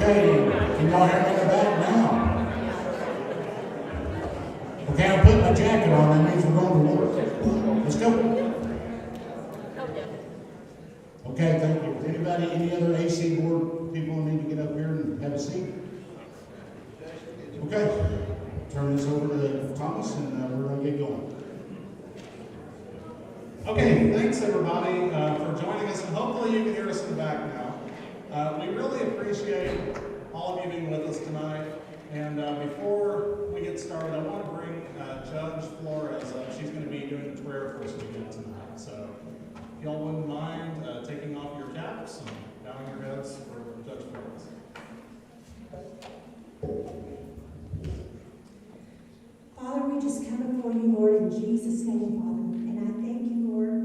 Okay, can y'all hear me in the back now? Okay, I'm putting my jacket on, that means we're going to work. Let's go. Okay, thank you. Anybody, any other AC board people need to get up here and have a seat? Okay, turn this over to Thomas and we're going to get going. Okay, thanks everybody for joining us, and hopefully you can hear us in the back now. We really appreciate all of you being with us tonight, and before we get started, I want to bring Judge Flores up. She's going to be doing the prayer for us again tonight, so if y'all wouldn't mind taking off your caps and bowing your heads for Judge Flores. Father, we just come before you, Lord, in Jesus' name, Father, and I thank you, Lord.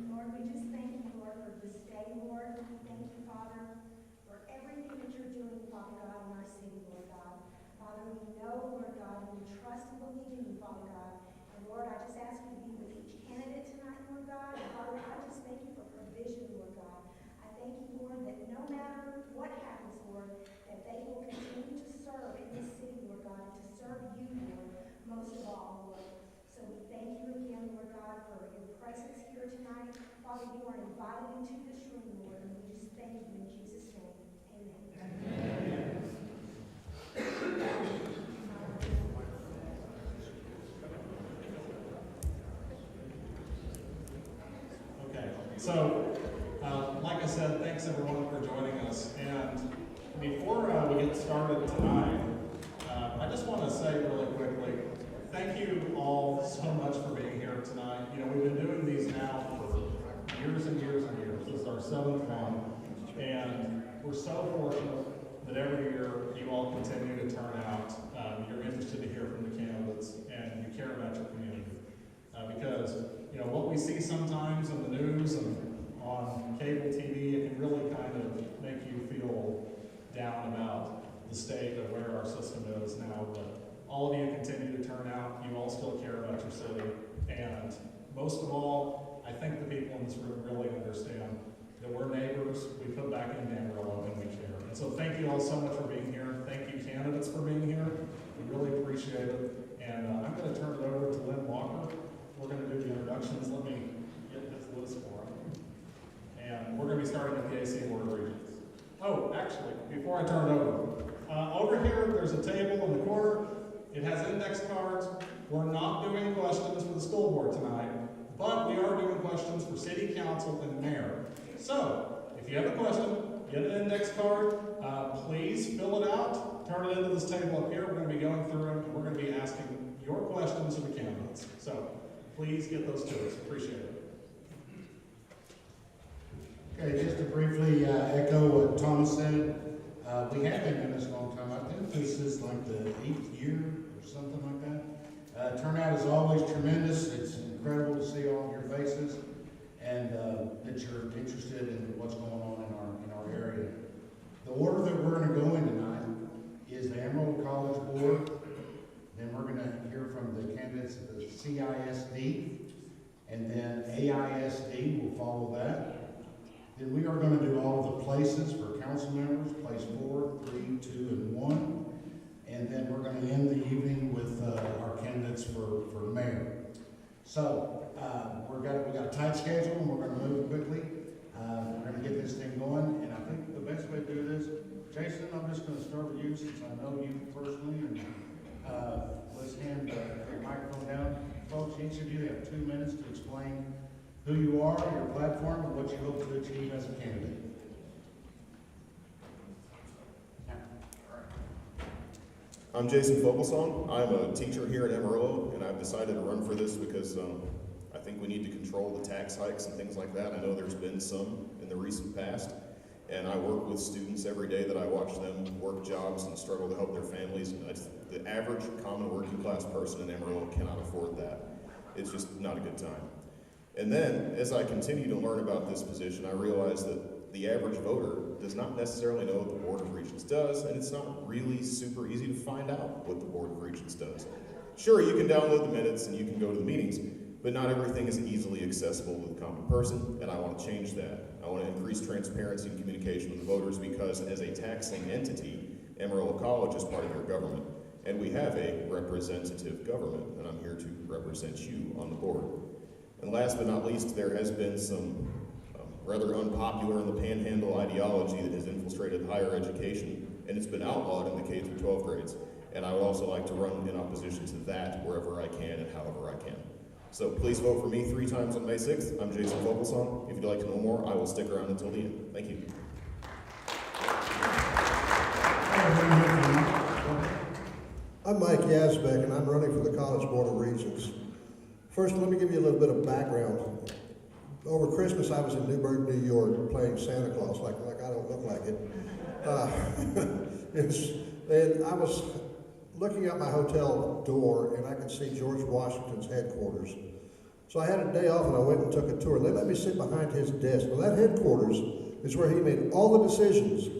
Lord, we just thank you, Lord, for this day, Lord. We thank you, Father, for everything that you're doing, Father God, in our city, Lord God. Father, we know, Lord God, and we trust and believe in you, Father God. And Lord, I just ask you to be with each candidate tonight, Lord God. And Father, I just thank you for provision, Lord God. I thank you, Lord, that no matter what happens, Lord, that they will continue to serve in this city, Lord God, and to serve you, Lord, most of all, Lord. So we thank you again, Lord God, for your presence here tonight. Father, you are invited into this room, Lord, and we just thank you in Jesus' name. Amen. Okay, so like I said, thanks everyone for joining us. And before we get started tonight, I just want to say really quickly, thank you all so much for being here tonight. You know, we've been doing these now for years and years and years. This is our 7th one, and we're so fortunate that every year you all continue to turn out. You're interested to hear from the candidates, and you care about your community. Because, you know, what we see sometimes in the really understand that we're neighbors, we put back into Amarillo, and we care. And so thank you all so much for being here. Thank you, candidates, for being here. We really appreciate it. And I'm going to turn it over to Len Walker. We're going to do the introductions. Let me get this list for him. And we're going to be starting with the AC Board of Regents. Oh, actually, before I turn it over here, there's a table in the corner. It has index cards. We're not doing questions for the school board tonight, but we are doing questions for city council and mayor. So, if you have a question, get an index card. Please fill it out. Turn it into this table up here. We're going to be going through them, and we're going to be asking your questions to the candidates. So, please get those to us. Appreciate it. Okay, just to briefly echo what Thomas said, we have been doing this a long time. I think this is like the 8th year or something like that. Turnout is always tremendous. It's incredible to see all of your faces and that you're interested in what's going on in our area. The order that we're going to go in tonight is the Amarillo College Board. Then we're going to hear from the candidates of the CISD, and then AISD will follow that. Then we are going to do all of the places for council members, place 4, 3, 2, and 1. And then we're going to end the evening with our candidates for mayor. So we got a tight schedule, and we're going to move quickly. We're going to get this thing going, and I think the best way to do this, Jason, I'm just going to start with you since I know you personally, and let's hand the microphone down. Folks, each of you have 2 minutes to explain who you are, your platform, and what you hope to achieve as a candidate. I'm Jason Fogelsong. I'm a teacher here in Amarillo, and I've decided to run for this because I think we need to control the tax hikes and things like that. I know there's been some in the recent past, and I work with students every day that I watch them work jobs and struggle to help their families. And the average common working class person in Amarillo cannot afford that. It's just not a good time. And then, as I continue to learn about this position, I realize that the average voter does not necessarily know what the Board of Regents does, and it's not really super easy to find out what the Board of Regents does. Sure, you can download the minutes and you can go to the meetings, but not everything is easily accessible to the common person, and I want to change that. I want to increase transparency and communication with the voters because as a taxing entity, Amarillo College is part of our government, and we have a representative government, and I'm here to represent you on the board. And last but not least, there has been some rather unpopular in the panhandle ideology that has infiltrated higher education, and it's been outlawed in the K through 12 grades. And I would also like to run in opposition to that wherever I can and however I can. So please vote for me 3 times on May 6th. I'm Jason Fogelsong. If you'd like to know more, I will stick around until the end. Thank you. I'm Mike Yazbek, and I'm running for the College Board of Regents. First, let me give you a little bit of background. Over Christmas, I was in Newburgh, New York, playing Santa Claus, like I don't look like it. And I was looking out my hotel door, and I could see George Washington's headquarters. So I had a day off, and I went and took a tour. They let me sit behind his desk. Well, that headquarters is where he made all the decisions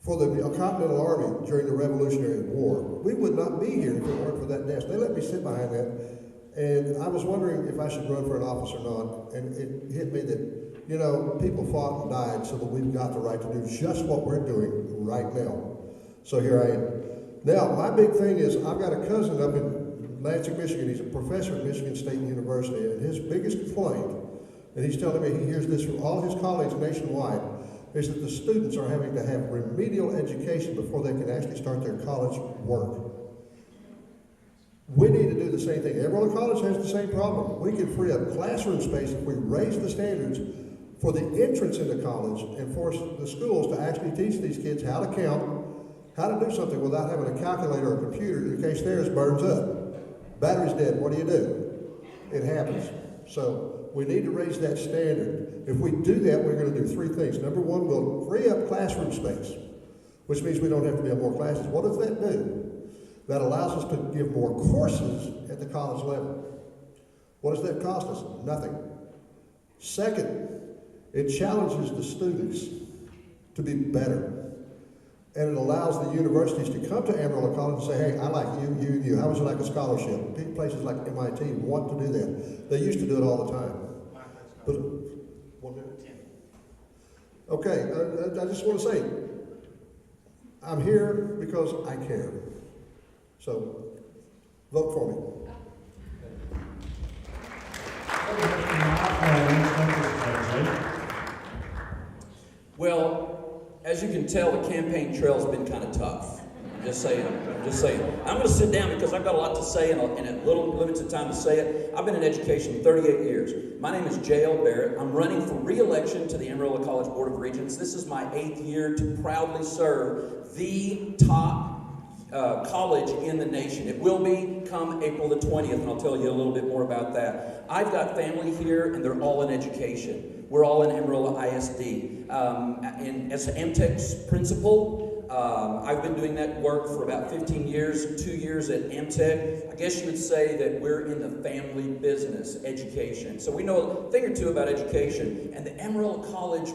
for the Continental Army during the Revolutionary War. We would not be here if it weren't for that desk. They let me sit behind that. And I was wondering if I should run for an office or not, and it hit me that, you know, people fought and died so that we've got the right to do just what we're doing right now. So here I am. Now, my big thing is I've got a cousin up in Lansing, Michigan. He's a professor at Michigan State University, and his biggest complaint, and he's telling me he hears this from all his colleagues nationwide, is that the students are having to have remedial education before they can actually start their college work. We need to do the same thing. Amarillo College has the same problem. We can free up classroom space if we raise the standards for the entrance into college and force the schools to actually teach these kids how to count, how to do something without having a calculator or a computer in case theirs burns up. Battery's dead, what do? It happens. So we need to raise that standard. If we do that, we're going to do 3 things. Number 1, we'll free up classroom space, which means we don't have to have more classes. What does that do? That allows us to give more courses at the college level. What does that cost us? Nothing. Second, it challenges the students to be better. And it allows the universities to come to Amarillo College and say, hey, I like you. How would you like a scholarship? Places like MIT want to do that. They used to do it all the time. Okay, I just want to say, I'm here because I care. So, vote for me. Well, as you can tell, the campaign trail's been kind of tough. Just saying. I'm going to sit down because I've got a lot to say and a little limited time to say it. I've been in education 38 years. My name is J.L. Barrett. I'm running for re-election to the Amarillo College Board of Regents. This is my 8th year to proudly serve the top college in the nation. It will be come April the 20th, and I'll tell you a little bit more about that. I've got family here, and they're all in education. We're all in Amarillo ISD. As MTech's principal, I've been doing that work for about 15 years, 2 years at MTech. I guess you would say that we're in the family business, education. So we know a thing or two about education, and the Amarillo College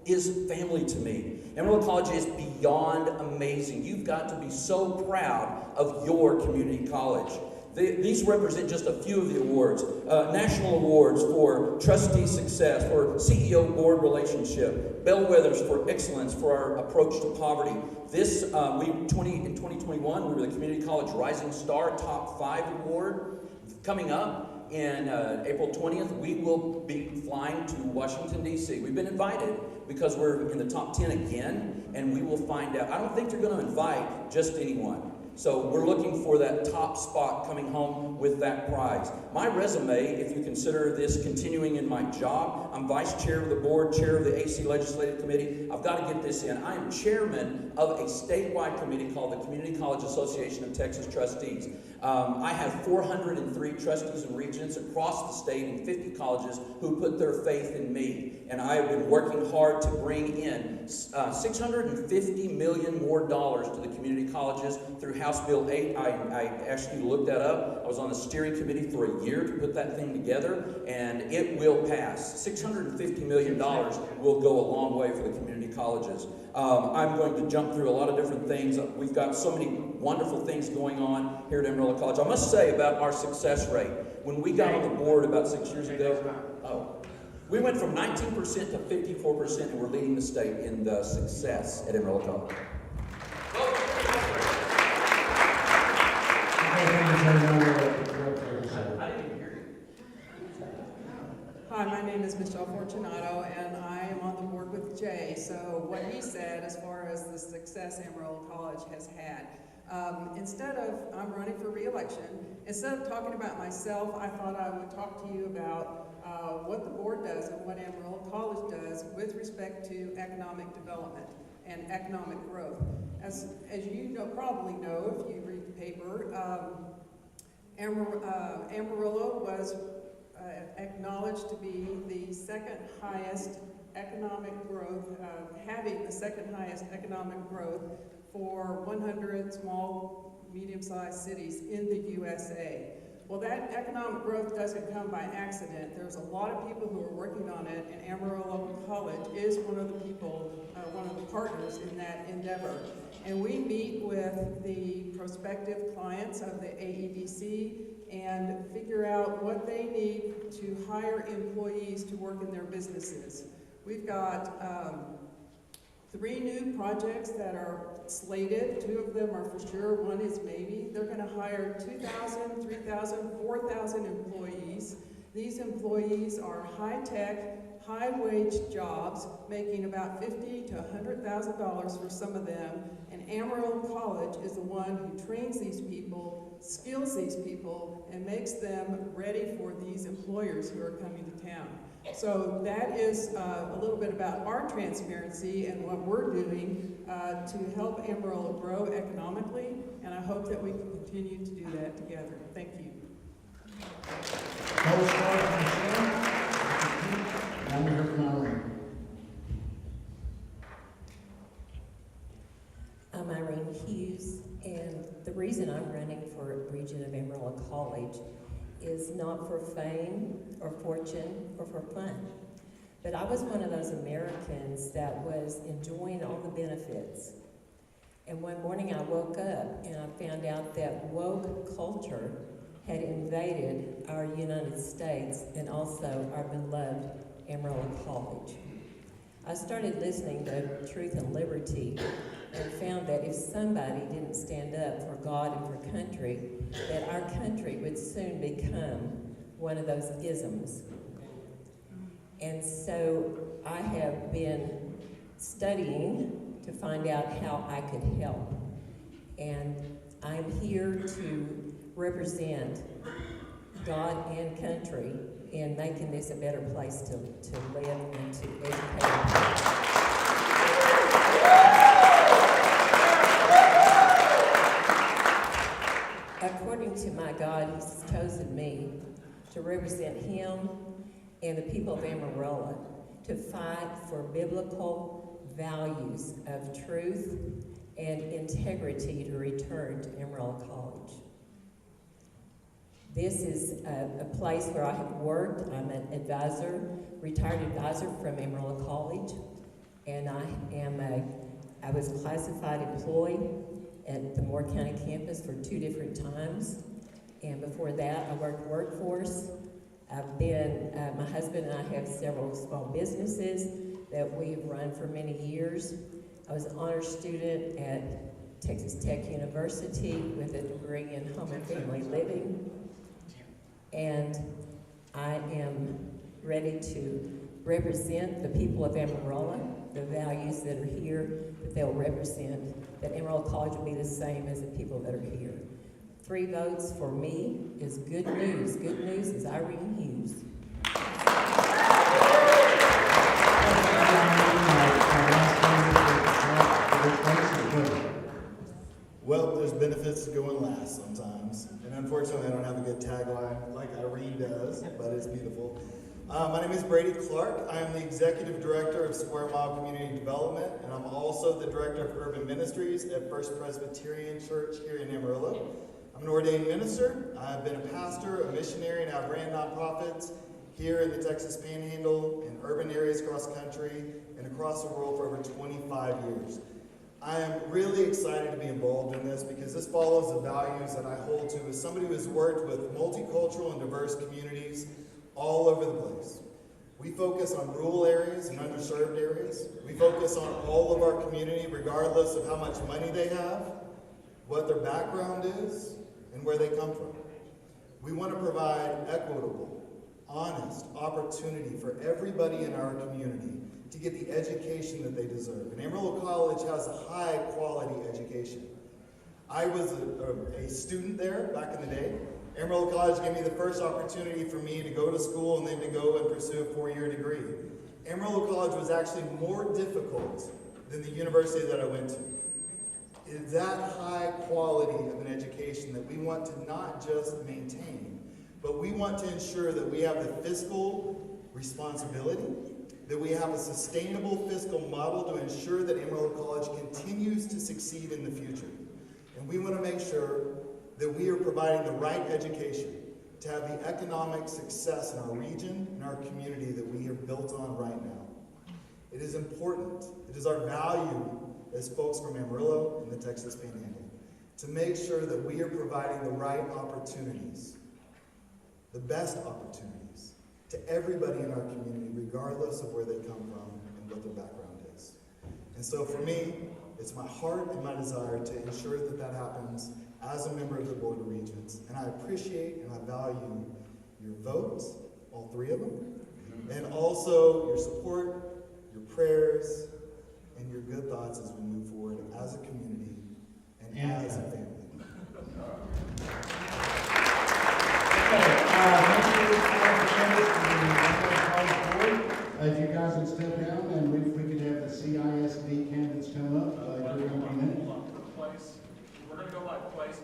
is family to me. Amarillo College is beyond amazing. You've got to be so proud of your community college. These represent just a few of the awards. National awards for trustee success, for CEO board relationship, bellwethers for excellence for our approach to poverty. In 2021, we were the Community College Rising Star Top 5 Award. Coming up in April 20th, we will be flying to Washington, D.C. We've been invited because we're in the top 10 again, and we will find out. I don't think they're going to invite just anyone. So we're looking for that top spot coming home with that prize. My resume, if you consider this continuing in my job, I'm vice chair of the board, chair of the AC Legislative Committee. I've got to get this in. I am chairman of a statewide committee called the Community College Association of Texas Trustees. I have 403 trustees and regents across the state in 50 colleges who put their faith in me. And I have been working hard to bring in $650 million more to the community colleges through House Bill 8. I asked you to look that up. I was on the steering committee for a year to put that thing together, and it will pass. $650 million will go a long way for the community colleges. I'm going to jump through a lot of different things. We've got so many wonderful things going on here at Amarillo College. I must say about our success rate. When we got on the board about 6 years ago, we went from 19% to 54%, and we're leading the state in the success at Amarillo College. Hi, my name is Michelle Fortunato, and I am on the board with Jay. So what he said as far as the success Amarillo College has had, I'm running for re-election. Instead of talking about myself, I thought I would talk to you about what the board does and what Amarillo College does with respect to economic development and economic growth. As you probably know, if you read the paper, Amarillo was acknowledged to be the second highest economic growth, having the second highest economic growth for 100 small, medium-sized cities in the USA. Well, that economic growth doesn't come by accident. There's a lot of people who are working on it, and Amarillo College is one of the people, one of the partners in that endeavor. And we meet with the prospective clients of the AEDC and figure out what they need to hire employees to work in their businesses. We've got 3 new projects that are slated. 2 of them are for sure, 1 is maybe. They're going to hire 2,000, 3,000, 4,000 employees. These employees are high-tech, high-wage jobs, making about $50,000 to $100,000 for some of them. And Amarillo College is the one who trains these people, skills these people, and makes them ready for these employers who are coming to town. So that is a little bit about our transparency and what we're doing to help Amarillo grow economically, and I hope that we can continue to do that together. Thank you. I'm Irene Hughes, and the reason I'm running for Regent of Amarillo College is not for fame or fortune or for fun. But I was one of those Americans that was enjoying all the benefits. And one morning I woke up and I found out that woke culture had invaded our United States and also our beloved Amarillo College. I started listening to Truth and Liberty and found that if somebody didn't stand up for God and for country, that our country would soon become one of those isms. And so I have been studying to find out how I could help. And I'm here to represent God and country in making this a better place to live and to educate. According to my God, He's chosen me to represent Him and the people of Amarillo to fight for biblical values of truth and integrity to return to Amarillo College. This is a place where I have worked. I'm an advisor, retired advisor from Amarillo College, and I was a classified employee at the Moore County campus for 2 different times, and before that I worked workforce. I've been, my husband and I have several small businesses that we've run for many years. I was an honor student at Texas Tech University with a degree in home and family living. And I am ready to represent the people of Amarillo, the values that are here, that they'll represent, that Amarillo College will be the same as the people that are here. 3 votes for me is good news. Good news is Irene Hughes. Well, there's benefits to going last sometimes, and unfortunately I don't have a good tagline like Irene does, but it's beautiful. My name is Brady Clark. I am the Executive Director of Square Mile Community Development, and I'm also the Director of Urban Ministries at First Presbyterian Church here in Amarillo. I'm an ordained minister. I've been a pastor, a missionary, and I've ran nonprofits here in the Texas Panhandle, in urban areas across the country, and across the world for over 25 years. I am really excited to be involved in this because this follows the values that I hold to as somebody who has worked with multicultural and diverse communities all over the place. We focus on rural areas and underserved areas. We focus on all of our community regardless of how much money they have, what their background is, and where they come from. We want to provide equitable, honest opportunity for everybody in our community to get the education that they deserve. And Amarillo College has a high quality education. I was a student there back in the day. Amarillo College gave me the first opportunity for me to go to school and then to go and pursue a 4-year degree. Amarillo College was actually more difficult than the university that I went to. It is that high quality of an education that we want to not just maintain, but we want to ensure that we have the fiscal responsibility, that we have a sustainable fiscal model to ensure that Amarillo College continues to succeed in the future. And we want to make sure that we are providing the right education to have the economic success in our region and our community that we are built on right now. It is important, it is our value as folks from Amarillo and the Texas Panhandle to make sure that we are providing the right opportunities, the best opportunities, to everybody in our community, regardless of where they come from and what their background is. And so for me, it's my heart and my desire to ensure that that happens as a member of the Board of Regents. And I appreciate and I value your votes, all 3 of them, and also your support, your prayers, and your good thoughts as we move forward as a community and as a family. If you guys would step down and we could have the CISD candidates come up. We're going to go by place.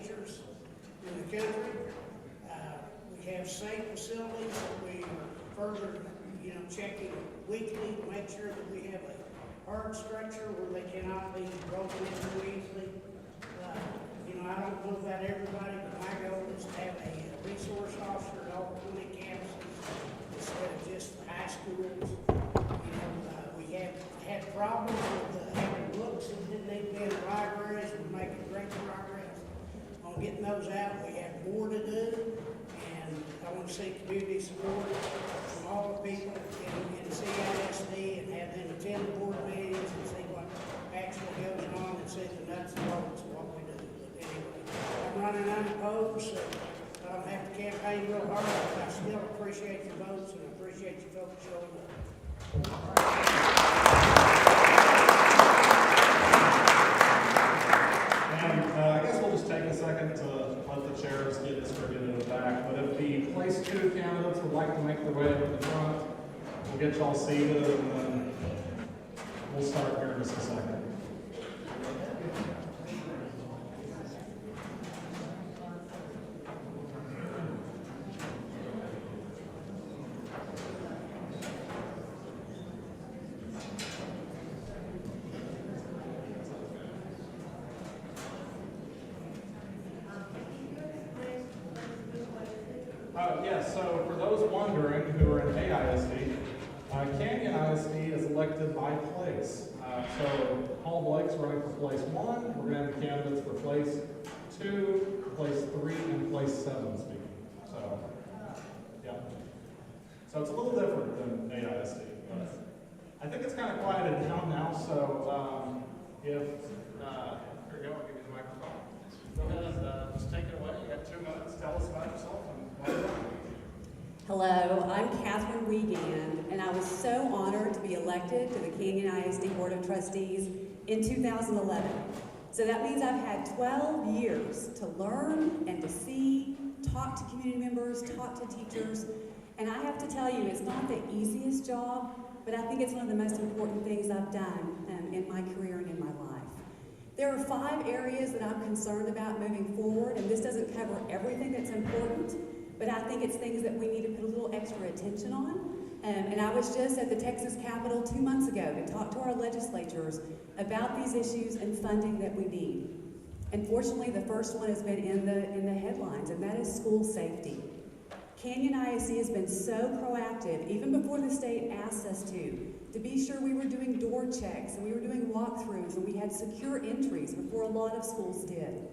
teachers in the country. We have safe facilities that we are further, checking weekly to make sure that we have a hard structure where they cannot be broken into easily. I don't know about everybody, but my goal is to have a resource officer at all 20 campuses instead of just the high schools. We have had problems with having books that didn't need to be in the libraries. We're making great progress on getting those out. We have more to do, and I want to see community support from all the people in CISD and have them attend the board meetings and see what actually goes on and see the nuts and bolts of what we do. But anyway, I'm running unopposed, so I don't have to campaign real hard, but I still appreciate your votes and I appreciate you folks showing up. And I guess we'll just take a second to let the chairs get distributed in the back. But if the place 2 candidates would like to make their way up to the front, we'll get y'all seated and then we'll start here in just a second. Yes, so for those wondering who are in AISD, Canyon ISD is elected by place. So Paul Blake's running for place 1. We're going to have the candidates for place 2, place 3, and place 7 speaking. So, yeah. So it's a little different than AISD, but I think it's kind of quieted down now. So here we go, I'll give you the microphone. Go ahead and just take it away. You got 2 minutes. Tell us about yourself and what you're doing. Hello, I'm Catherine Wiegand, and I was so honored to be elected to the Canyon ISD Board of Trustees in 2011. So that means I've had 12 years to learn and to see, talk to community members, talk to teachers, and I have to tell you, it's not the easiest job, but I think it's one of the most important things I've done in my career and in my life. There are 5 areas that I'm concerned about moving forward, and this doesn't cover everything that's important, but I think it's things that we need to put a little extra attention on. And I was just at the Texas Capitol 2 months ago to talk to our legislatures about these issues and funding that we need. Unfortunately, the first one has been in the headlines, and that is school safety. Canyon ISD has been so proactive, even before the state asked us to be sure we were doing door checks, and we were doing walkthroughs, and we had secure entries before a lot of schools did.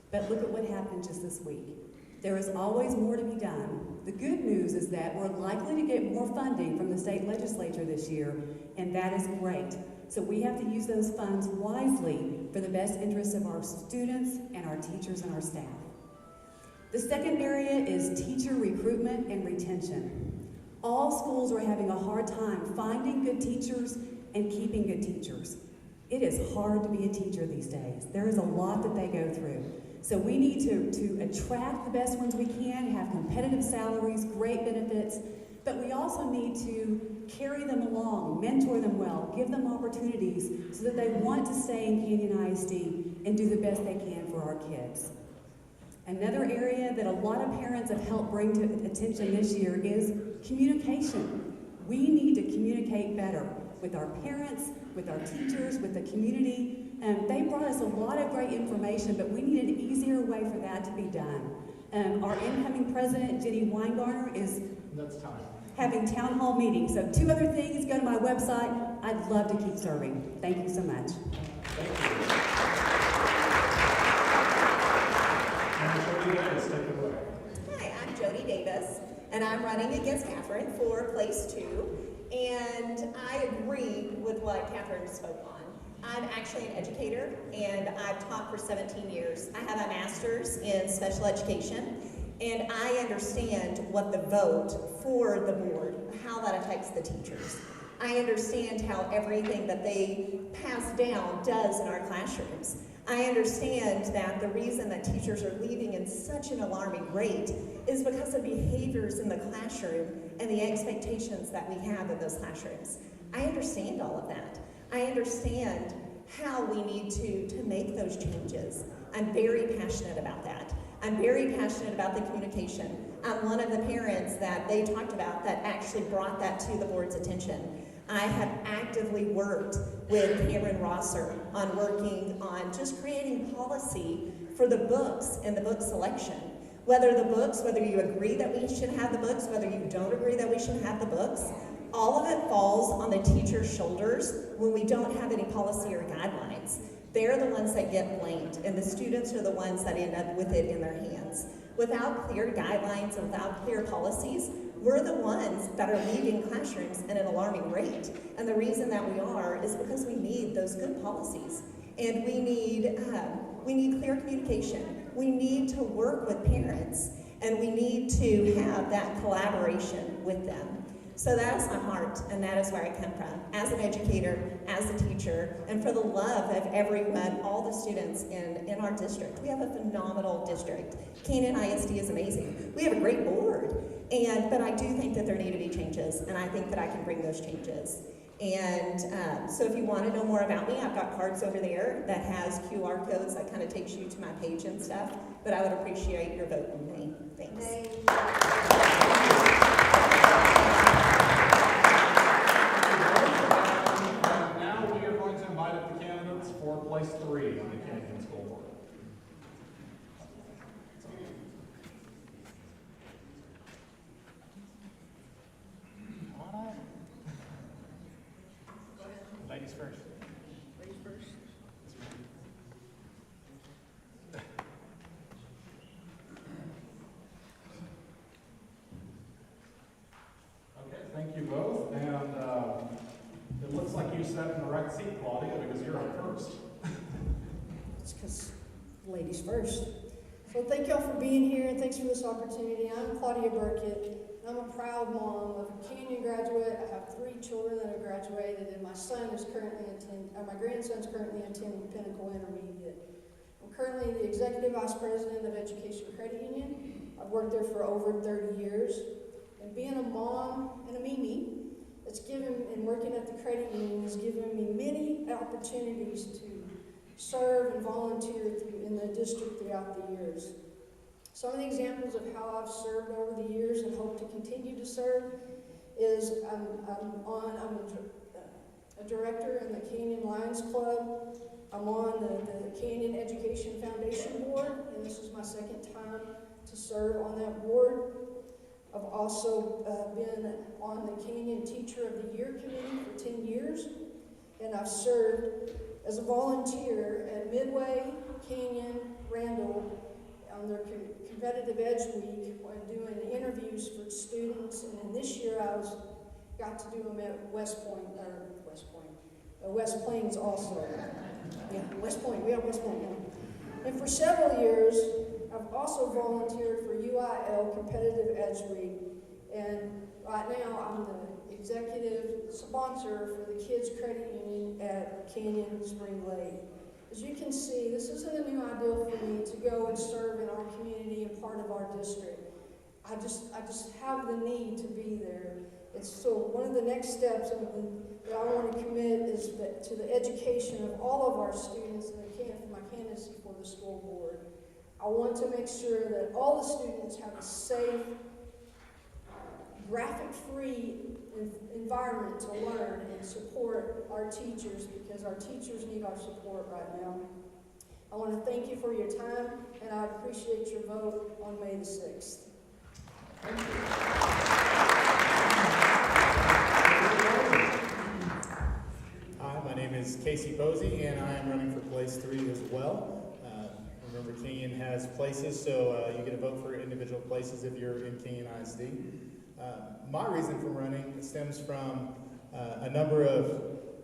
But look at what happened just this week. There is always more to be done. The good news is that we're likely to get more funding from the state legislature this year, and that is great. So we have to use those funds wisely for the best interests of our students and our teachers and our staff. The second area is teacher recruitment and retention. All schools are having a hard time finding good teachers and keeping good teachers. It is hard to be a teacher these days. There is a lot that they go through. So we need to attract the best ones we can, have competitive salaries, great benefits, but we also need to carry them along, mentor them well, give them opportunities so that they want to stay in Canyon ISD and do the best they can for our kids. Another area that a lot of parents have helped bring to attention this year is communication. We need to communicate better with our parents, with our teachers, with the community. They brought us a lot of great information, but we need an easier way for that to be done. Our incoming president, Jenny Weingartner, is having town hall meetings. So 2 other things, go to my website. I'd love to keep serving. Thank you so much. Thank you. And Jody Davis, take it away. Hi, I'm Jody Davis, and I'm running against Catherine for place 2. And I agree with what Catherine spoke on. I'm actually an educator, and I've taught for 17 years. I have a master's in special education, and I understand what the vote for the board, how that affects the teachers. I understand how everything that they pass down does in our classrooms. I understand that the reason that teachers are leaving in such an alarming rate is because of behaviors in the classroom and the expectations that we have in those classrooms. I understand all of that. I understand how we need to make those changes. I'm very passionate about that. I'm very passionate about the communication. I'm one of the parents that they talked about that actually brought that to the board's attention. I have actively worked with Cameron Rosser on working on just creating policy for the books and the book selection. Whether you agree that we should have the books, whether you don't agree that we should have the books, all of it falls on the teacher's shoulders when we don't have any policy or guidelines. They're the ones that get blamed, and the students are the ones that end up with it in their hands. Without clear guidelines and without clear policies, we're the ones that are leaving classrooms at an alarming rate. And the reason that we are is because we need those good policies. And we need clear communication. We need to work with parents, and we need to have that collaboration with them. So that is my heart, and that is where I come from, as an educator, as a teacher, and for the love of everyone, all the students in our district. We have a phenomenal district. Canyon ISD is amazing. We have a great board, but I do think that there need to be changes, and I think that I can bring those changes. And so if you want to know more about me, I've got cards over there that has QR codes that kind of takes you to my page and stuff, but I would appreciate your vote in May. Thanks. Now we are going to invite up the candidates for place 3 on the Canyon School Board. Ladies first. Ladies first. Okay, thank you both. And it looks like you sat in the right seat, Claudia, because you're up first. It's because ladies first. So thank y'all for being here, and thanks for this opportunity. I'm Claudia Burkett. I'm a proud mom of a Canyon graduate. I have 3 children that have graduated, and my grandson's currently attending Pinnacle Intermediate. I'm currently the Executive Vice President of Education Credit Union. I've worked there for over 30 years. And being a mom and a Mimi, and working at the credit union has given me many opportunities to serve and volunteer in the district throughout the years. Some of the examples of how I've served over the years and hope to continue to serve is I'm a director in the Canyon Lions Club. I'm on the Canyon Education Foundation Board, and this is my 2nd time to serve on that board. I've also been on the Canyon Teacher of the Year Committee for 10 years, and I've served as a volunteer at Midway, Canyon, Randall on their Competitive Edge Week when doing interviews for students, and then this year I got to do them at West Plains also. Yeah, West Point, we have West Point now. And for several years, I've also volunteered for UIL Competitive Edge Week, and right now I'm the executive sponsor for the Kids Credit Union at Canyon Spring Lake. As you can see, this isn't a new idea for me to go and serve in our community and part of our district. I just have the need to be there. So one of the next steps that I want to commit is to the education of all of our students and my candidacy for the school board. I want to make sure that all the students have a safe, graphic-free environment to learn and support our teachers, because our teachers need our support right now. I want to thank you for your time, and I appreciate your vote on May the 6th. Thank you. Hi, my name is Casey Posey, and I am running for place 3 as well. Remember, Canyon has places, so you get to vote for individual places if you're in Canyon ISD. My reason for running stems from a number of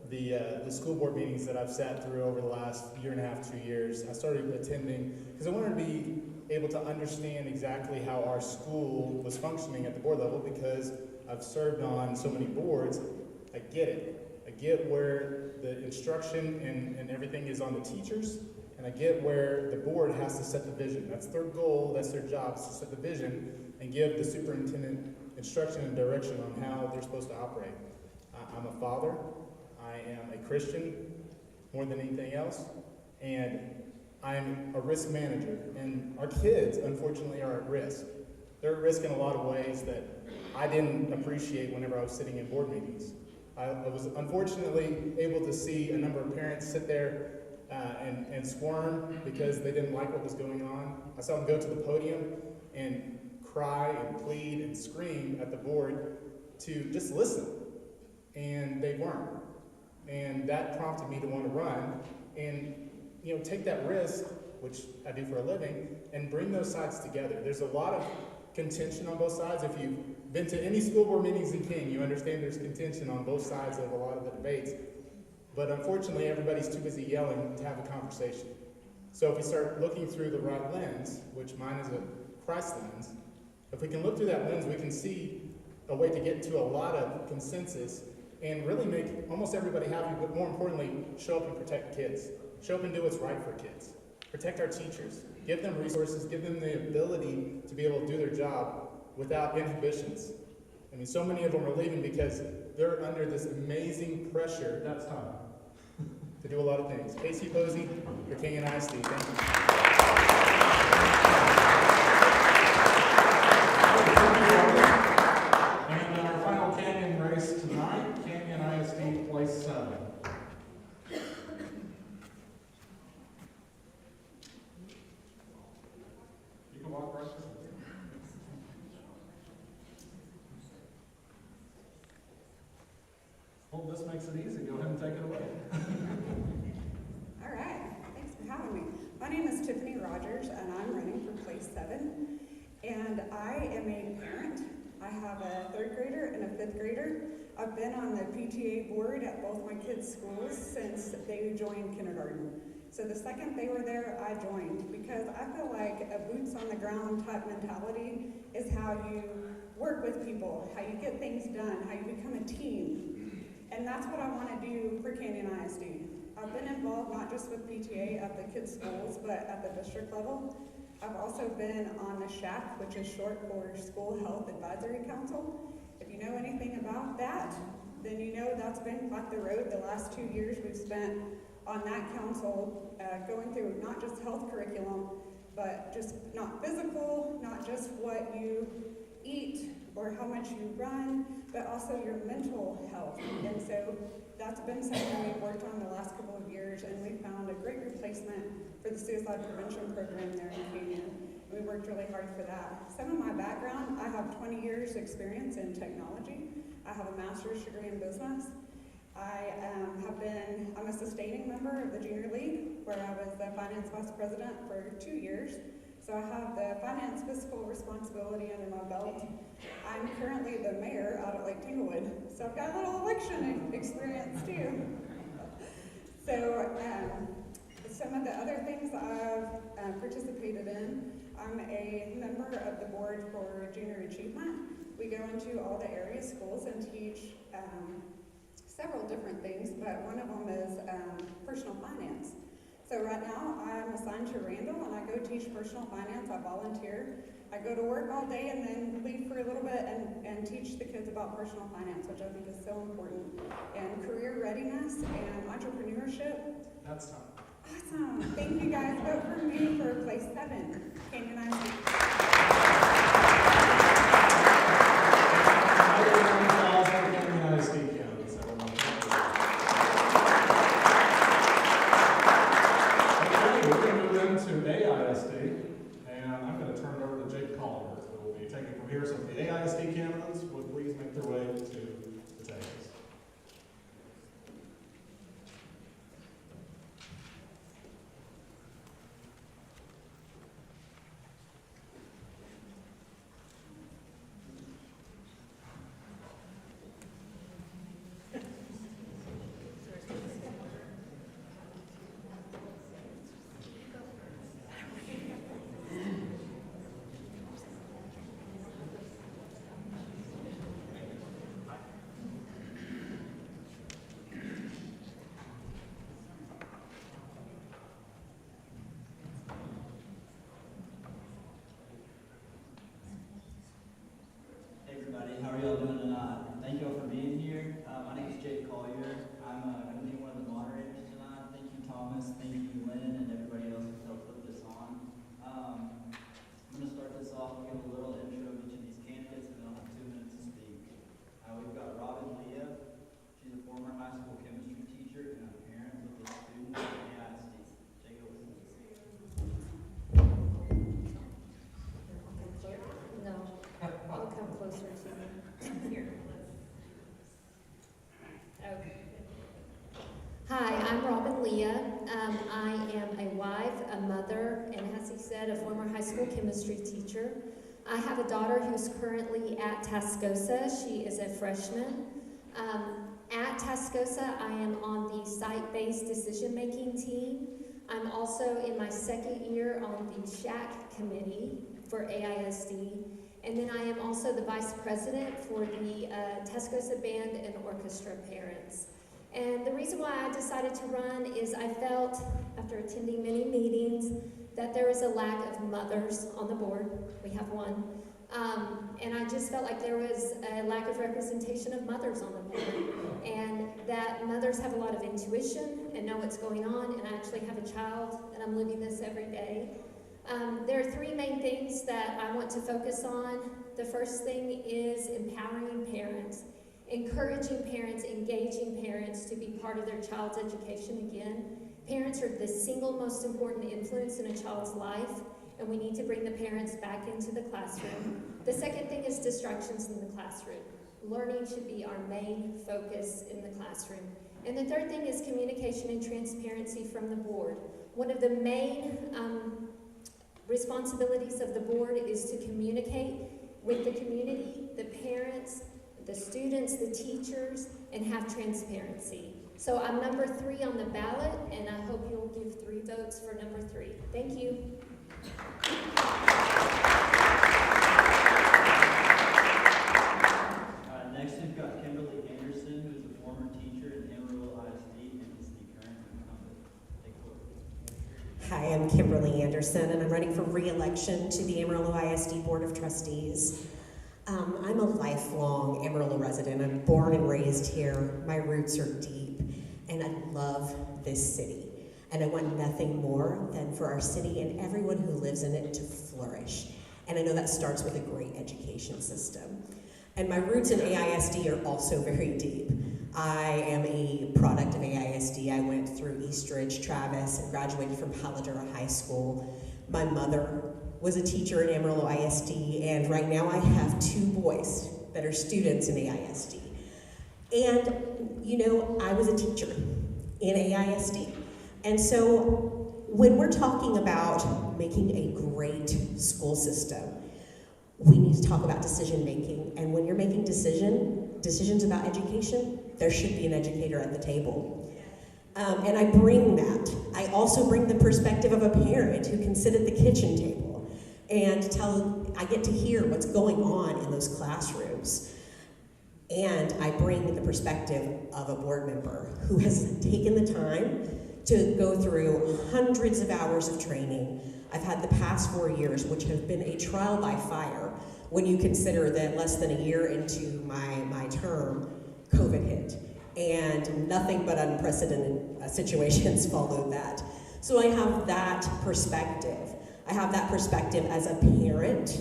the school board meetings that I've sat through over the last 1.5 to 2 years. I started attending because I wanted to be able to understand exactly how our school was functioning at the board level, because I've served on so many boards. I get it. I get where the instruction and everything is on the teachers, and I get where the board has to set the vision. That's their goal, that's their job, is to set the vision and give the superintendent instruction and direction on how they're supposed to operate. I'm a father, I am a Christian more than anything else, and I'm a risk manager, and our kids, unfortunately, are at risk. They're at risk in a lot of ways that I didn't appreciate whenever I was sitting in board meetings. I was unfortunately able to see a number of parents sit there and squirm because they didn't like what was going on. I saw them go to the podium and cry and plead and scream at the board to just listen, and they weren't. And that prompted me to want to run and take that risk, which I do for a living, and bring those sides together. There's a lot of contention on both sides. If you've been to any school board meetings in King, you understand there's contention on both sides of a lot of the debates. But unfortunately, everybody's too busy yelling to have a conversation. So if we start looking through the right lens, which mine is a Christ lens, if we can look through that lens, we can see a way to get to a lot of consensus and really make almost everybody happy, but more importantly, show up and protect kids. Show up and do what's right for kids. Protect our teachers. Give them resources. Give them the ability to be able to do their job without inhibitions. I mean, so many of them are leaving because they're under this amazing pressure. That's time. To do a lot of things. Casey Posey for King and ISD. Thank you. And our final canyon race tonight, Canyon ISD Place 7. You can walk right to it. Well, this makes it easy. Go ahead and take it away. All right, thanks for having me. My name is Tiffany Rogers, and I'm running for Place 7. And I am a parent. I have a 3rd grader and a 5th grader. I've been on the PTA board at both my kids' schools since they joined kindergarten. So the second they were there, I joined, because I feel like a boots on the ground type mentality is how you work with people, how you get things done, how you become a team. And that's what I want to do for Canyon ISD. I've been involved not just with PTA at the kids' schools, but at the district level. I've also been on the SHAC, which is short for School Health Advisory Council. If you know anything about that, then you know that's been quite the road. The last 2 years we've spent on that council going through not just health curriculum, but just not physical, not just what you eat or how much you run, but also your mental health. And so that's been something we've worked on the last couple of years, and we found a great replacement for the suicide prevention program there in Canyon. We worked really hard for that. Some of my background, I have 20 years experience in technology. I have a master's degree in business. I'm a sustaining member of the Junior League, where I was the finance vice president for 2 years. So I have the finance fiscal responsibility under my belt. I'm currently the mayor out at Lake Tanglewood, so I've got a little election experience too. So some of the other things I've participated in, I'm a member of the board for Junior Achievement. We go into all the area schools and teach several different things, but one of them is personal finance. So right now I'm assigned to Randall, and I go teach personal finance. I volunteer. I go to work all day and then leave for a little bit and teach the kids about personal finance, which I think is so important. And career readiness and entrepreneurship. That's time. Awesome. Thank you guys. Vote for me for Place 7. Canyon ISD. To AISD, and I'm going to turn it over to Jake Collier, who will be taking from here. So if the AISD candidates would please make their way to the tables. Mia. I am a wife, a mother, and as he said, a former high school chemistry teacher. I have a daughter who's currently at Tascosa. She is a freshman. At Tascosa, I am on the site-based decision-making team. I'm also in my second year on the SHAC committee for AISD. And then I am also the vice president for the Tascosa Band and Orchestra Parents. And the reason why I decided to run is I felt, after attending many meetings, that there was a lack of mothers on the board. We have one. And I just felt like there was a lack of representation of mothers on the board. And that mothers have a lot of intuition and know what's going on. And I actually have a child, and I'm living this every day. There are three main things that I want to focus on. The first thing is empowering parents, encouraging parents, engaging parents to be part of their child's education again. Parents are the single most important influence in a child's life, and we need to bring the parents back into the classroom. The second thing is distractions in the classroom. Learning should be our main focus in the classroom. And the third thing is communication and transparency from the board. One of the main responsibilities of the board is to communicate with the community, the parents, the students, the teachers, and have transparency. So I'm number 3 on the ballot, and I hope you'll give 3 votes for number 3. Thank you. Next we've got Kimberly Anderson, who's a former teacher at Amarillo ISD and is the current incumbent. Take a look. Hi, I'm Kimberly Anderson, and I'm running for re-election to the Amarillo ISD Board of Trustees. I'm a lifelong Amarillo resident. I'm born and raised here. My roots are deep, and I love this city. And I want nothing more than for our city and everyone who lives in it to flourish. And I know that starts with a great education system. And my roots in AISD are also very deep. I am a product of AISD. I went through Eastridge, Travis, and graduated from Paladura High School. My mother was a teacher at Amarillo ISD, and right now I have 2 boys that are students in AISD. And, you know, I was a teacher in AISD. And so when we're talking about making a great school system, we need to talk about decision making. And when you're making decisions about education, there should be an educator at the table. And I bring that. I also bring the perspective of a parent who can sit at the kitchen table and I get to hear what's going on in those classrooms. And I bring the perspective of a board member who has taken the time to go through hundreds of hours of training. I've had the past 4 years, which have been a trial by fire, when you consider that less than a year into my term, COVID hit. And nothing but unprecedented situations followed that. So I have that perspective. I have that perspective as a parent,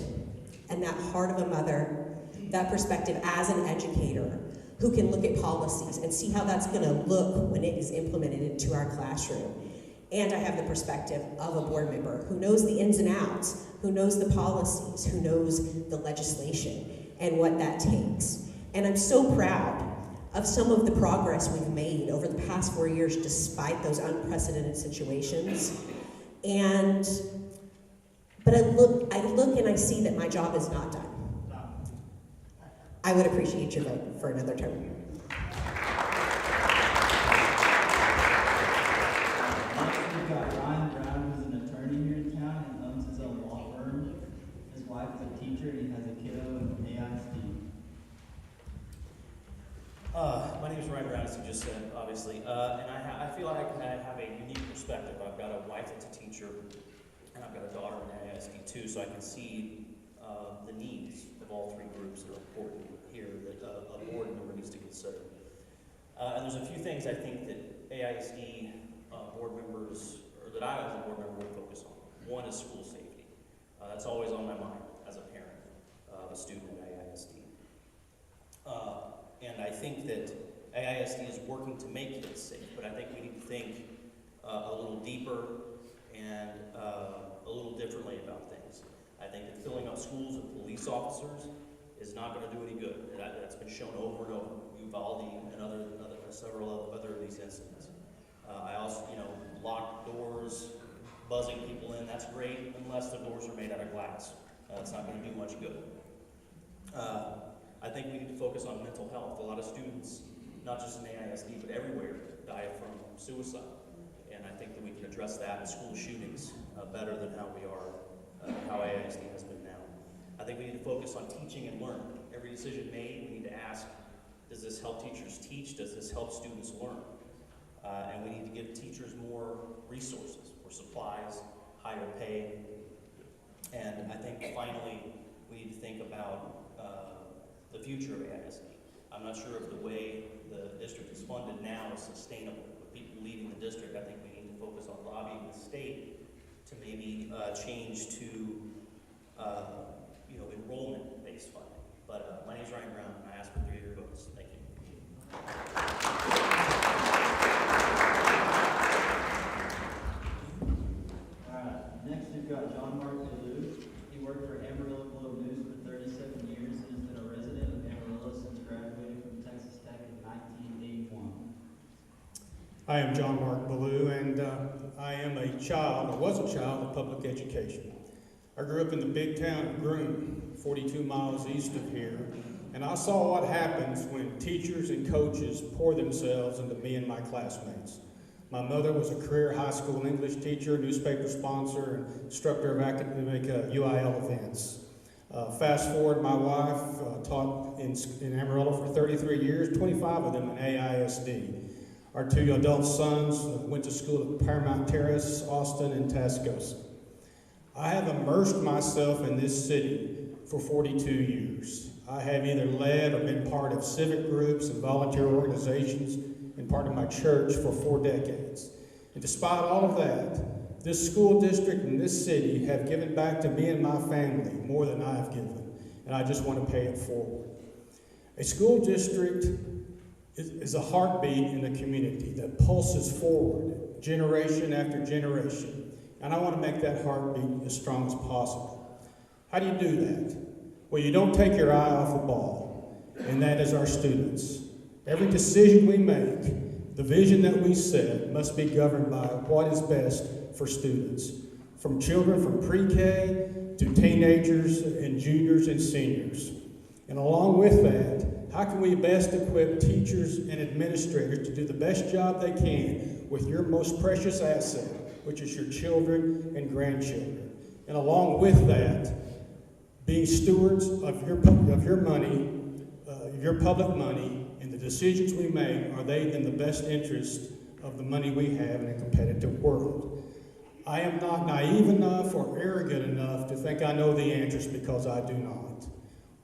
and that heart of a mother, that perspective as an educator, who can look at policies and see how that's gonna look when it is implemented into our classroom. And I have the perspective of a board member who knows the ins and outs, who knows the policies, who knows the legislation and what that takes. And I'm so proud of some of the progress we've made over the past 4 years despite those unprecedented situations. But I look and I see that my job is not done. I would appreciate your vote for another term. Next, we've got Ryan Brown, who's an attorney here in town and owns his own law firm. His wife is a teacher and he has a kiddo in AISD. My name is Ryan Brown, as you just said, obviously, and I feel like I have a unique perspective. I've got a wife that's a teacher, and I've got a daughter in AISD too, so I can see the needs of all 3 groups that are important here that a board member needs to consider. And there's a few things I think that AISD board members, or that I as a board member would focus on. One is school safety. That's always on my mind as a parent of a student at AISD. And I think that AISD is working to make kids safe, but I think we need to think a little deeper and a little differently about things. I think that filling up schools with police officers is not going to do any good. That's been shown over and over. Uvalde and several other of these incidents. I also, locked doors, buzzing people in, that's great, unless the doors are made out of glass. It's not going to do much good. I think we need to focus on mental health. A lot of students, not just in AISD, but everywhere, die from suicide. And I think that we can address that in school shootings better than how AISD has been now. I think we need to focus on teaching and learn. Every decision made, we need to ask, does this help teachers teach? Does this help students learn? And we need to give teachers more resources, more supplies, higher pay. And I think finally, we need to think about the future of AISD. I'm not sure if the way the district is funded now is sustainable. With people leaving the district, I think we need to focus on lobbying the state to maybe change to enrollment-based funding. But my name is Ryan Brown, and I ask for 3 of your votes. Thank you. All right, next we've got John Mark Duluth. He worked for Amarillo News for 37 years and has been a resident of Amarillo since graduating from Texas Tech in 1981. I am John Mark Ballou, and I am a child, or was a child of public education. I grew up in the big town of Groom, 42 miles east of here, and I saw what happens when teachers and coaches pour themselves into me and my classmates. My mother was a career high school English teacher, newspaper sponsor, and instructor of academic UIL events. Fast forward, my wife taught in Amarillo for 33 years, 25 of them in AISD. Our 2 adult sons went to school at Paramount Terrace, Austin, and Tascosa. I have immersed myself in this city for 42 years. I have either led or been part of civic groups and volunteer organizations and part of my church for 4 decades. And despite all of that, this school district and this city have given back to me and my family more than I have given, and I just want to pay it forward. A school district is a heartbeat in the community that pulses forward generation after generation, and I want to make that heartbeat as strong as possible. How do you do that? Well, you don't take your eye off the ball, and that is our students. Every decision we make, the vision that we set, must be governed by what is best for students, from children from pre-K to teenagers and juniors and seniors. And along with that, how can we best equip teachers and administrators to do the best job they can with your most precious asset, which is your children and grandchildren? And along with that, being stewards of your money, your public money, and the decisions we make, are they in the best interest of the money we have in a competitive world? I am not naive enough or arrogant enough to think I know the answers, because I do not.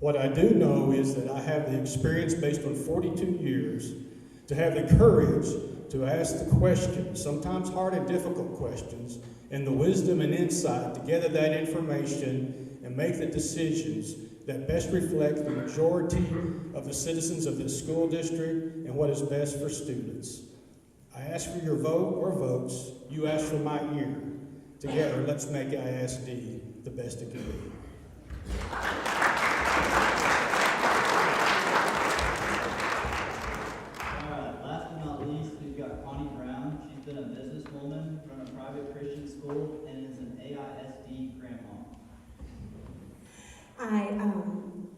What I do know is that I have the experience based on 42 years to have the courage to ask the questions, sometimes hard and difficult questions, and the wisdom and insight to gather that information and make the decisions that best reflect the majority of the citizens of this school district and what is best for students. I ask for your vote or votes. You ask for my ear. Together, let's make ISD the best it can be. Last but not least, we've got Connie Brown. She's been a businesswoman, run a private Christian school, and is an AISD grandma. I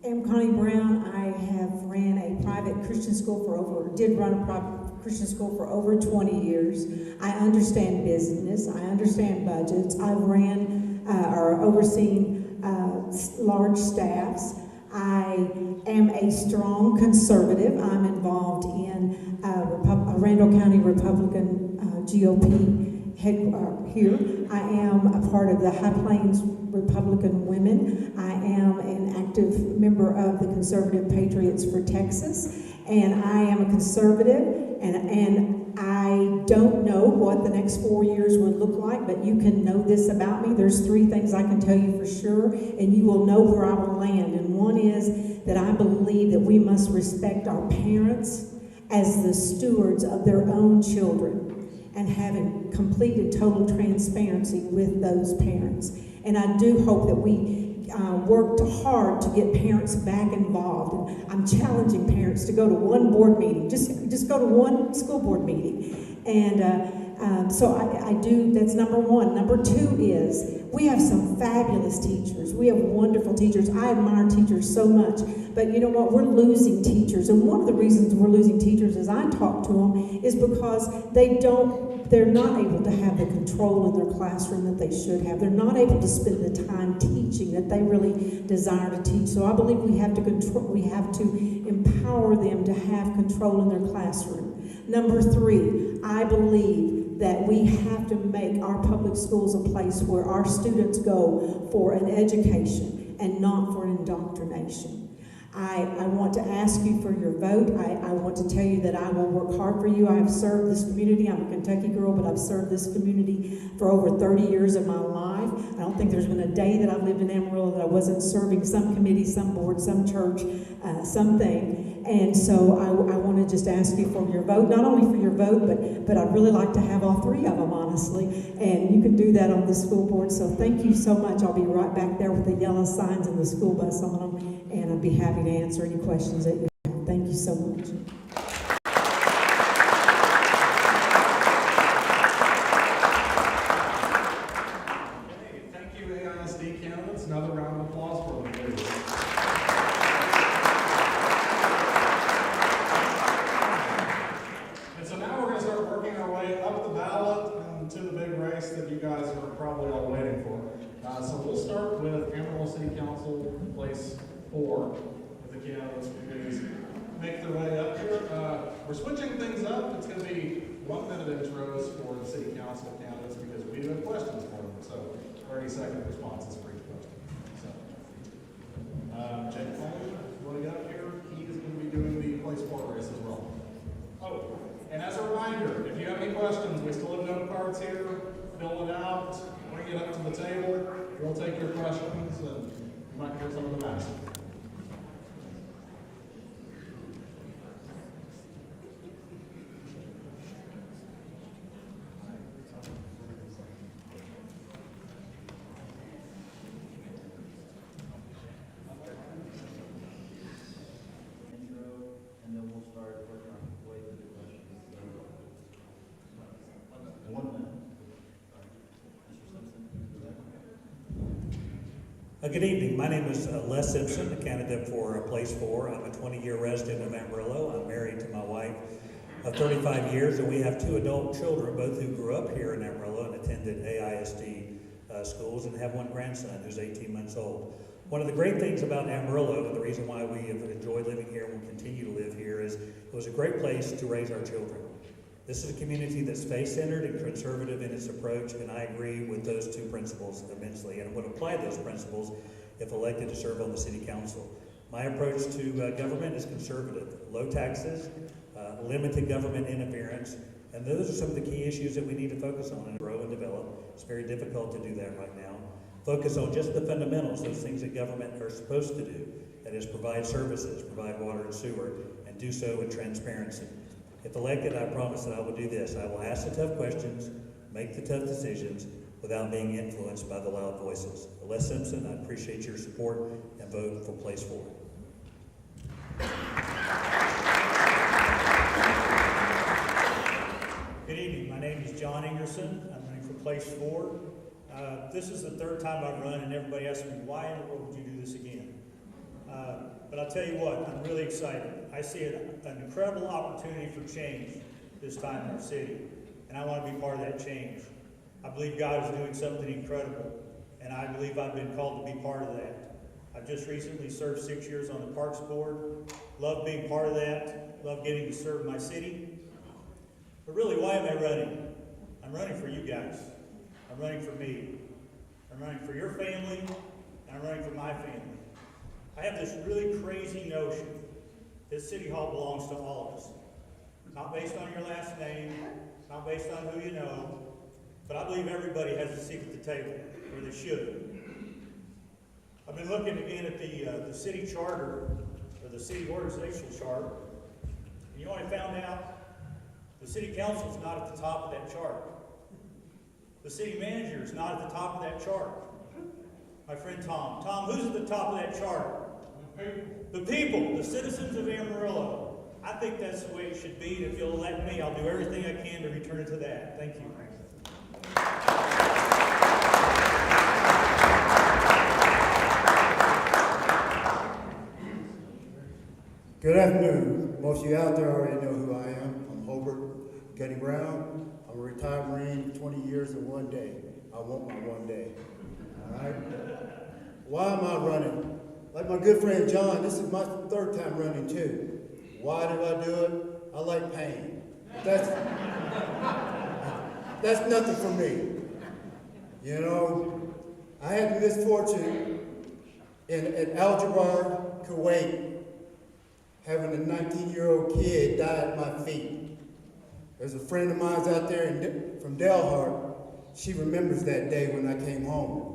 am Connie Brown. I have ran a private Christian school did run a private Christian school for over 20 years. I understand business. I understand budgets. I've ran or overseen large staffs. I am a strong conservative. I'm involved in Randall County Republican GOP here. I am a part of the High Plains Republican Women. I am an active member of the Conservative Patriots for Texas, and I am a conservative, and I don't know what the next 4 years would look like, but you can know this about me. There's 3 things I can tell you for sure, and you will know where I will land. And one is that I believe that we must respect our parents as the stewards of their own children and having complete and total transparency with those parents. And I do hope that we worked hard to get parents back involved. And I'm challenging parents to go to one board meeting, just go to one school board meeting. And so I do, that's number one. Number two is we have some fabulous teachers. We have wonderful teachers. I admire teachers so much. But you know what? We're losing teachers. And one of the reasons we're losing teachers as I talk to them is because they're not able to have the control in their classroom that they should have. They're not able to spend the time teaching that they really desire to teach. So I believe we have to empower them to have control in their classroom. Number three, I believe that we have to make our public schools a place where our students go for an education and not for an indoctrination. I want to ask you for your vote. I want to tell you that I will work hard for you. I have served this community. I'm a Kentucky girl, but I've served this community for over 30 years of my life. I don't think there's been a day that I've lived in Amarillo that I wasn't serving some committee, some board, some church, something. And so I want to just ask you for your vote, not only for your vote, but I'd really like to have all three of them, honestly. And you can do that on the school board. So thank you so much. I'll be right back there with the yellow signs and the school bus on them. And I'd be happy to answer any questions that you have. Thank you so much. Okay, thank you, AISD candidates. Another round of applause for them, please. And so now we're going to start working our way up the ballot and to the big race that you guys are probably all waiting for. So we'll start with Amarillo City Council, place 4, if the candidates please make their way up here. We're switching things up. It's going to be 1-minute intros for the city council candidates because we do have questions for them. So 30-second responses for each question. So, Jake Collier, you want to get up here? He is going to be doing the place 4 race as well. Oh, and as a reminder, if you have any questions, we still have note cards here. Fill it out, bring it up to the table. We'll take your questions and you might hear some of them asked. And then we'll start working our way through the questions. So, 1 minute. Mr. Simpson. Good evening. My name is Les Simpson, a candidate for place 4. I'm a 20-year resident of Amarillo. I'm married to my wife of 35 years, and we have 2 adult children, both who grew up here in Amarillo and attended AISD schools, and have 1 grandson who's 18 months old. One of the great things about Amarillo, and the reason why we have enjoyed living here and will continue to live here, is it was a great place to raise our children. This is a community that's faith-centered and conservative in its approach, and I agree with those 2 principles immensely, and would apply those principles if elected to serve on the city council. My approach to government is conservative. Low taxes, limited government interference, and those are some of the key issues that we need to focus on and grow and develop. It's very difficult to do that right now. Focus on just the fundamentals, those things that government are supposed to do, that is provide services, provide water and sewer, and do so with transparency. If elected, I promise that I will do this. I will ask the tough questions, make the tough decisions, without being influenced by the loud voices. Les Simpson, I appreciate your support and vote for place 4. Good evening. My name is John Ingerson. I'm running for place 4. This is the 3rd time I've run, and everybody asks me, why in the world would you do this again? But I'll tell you what, I'm really excited. I see an incredible opportunity for change this time in our city, and I want to be part of that change. I believe God is doing something incredible, and I believe I've been called to be part of that. I've just recently served 6 years on the Parks Board. Love being part of that. Love getting to serve my city. But really, why am I running? I'm running for you guys. I'm running for me. I'm running for your family, and I'm running for my family. I have this really crazy notion that City Hall belongs to all of us. Not based on your last name, not based on who you know, but I believe everybody has a seat at the table, or they should. I've been looking again at the city charter, or the city organizational chart, and you know what I found out? The city council is not at the top of that chart. The city manager is not at the top of that chart. My friend Tom. Tom, who's at the top of that chart? The people, the citizens of Amarillo. I think that's the way it should be. And if you'll elect me, I'll do everything I can to return it to that. Thank you. Good afternoon. Most of you out there already know who I am. I'm Hobart Gunny Brown. I'm a retired Marine, 20 years and 1 day. I want my 1 day. All right? Why am I running? Like my good friend John, this is my third time running too. Why did I do it? I like pain. That's nothing for me. You know, I had the misfortune at Al-Jabar, Kuwait, having a 19-year-old kid die at my feet. There's a friend of mine out there from Delhart. She remembers that day when I came home.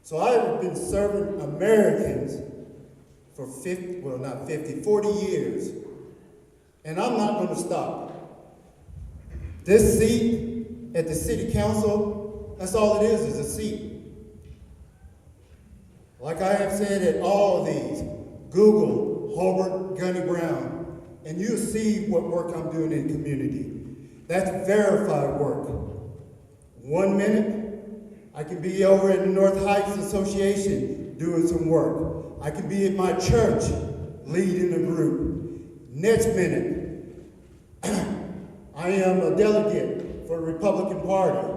So I've been serving Americans for 40 years. And I'm not going to stop. This seat at the city council, that's all it is a seat. Like I have said at all of these, Google Hobart Gunny Brown, and you'll see what work I'm doing in the community. That's verified work. 1 minute, I can be over at the North Heights Association doing some work. I can be at my church leading a group. Next minute, I am a delegate for the Republican Party.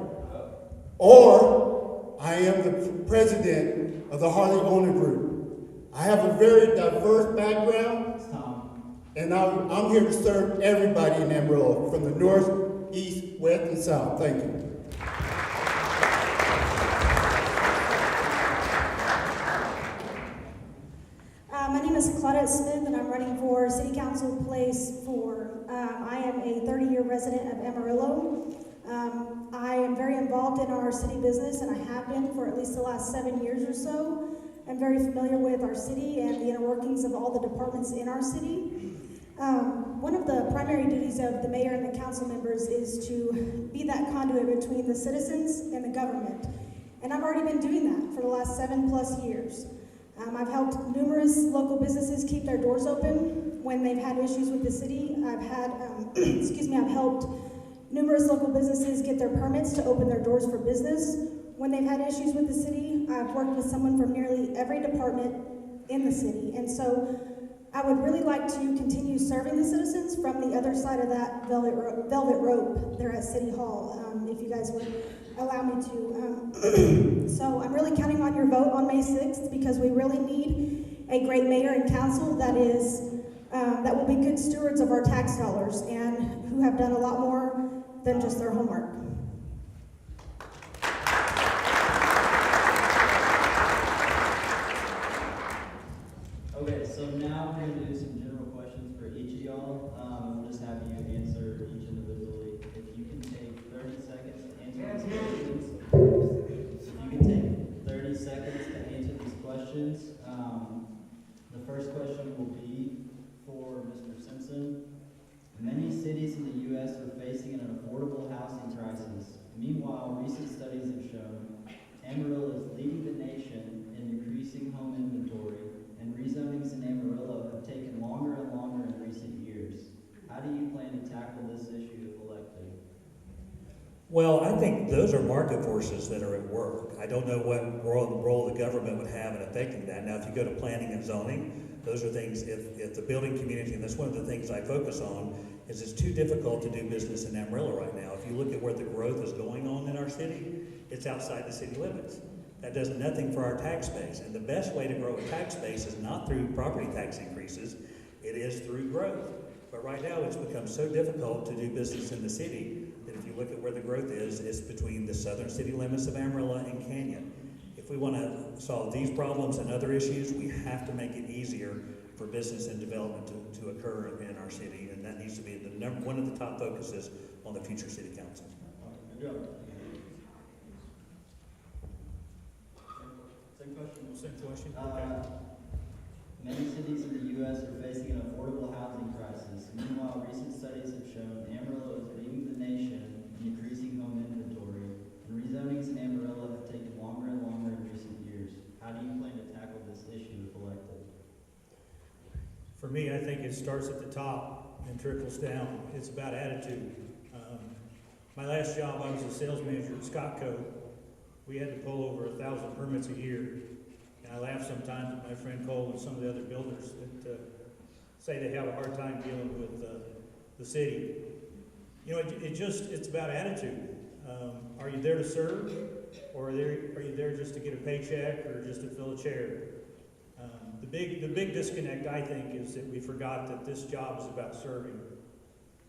Or I am the president of the Harley Owner Group. I have a very diverse background, and I'm here to serve everybody in Amarillo, from the north, east, west, and south. Thank you. My name is Claudette Smith, and I'm running for City Council Place 4. I am a 30-year resident of Amarillo. I am very involved in our city business, and I have been for at least the last 7 years or so. I'm very familiar with our city and the inner workings of all the departments in our city. One of the primary duties of the mayor and the council members is to be that conduit between the citizens and the government. And I've already been doing that for the last 7+ years. I've helped numerous local businesses keep their doors open when they've had issues with the city. I've helped numerous local businesses get their permits to open their doors for business when they've had issues with the city. I've worked with someone from nearly every department in the city. And so I would really like to continue serving the citizens from the other side of that velvet rope there at City Hall, if you guys would allow me to. So I'm really counting on your vote on May 6th, because we really need a great mayor and council that will be good stewards of our tax dollars and who have done a lot more than just their homework. Okay, so now we're going to do some general questions for each of y'all. We'll just have you answer each individually. If you can take 30 seconds to answer these questions. The first question will be for Mr. Simpson. Many cities in the U.S. are facing an affordable housing crisis. Meanwhile, recent studies have shown Amarillo is leading the nation in decreasing home inventory, and rezonings in Amarillo have taken longer and longer in recent years. How do you plan to tackle this issue if elected? Well, I think those are market forces that are at work. I don't know what role the government would have in affecting that. Now, if you go to planning and zoning, those are things, if the building community, and that's one of the things I focus on, is it's too difficult to do business in Amarillo right now. If you look at where the growth is going on in our city, it's outside the city limits. That does nothing for our tax base. And the best way to grow a tax base is not through property tax increases, it is through growth. But right now, it's become so difficult to do business in the city that if you look at where the growth is, it's between the southern city limits of Amarillo and Canyon. If we want to solve these problems and other issues, we have to make it easier for business and development to occur in our city, and that needs to be one of the top focuses on the future city council. Good job. Same question. Many cities in the U.S. are facing an affordable housing crisis. Meanwhile, recent studies have shown Amarillo is leading the nation in decreasing home inventory, and rezonings in Amarillo have taken longer and longer in recent years. For me, I think it starts at the top and trickles down. It's about attitude. My last job, I was a sales manager at Scotco. We had to pull over 1,000 permits a year. And I laugh sometimes at my friend Cole and some of the other builders that say they have a hard time dealing with the city. You know, it's about attitude. Are you there to serve, or are you there just to get a paycheck or just to fill a chair? The big disconnect, I think, is that we forgot that this job is about serving,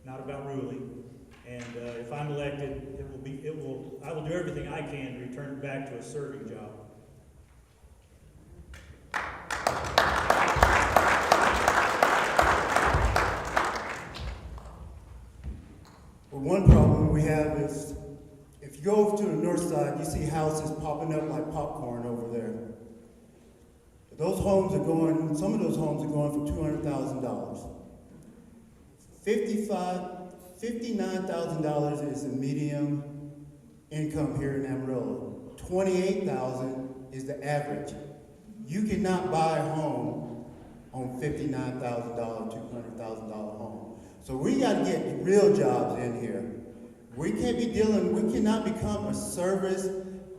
not about ruling. And if I'm elected, I will do everything I can to return it back to a serving job. Well, one problem we have is, if you go over to the north side, you see houses popping up like popcorn over there. Those homes are going, some of those homes are going for $200,000. $59,000 is the median income here in Amarillo. $28,000 is the average. You cannot buy a home on $59,000, $200,000 home. So we got to get real jobs in here. We cannot become a service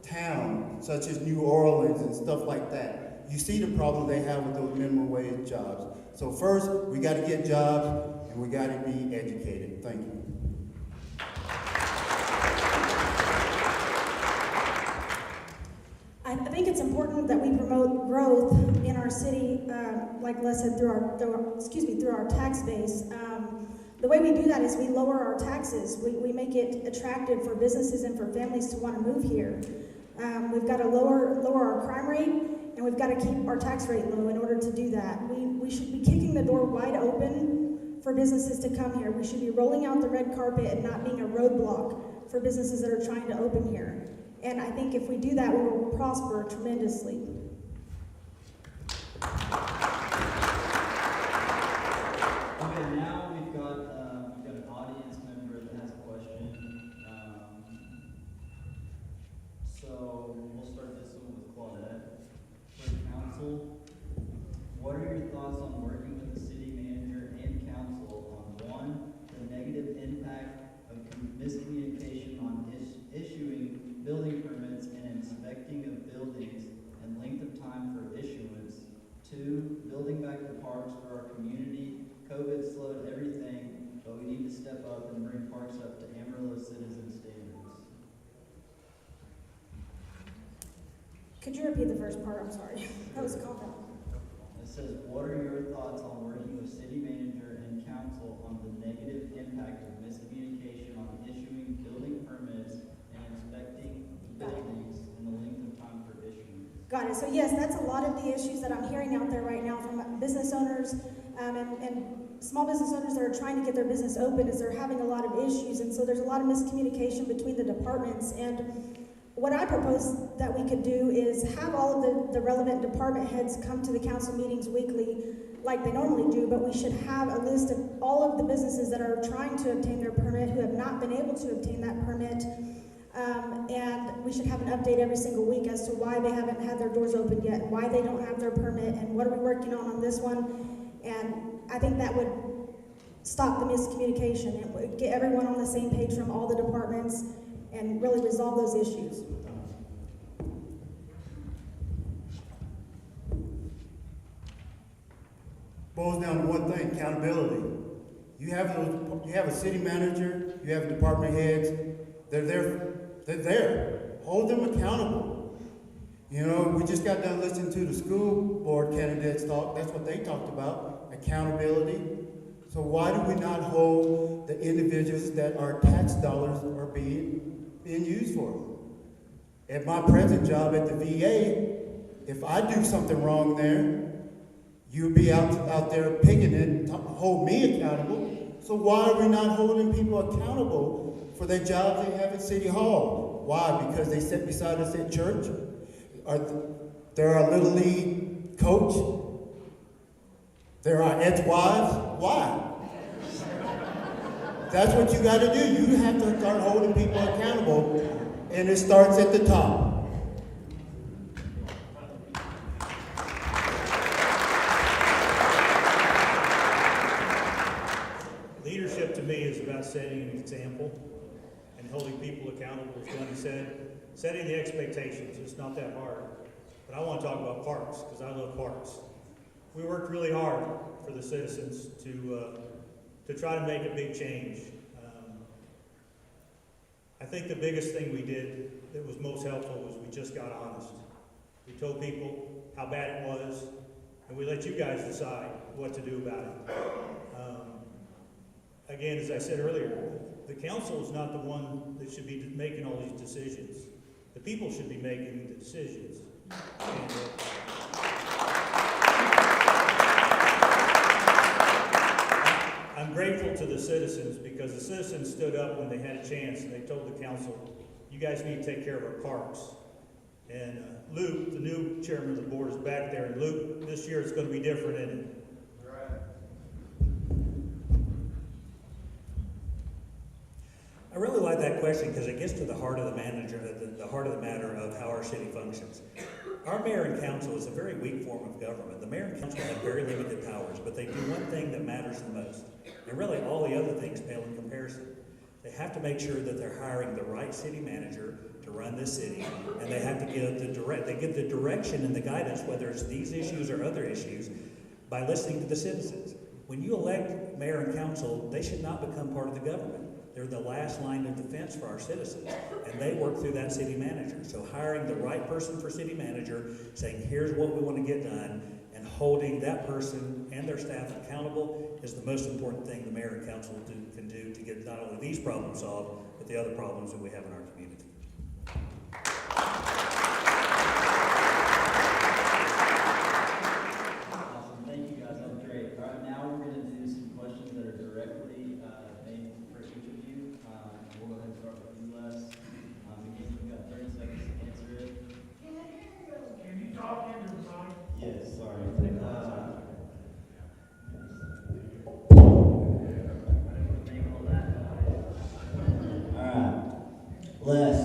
town such as New Orleans and stuff like that. You see the problem they have with those minimum wage jobs. So first, we got to get jobs, and we got to be educated. Thank you. I think it's important that we promote growth in our city, like Les said, through our tax base. The way we do that is we lower our taxes. We make it attractive for businesses and for families to want to move here. We've got to lower our crime rate, and we've got to keep our tax rate low in order to do that. We should be kicking the door wide open for businesses to come here. We should be rolling out the red carpet and not being a roadblock for businesses that are trying to open here. And I think if we do that, we will prosper tremendously. Okay, now we've got an audience member that has a question. So we'll start this one with Claudette. For council, what are your thoughts on working with the city manager and council on, one, the negative impact of miscommunication on issuing building permits and inspecting of buildings and length of time for issuance, two, building back the parks for our community? COVID slowed everything, but we need to step up and bring parks up to Amarillo citizen standards. Could you repeat the first part? I'm sorry. That was a comment. It says, what are your thoughts on working with city manager and council on the negative impact of miscommunication on issuing building permits and inspecting buildings and the length of time for issuing? Got it. So yes, that's a lot of the issues that I'm hearing out there right now from business owners and small business owners that are trying to get their business open, is they're having a lot of issues, and so there's a lot of miscommunication between the departments. And what I propose that we could do is have all of the relevant department heads come to the council meetings weekly like they normally do, but we should have a list of all of the businesses that are trying to obtain their permit, who have not been able to obtain that permit, and we should have an update every single week as to why they haven't had their doors opened yet, why they don't have their permit, and what are we working on this one. And I think that would stop the miscommunication. It would get everyone on the same page from all the departments and really resolve those issues. Boils down to one thing: accountability. You have a city manager, you have department heads. They're there. Hold them accountable. You know, we just got done listening to the school board candidates talk. That's what they talked about: accountability. So why do we not hold the individuals that our tax dollars are being used for? At my present job at the VA, if I do something wrong there, you'd be out there picking it, hold me accountable. So why are we not holding people accountable for their jobs they have at City Hall? Why? Because they sit beside us at church? They're our Little League coach? They're our ex-wives? Why? That's what you got to do. You have to start holding people accountable, and it starts at the top. setting an example and holding people accountable, as Johnny said. Setting the expectations, it's not that hard. But I want to talk about parks, because I love parks. We worked really hard for the citizens to try to make a big change. I think the biggest thing we did that was most helpful was we just got honest. We told people how bad it was, and we let you guys decide what to do about it. Again, as I said earlier, the council is not the one that should be making all these decisions. The people should be making the decisions. And, I'm grateful to the citizens because the citizens stood up when they had a chance and they told the council, you guys need to take care of our parks. And Luke, the new chairman of the board, is back there. And Luke, this year it's going to be different, isn't it? I really like that question because it gets to the heart of the heart of the matter of how our city functions. Our mayor and council is a very weak form of government. The mayor and council have very limited powers, but they do one thing that matters the most. And really all the other things pale in comparison. They have to make sure that they're hiring the right city manager to run this city, and they have to give the direction and the guidance, whether it's these issues or other issues, by listening to the citizens. When you elect mayor and council, they should not become part of the government. They're the last line of defense for our citizens, and they work through that city manager. So hiring the right person for city manager, saying here's what we want to get done, and holding that person and their staff accountable is the most important thing the mayor and council can do to get not only these problems solved, but the other problems that we have in our community. Awesome, thank you guys, that was great. All right, now we're going to do some questions that are directly made for each of you. We'll go ahead and start with you, Les. Again, you've got 30 seconds to answer it. Can you talk into the mic? Yes, sorry. Alright. Les,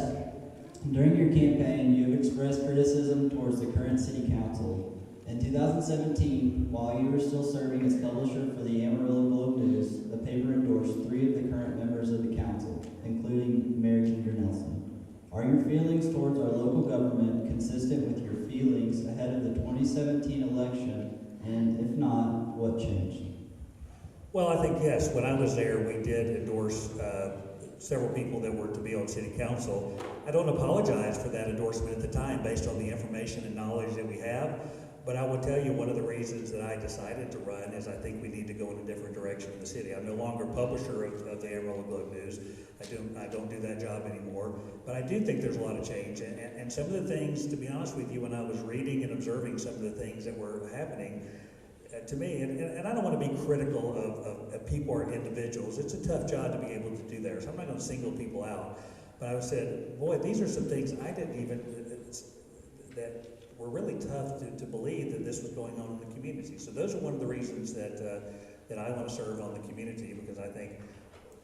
during your campaign, you have expressed criticism towards the current city council. In 2017, while you were still serving as publisher for the Amarillo Globe-News, the paper endorsed 3 of the current members of the council, including Mayor Ginger Nelson. Are your feelings towards our local government consistent with your feelings ahead of the 2017 election? And if not, what changed? Well, I think yes. When I was there, we did endorse several people that were to be on city council. I don't apologize for that endorsement at the time based on the information and knowledge that we have. But I will tell you one of the reasons that I decided to run is I think we need to go in a different direction in the city. I'm no longer publisher of the Amarillo Globe-News. I don't do that job anymore. But I do think there's a lot of change. And some of the things, to be honest with you, when I was reading and observing some of the things that were happening, to me, and I don't want to be critical of people or individuals. It's a tough job to be able to do there. So I'm not going to single people out. But I said, boy, these are some things I didn't even, that were really tough to believe that this was going on in the community. So those are one of the reasons that I want to serve on the community, because I think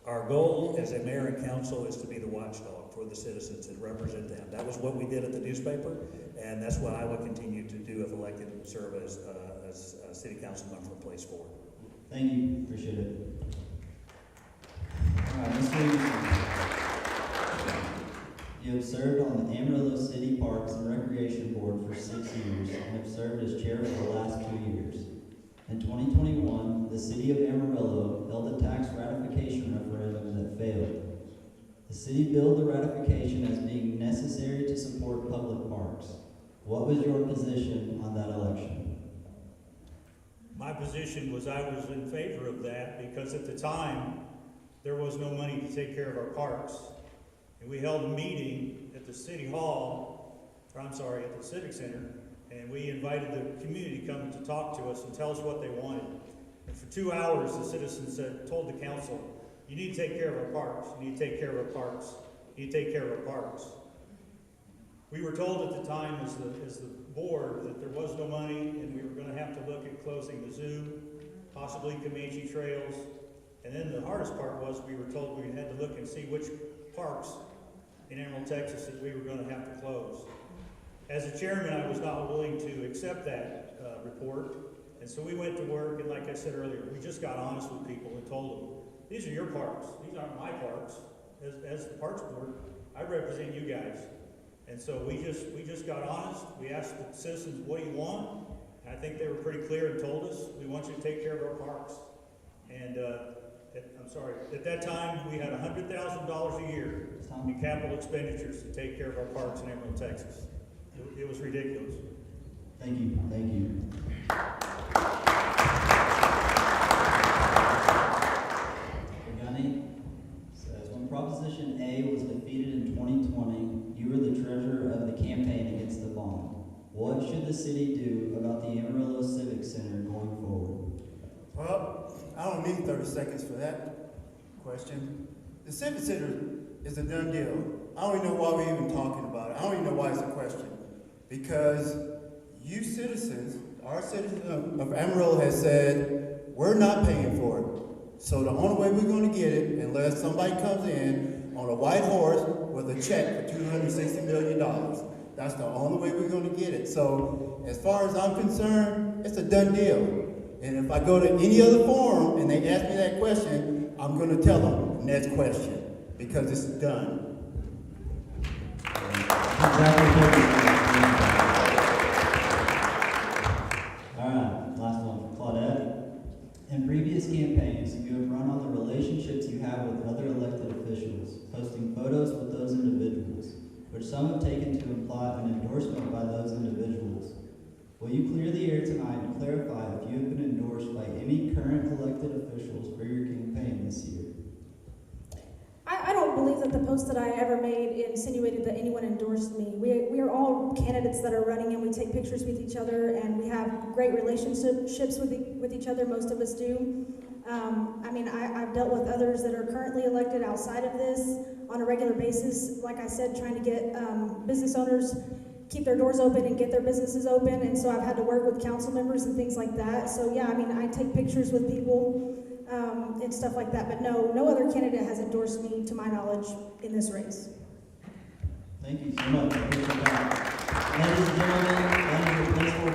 our goal as a mayor and council is to be the watchdog for the citizens and represent them. That was what we did at the newspaper, and that's what I will continue to do if elected and serve as city councilman for place 4. Thank you, appreciate it. All right, Mr. Anderson. You have served on the Amarillo City Parks and Recreation Board for 6 years and have served as chair for the last 2 years. In 2021, the city of Amarillo held a tax ratification referendum that failed. The city billed the ratification as being necessary to support public parks. What was your position on that election? My position was I was in favor of that because at the time, there was no money to take care of our parks. And we held a meeting at the city hall, at the Civic Center, and we invited the community to come to talk to us and tell us what they wanted. And for 2 hours, the citizens told the council, you need to take care of our parks, you need to take care of our parks, you need to take care of our parks. We were told at the time as the board that there was no money and we were going to have to look at closing the zoo, possibly Comanche Trails. And then the hardest part was we were told we had to look and see which parks in Amarillo, Texas that we were going to have to close. As a chairman, I was not willing to accept that report. And so we went to work, and like I said earlier, we just got honest with people and told them, these are your parks. These aren't my parks. As the Parks Board, I represent you guys. And so we just got honest. We asked the citizens, what do you want? And I think they were pretty clear and told us, we want you to take care of our parks. And at that time, we had $100,000 a year in capital expenditures to take care of our parks in Amarillo, Texas. It was ridiculous. Thank you, thank you. Gunny says, when Proposition A was defeated in 2020, you were the treasurer of the campaign against the bond. What should the city do about the Amarillo Civic Center going forward? Well, I don't need 30 seconds for that question. The Civic Center is a done deal. I don't even know why we're even talking about it. I don't even know why it's a question. Because you citizens, our citizens of Amarillo has said, we're not paying for it. So the only way we're going to get it, unless somebody comes in on a white horse with a check for $260 million. That's the only way we're going to get it. So as far as I'm concerned, it's a done deal. And if I go to any other forum and they ask me that question, I'm going to tell them, next question, because it's done. All right, last one for Claudette. In previous campaigns, you have run on the relationships you have with other elected officials, posting photos with those individuals, which some have taken to imply an endorsement by those individuals. Will you clear the air tonight and clarify if you have been endorsed by any current elected officials for your campaign this year? I don't believe that the post that I ever made insinuated that anyone endorsed me. We are all candidates that are running, and we take pictures with each other, and we have great relationships with each other. Most of us do. I've dealt with others that are currently elected outside of this on a regular basis. Like I said, trying to get business owners keep their doors open and get their businesses open, and so I've had to work with council members and things like that. So yeah, I take pictures with people and stuff like that, but no other candidate has endorsed me to my knowledge in this race. Thank you so much. I appreciate that. Ladies and gentlemen, that is your place for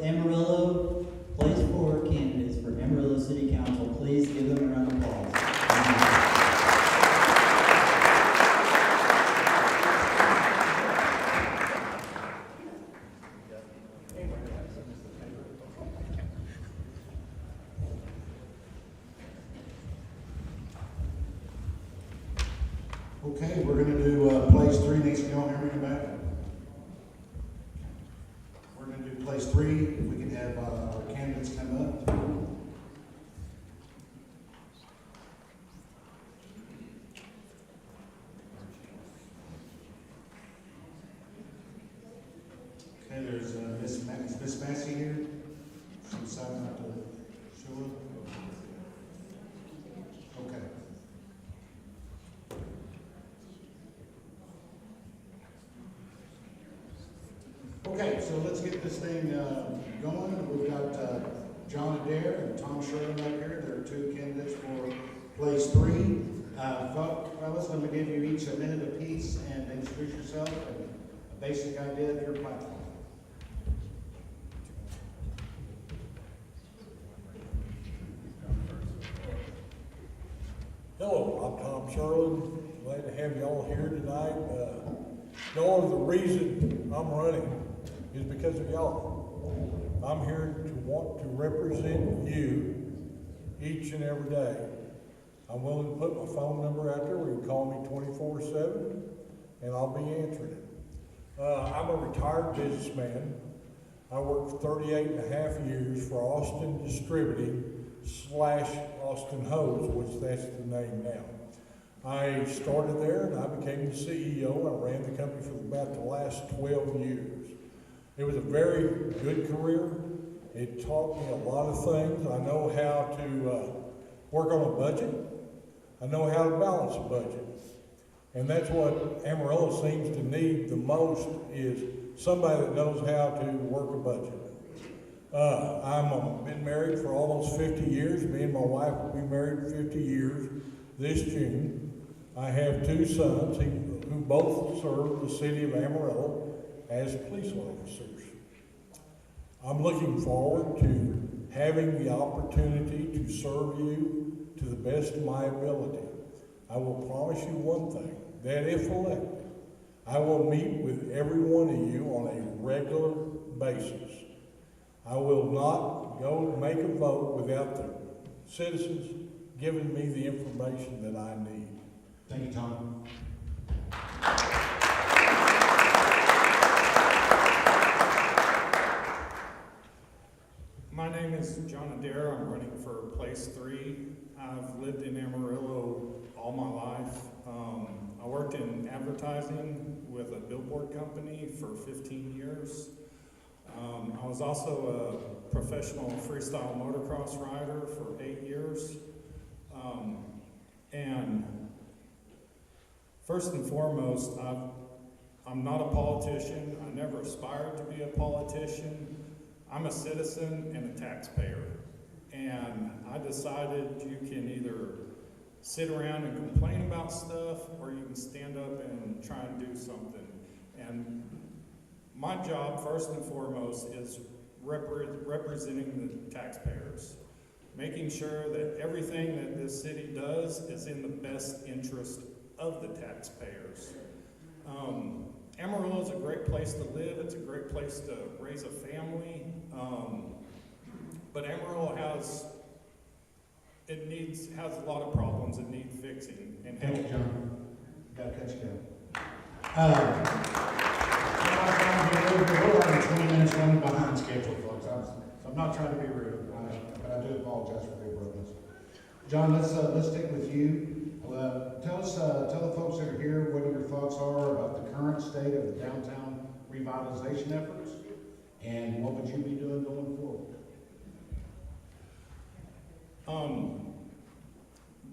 Amarillo, place for candidates for Amarillo City Council. Please give them a round of applause. Okay, we're going to do place 3. Next, can y'all hear me in the back? We're going to do place 3. If we can have our candidates come up. Okay, there's Miss Massey here. She decided not to show up. Okay. Okay, so let's get this thing going. We've got John Adair and Tom Sherman up here. There are 2 candidates for place 3. Fellas, I'm going to give you each a minute apiece and introduce yourself and a basic idea of your platform. Hello, I'm Tom Sherman. Glad to have y'all here tonight. The only reason I'm running is because of y'all. I'm here to want to represent you each and every day. I'm willing to put my phone number out there where you can call me 24/7 and I'll be answering it. I'm a retired businessman. I worked 38 and a half years for Austin Distributing / Austin Hose, which that's the name now. I started there and I became the CEO. I ran the company for about the last 12 years. It was a very good career. It taught me a lot of things. I know how to work on a budget. I know how to balance a budget. And that's what Amarillo seems to need the most, is somebody that knows how to work a budget. I've been married for almost 50 years. Me and my wife will be married 50 years this June. I have 2 sons who both serve the city of Amarillo as police officers. I'm looking forward to having the opportunity to serve you to the best of my ability. I will promise you one thing, that if elected, I will meet with every one of you on a regular basis. I will not go make a vote without the citizens giving me the information that I need. Thank you, Tom. My name is John Adair. I'm running for Place 3. I've lived in Amarillo all my life. I worked in advertising with a billboard company for 15 years. I was also a professional freestyle motocross rider for 8 years. And first and foremost, I'm not a politician. I never aspired to be a politician. I'm a citizen and a taxpayer. And I decided you can either sit around and complain about stuff, or you can stand up and try and do something. And my job, first and foremost, is representing the taxpayers, making sure that everything that this city does is in the best interest of the taxpayers. Amarillo is a great place to live. It's a great place to raise a family. But Amarillo has a lot of problems that need fixing. And Thank you, John. Gotta cut you down. We're running 20 minutes running behind schedule, folks. So I'm not trying to be rude, but I do apologize for the abruptness. John, let's stick with you. Tell the folks that are here what your thoughts are about the current state of the downtown revitalization efforts, and what would you be doing going forward?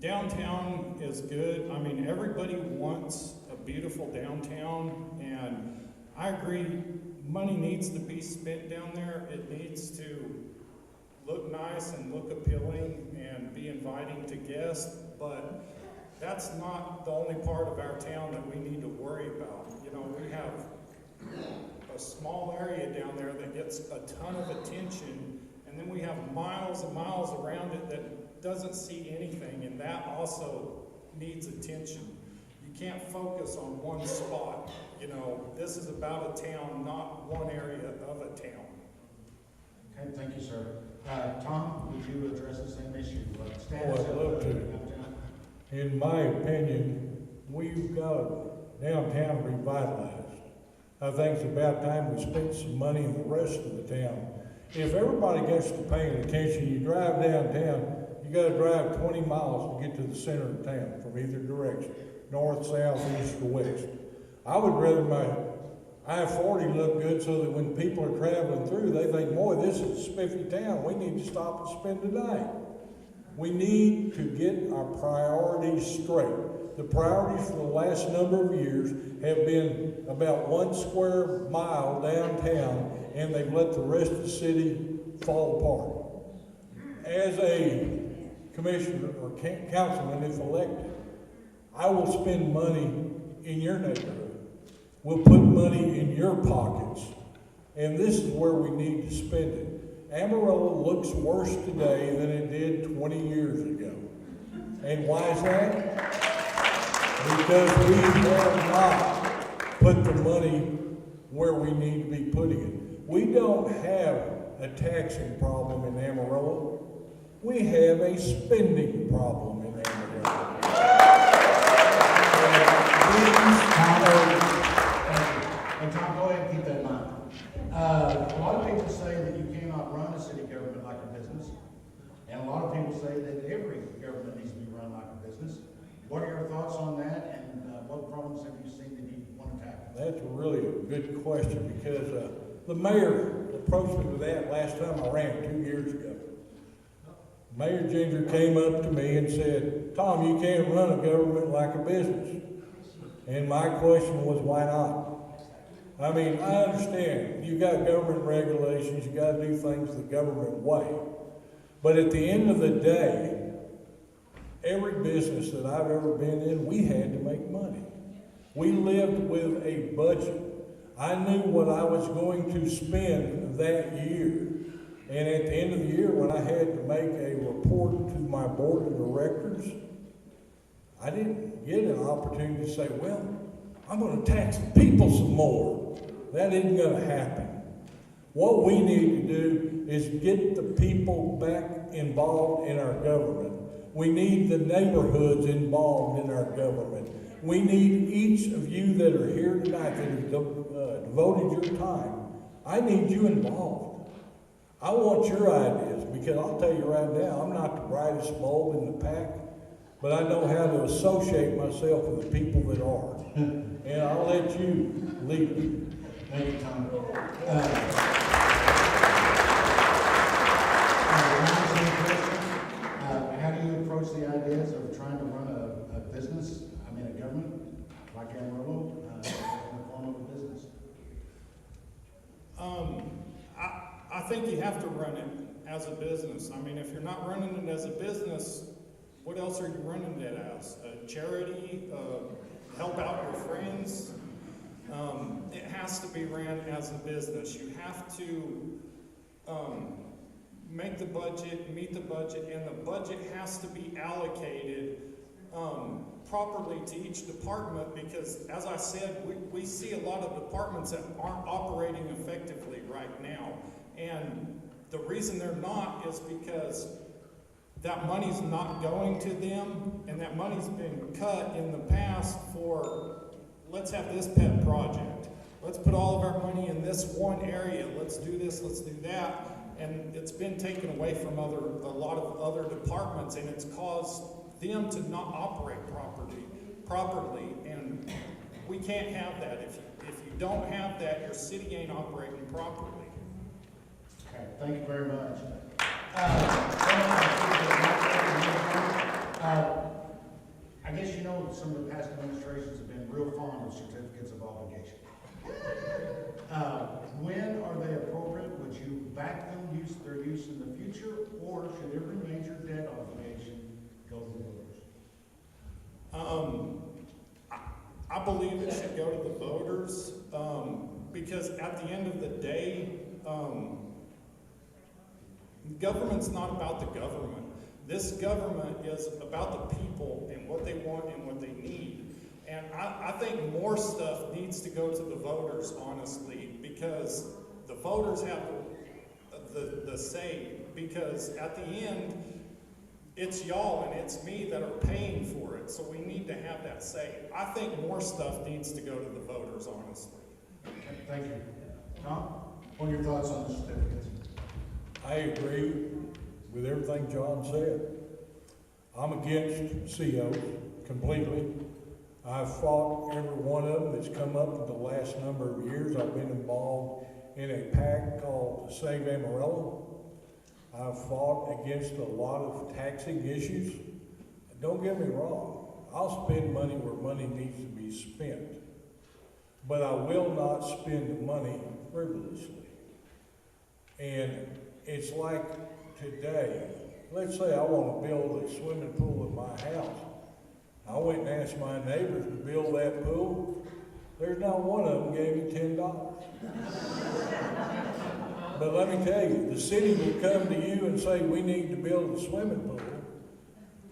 Downtown is good. I mean, everybody wants a beautiful downtown, and I agree, money needs to be spent down there. It needs to look nice and look appealing and be inviting to guests, but that's not the only part of our town that we need to worry about. You know, we have a small area down there that gets a ton of attention, and then we have miles and miles around it that doesn't see anything, and that also needs attention. You can't focus on one spot. You know, this is about a town, not one area of a town. Okay, thank you, sir. Tom, would you address the same issue? Oh, I'd love to. In my opinion, we've got downtown revitalized. I think it's about time we spent some money in the rest of the town. If everybody gets to paying attention, you drive downtown, you gotta drive 20 miles to get to the center of town from either direction, north, south, east, or west. I would rather my I-40 look good so that when people are traveling through, they think, boy, this is a spiffy town. We need to stop and spend the night. We need to get our priorities straight. The priorities for the last number of years have been about 1 square mile downtown, and they've let the rest of the city fall apart. As a commissioner or councilman, if elected, I will spend money in your neighborhood. We'll put money in your pockets, and this is where we need to spend it. Amarillo looks worse today than it did 20 years ago. And why is that? Because we have not put the money where we need to be putting it. We don't have a taxing problem in Amarillo. We have a spending problem in Amarillo. And Tom, go ahead and keep that in mind. A lot of people say that you cannot run a city government like a business, and a lot of people say that every government needs to be run like a business. What are your thoughts on that, and what problems have you seen that you want to tackle? That's really a good question, because the mayor approached me with that last time I ran 2 years ago. Mayor Ginger came up to me and said, Tom, you can't run a government like a business. And my question was, why not? I mean, I understand you've got government regulations, you got to do things the government way. But at the end of the day, every business that I've ever been in, we had to make money. We lived with a budget. I knew what I was going to spend that year. And at the end of the year, when I had to make a report to my board of directors, I didn't get an opportunity to say, well, I'm gonna tax the people some more. That isn't gonna happen. What we need to do is get the people back involved in our government. We need the neighborhoods involved in our government. We need each of you that are here tonight that have devoted your time. I need you involved. I want your ideas, because I'll tell you right now, I'm not the brightest bulb in the pack, but I know how to associate myself with the people that are. And I'll let you lead it. Thank you, Tom. How do you approach the ideas of trying to run a business, a government, like Amarillo, in the form of a business? I think you have to run it as a business. I mean, if you're not running it as a business, what else are you running it as? A charity? Help out your friends? It has to be ran as a business. You have to make the budget, meet the budget, and the budget has to be allocated properly to each department, because, as I said, we see a lot of departments that aren't operating effectively right now. And the reason they're not is because that money's not going to them, and that money's been cut in the past for, let's have this pet project. Let's put all of our money in this one area. Let's do this, let's do that. And it's been taken away from a lot of other departments, and it's caused them to not operate properly. And we can't have that. If you don't have that, your city ain't operating properly. Okay, thank you very much. I guess you know some of the past administrations have been real fond of certificates of obligation. When are they appropriate? Would you back them, their use in the future, or should every major debt obligation go to the voters? I believe it should go to the voters, because at the end of the day, government's not about the government. This government is about the people and what they want and what they need. And I think more stuff needs to go to the voters, honestly, because the voters have the say. Because at the end, it's y'all and it's me that are paying for it. So we need to have that say. I think more stuff needs to go to the voters, honestly. Okay, thank you. Tom, what are your thoughts on the certificates? I agree with everything John said. I'm against COs completely. I've fought every one of them that's come up in the last number of years. I've been involved in a PAC called Save Amarillo. I've fought against a lot of taxing issues. Don't get me wrong, I'll spend money where money needs to be spent, but I will not spend the money frivolously. And it's like today, let's say I want to build a swimming pool at my house. I went and asked my neighbors to build that pool. There's not one of them gave me $10. But let me tell you, the city will come to you and say, we need to build a swimming pool.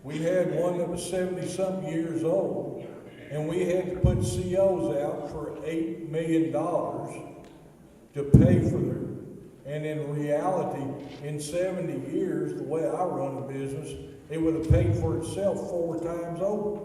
We had one that was 70-something years old, and we had to put COs out for $8 million to pay for it. And in reality, in 70 years, the way I run a business, it would have paid for itself 4 times over.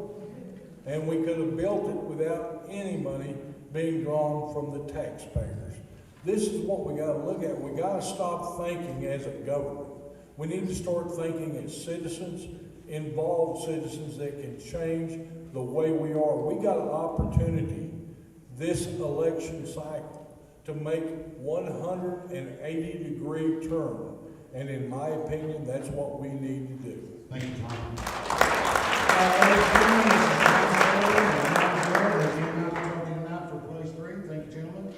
And we could have built it without any money being drawn from the taxpayers. This is what we got to look at. We got to stop thinking as a government. We need to start thinking as citizens, involved citizens that can change the way we are. We got an opportunity this election cycle to make 180-degree turn. And in my opinion, that's what we need to do. Thank you, Tom. For place 3. Thank you, gentlemen.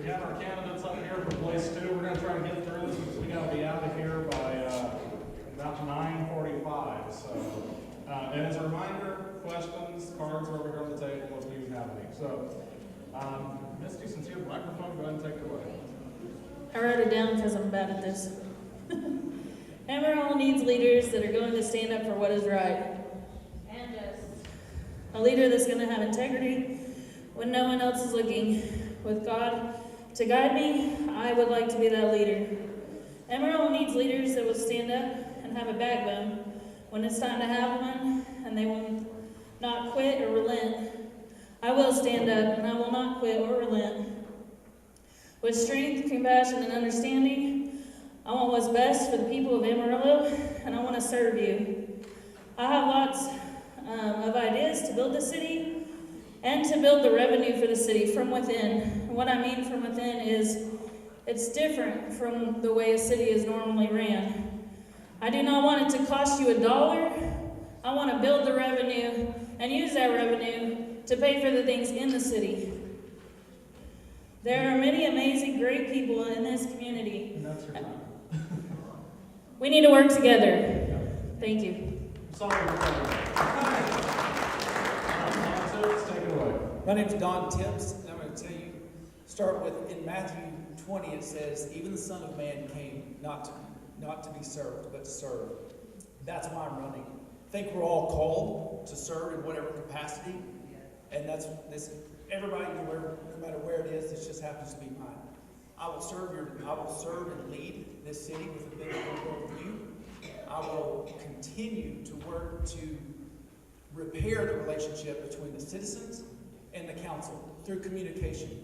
have our candidates up here for place 2. We're gonna try to get through this because we gotta be out of here by about 9:45. So, and as a reminder, questions, cards are over here on the table if you have any. So, Misty, since you have the microphone, go ahead and take it away. I wrote it down because I'm bad at this. Amarillo needs leaders that are going to stand up for what is right and just. A leader that's going to have integrity when no one else is looking. With God to guide me, I would like to be that leader. Amarillo needs leaders that will stand up and have a backbone when it's time to have one, and they will not quit or relent. I will stand up, and I will not quit or relent. With strength, compassion, and understanding, I want what's best for the people of Amarillo, and I want to serve you. I have lots of ideas to build the city and to build the revenue for the city from within. What I mean from within is it's different from the way a city is normally ran. I do not want it to cost you $1. I want to build the revenue and use that revenue to pay for the things in the city. There are many amazing, great people in this community. And that's your time. We need to work together. Thank you. Sorry. Take it away. My name's Don Tips, and I'm going to tell you, start with, in Matthew 20, it says, even the Son of Man came not to be served, but to serve. That's why I'm running. I think we're all called to serve in whatever capacity, and that's this. Everybody, no matter where it is, this just happens to be mine. I will serve and lead this city with a biblical view. I will continue to work to repair the relationship between the citizens and the council through communication.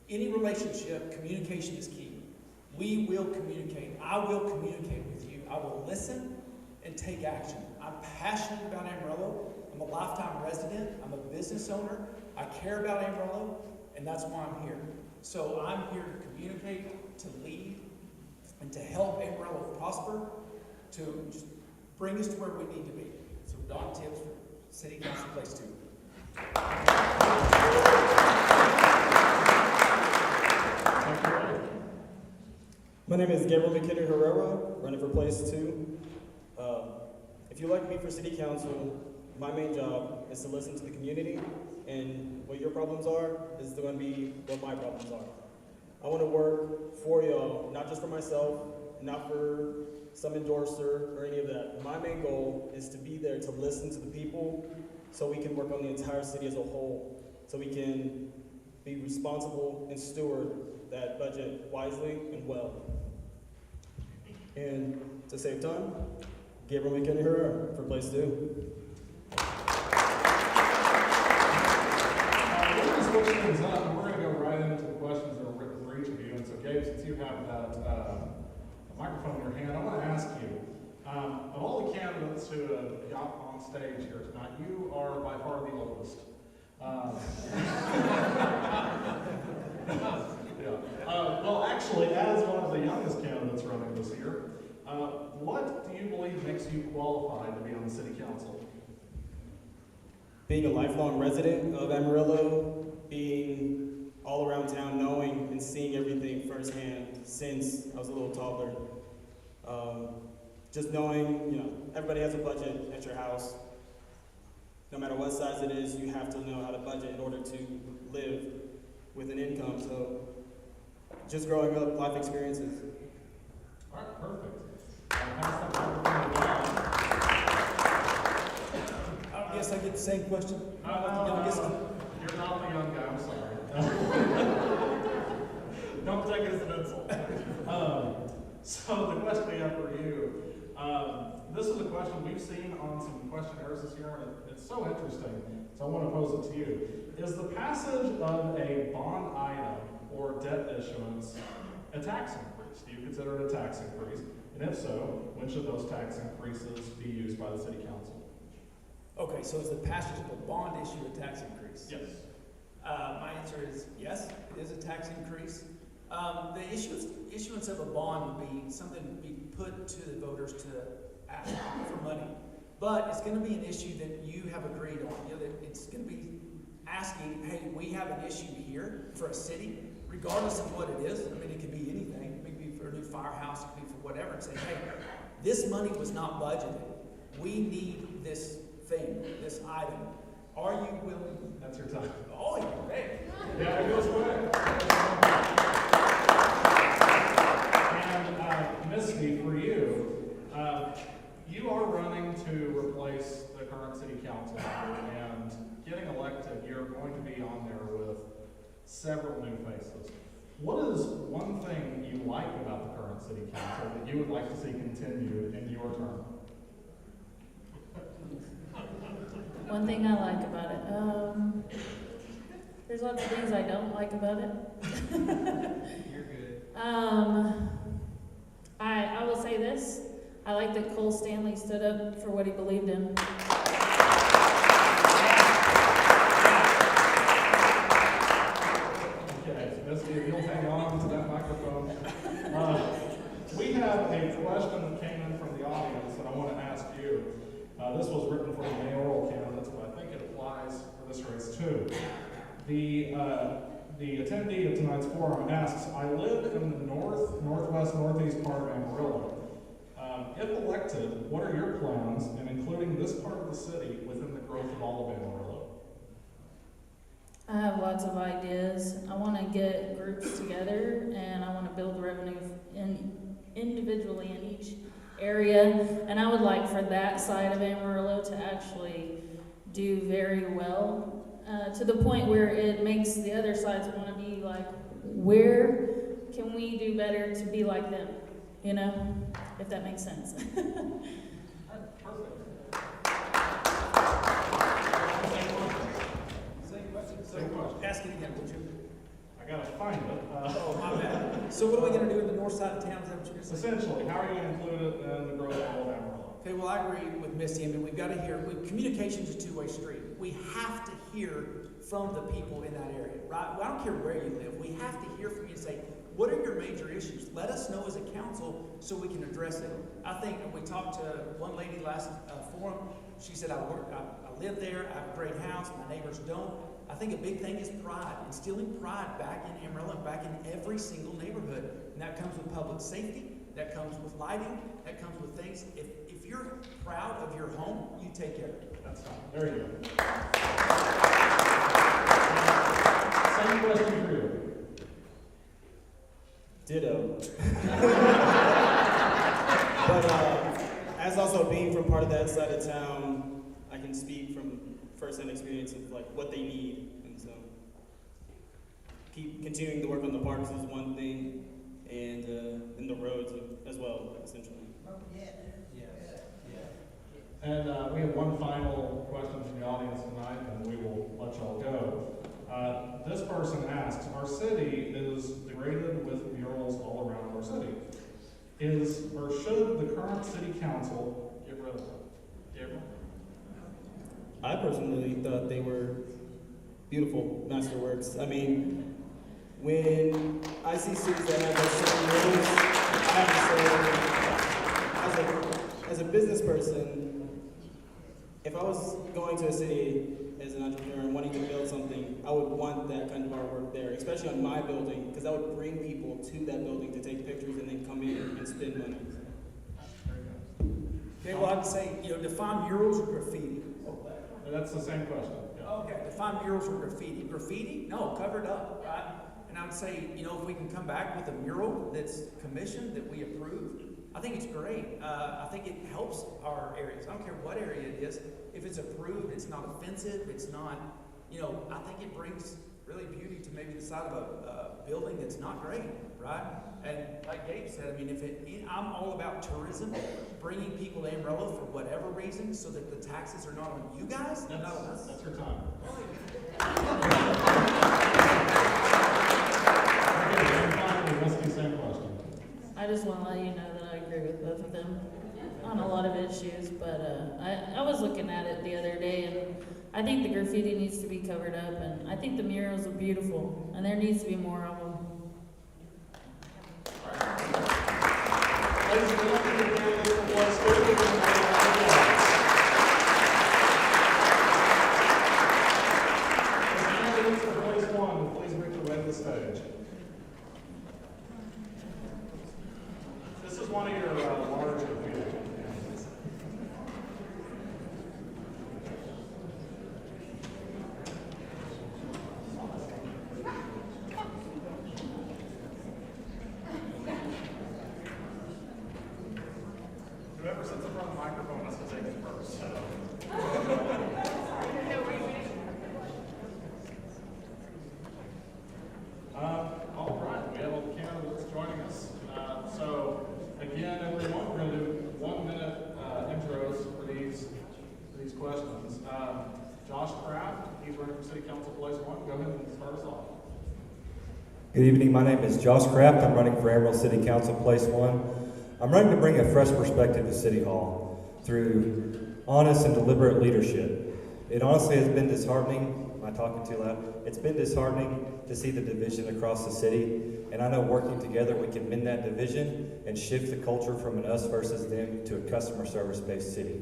Any relationship, communication is key. We will communicate. I will communicate with you. I will listen and take action. I'm passionate about Amarillo. I'm a lifetime resident. I'm a business owner. I care about Amarillo, and that's why I'm here. So I'm here to communicate, to lead, and to help Amarillo prosper, to just bring us to where we need to be. So Don Tibbs for City Council Place 2. My name is Gabriel McKinney Herrera, running for Place 2. If you elect me for City Council, my main job is to listen to the community, and what your problems are is going to be what my problems are. I want to work for y'all, not just for myself, not for some endorser or any of that. My main goal is to be there to listen to the people so we can work on the entire city as a whole, so we can be responsible and steward that budget wisely and well. And to save time, Gabriel McKinney Herrera for Place 2. We're going to switch things up, and we're going to go right into the questions that are written for each of you. And so, Gabe, since you have that microphone in your hand, I want to ask you, of all the candidates who have got on stage here tonight, you are by far the oldest. Well, actually, as one of the youngest candidates running this year, what do you believe makes you qualified to be on the city council? Being a lifelong resident of Amarillo, being all around town, knowing and seeing everything firsthand since I was a little toddler. Just knowing, everybody has a budget at your house. No matter what size it is, you have to know how to budget in order to live with an income. So just growing up, life experiences. All right, perfect. I guess I get the same question. You're not the young guy, I'm sorry. Don't take it as an insult. So the question we have for you, this is a question we've seen on some questionnaires this year, and it's so interesting, so I want to pose it to you. Is the passage of a bond item or debt issuance a tax increase? Do you consider it a tax increase? And if so, when should those tax increases be used by the city council? Okay, so is the passage of a bond issue a tax increase? Yes. My answer is yes, it is a tax increase. The issuance of a bond would be something to be put to the voters to ask for money. But it's going to be an issue that you have agreed on. That it's going to be asking, hey, we have an issue here for a city. regardless of what it is, I mean, it could be anything. It could be for a new firehouse, it could be for whatever, and say, hey, this money was not budgeted. We need this thing, this item. Are you willing? That's your time. Oh, you're ready. Yeah, it goes quick. And Misty, for you, you are running to replace the current city council member, and getting elected, you're going to be on there with several new faces. What is one thing you like about the current city council that you would like to see continued in your term? One thing I like about it, there's lots of things I don't like about it. You're good. I will say this, I like that Cole Stanley stood up for what he believed in. Okay, Misty, if you'll hang on to that microphone. We have a question that came in from the audience that I want to ask you. This was written for the mayoral candidates, but I think it applies for this race too. The attendee of tonight's forum asks, I live in the northwest, northeast part of Amarillo. If elected, what are your plans in including this part of the city within the growth of all of Amarillo? I have lots of ideas. I want to get groups together and I want to build revenue individually in each area. And I would like for that side of Amarillo to actually do very well, to the point where it makes the other sides want to be like, where can we do better to be like them? You know, if that makes sense. Ask it again, would you? I gotta find it. Oh, my bad. So what are we going to do in the north side of town? Is that what you're going to say? Essentially, how are you going to include it in the growth of all of Amarillo? Okay, well, I agree with Misty. I mean, we've got to hear, communication is a two-way street. We have to hear from the people in that area, right? Well, I don't care where you live. We have to hear from you and say, what are your major issues? Let us know as a council so we can address it. I think we talked to one lady last forum. She said, I live there, I have a great house, my neighbors don't. I think a big thing is pride, instilling pride back in Amarillo, back in every single neighborhood. And that comes with public safety, that comes with lighting, that comes with things. If you're proud of your home, you take care of it. That's fine. There you go. Same question for you. Ditto. But as also being from part of that side of town, I can speak from first-hand experience of like what they need, and so keep continuing to work on the parks is one thing, and the roads as well, essentially. And we have one final question from the audience tonight, and we will let y'all go. This person asks, our city is degraded with murals all around our city. Should the current city council get rid of them? Gabriel? I personally thought they were beautiful masterworks. I mean, when I see cities that have those certain rules, I have to say, as a business person, if I was going to a city as an entrepreneur and wanting to build something, I would want that kind of artwork there, especially on my building, because I would bring people to that building to take pictures and then come in and spend money. Okay, well, I'd say, define murals or graffiti. That's the same question. Yeah. Okay, define murals or graffiti. Graffiti? No, cover it up, right? And I would say, if we can come back with a mural that's commissioned, that we approve, I think it's great. I think it helps our areas. I don't care what area it is. If it's approved, it's not offensive, it's not, I think it brings really beauty to maybe the side of a building that's not great, right? And like Gabe said, I mean, I'm all about tourism, bringing people to Amarillo for whatever reason, so that the taxes are not on you guys, not on us. That's your time. Same question. I just want to let you know that I agree with both of them on a lot of issues, but I was looking at it the other day, and I think the graffiti needs to be covered up, and I think the murals are beautiful, and there needs to be more of them. Ladies and gentlemen, candidates for place one, please make your way to the stage. is one of your larger vehicles. Whoever sits in front of the microphone has to take it first. All right, we have all the candidates joining us. So again, everyone, we're going to do 1 minute intros for these questions. Josh Kraft, he's running for City Council Place 1. Go ahead and start us off. Good evening, my name is Josh Kraft. I'm running for Amarillo City Council Place 1. I'm running to bring a fresh perspective to City Hall through honest and deliberate leadership. It honestly has been disheartening. Am I talking too loud? It's been disheartening to see the division across the city, and I know working together we can mend that division and shift the culture from an us versus them to a customer service-based city.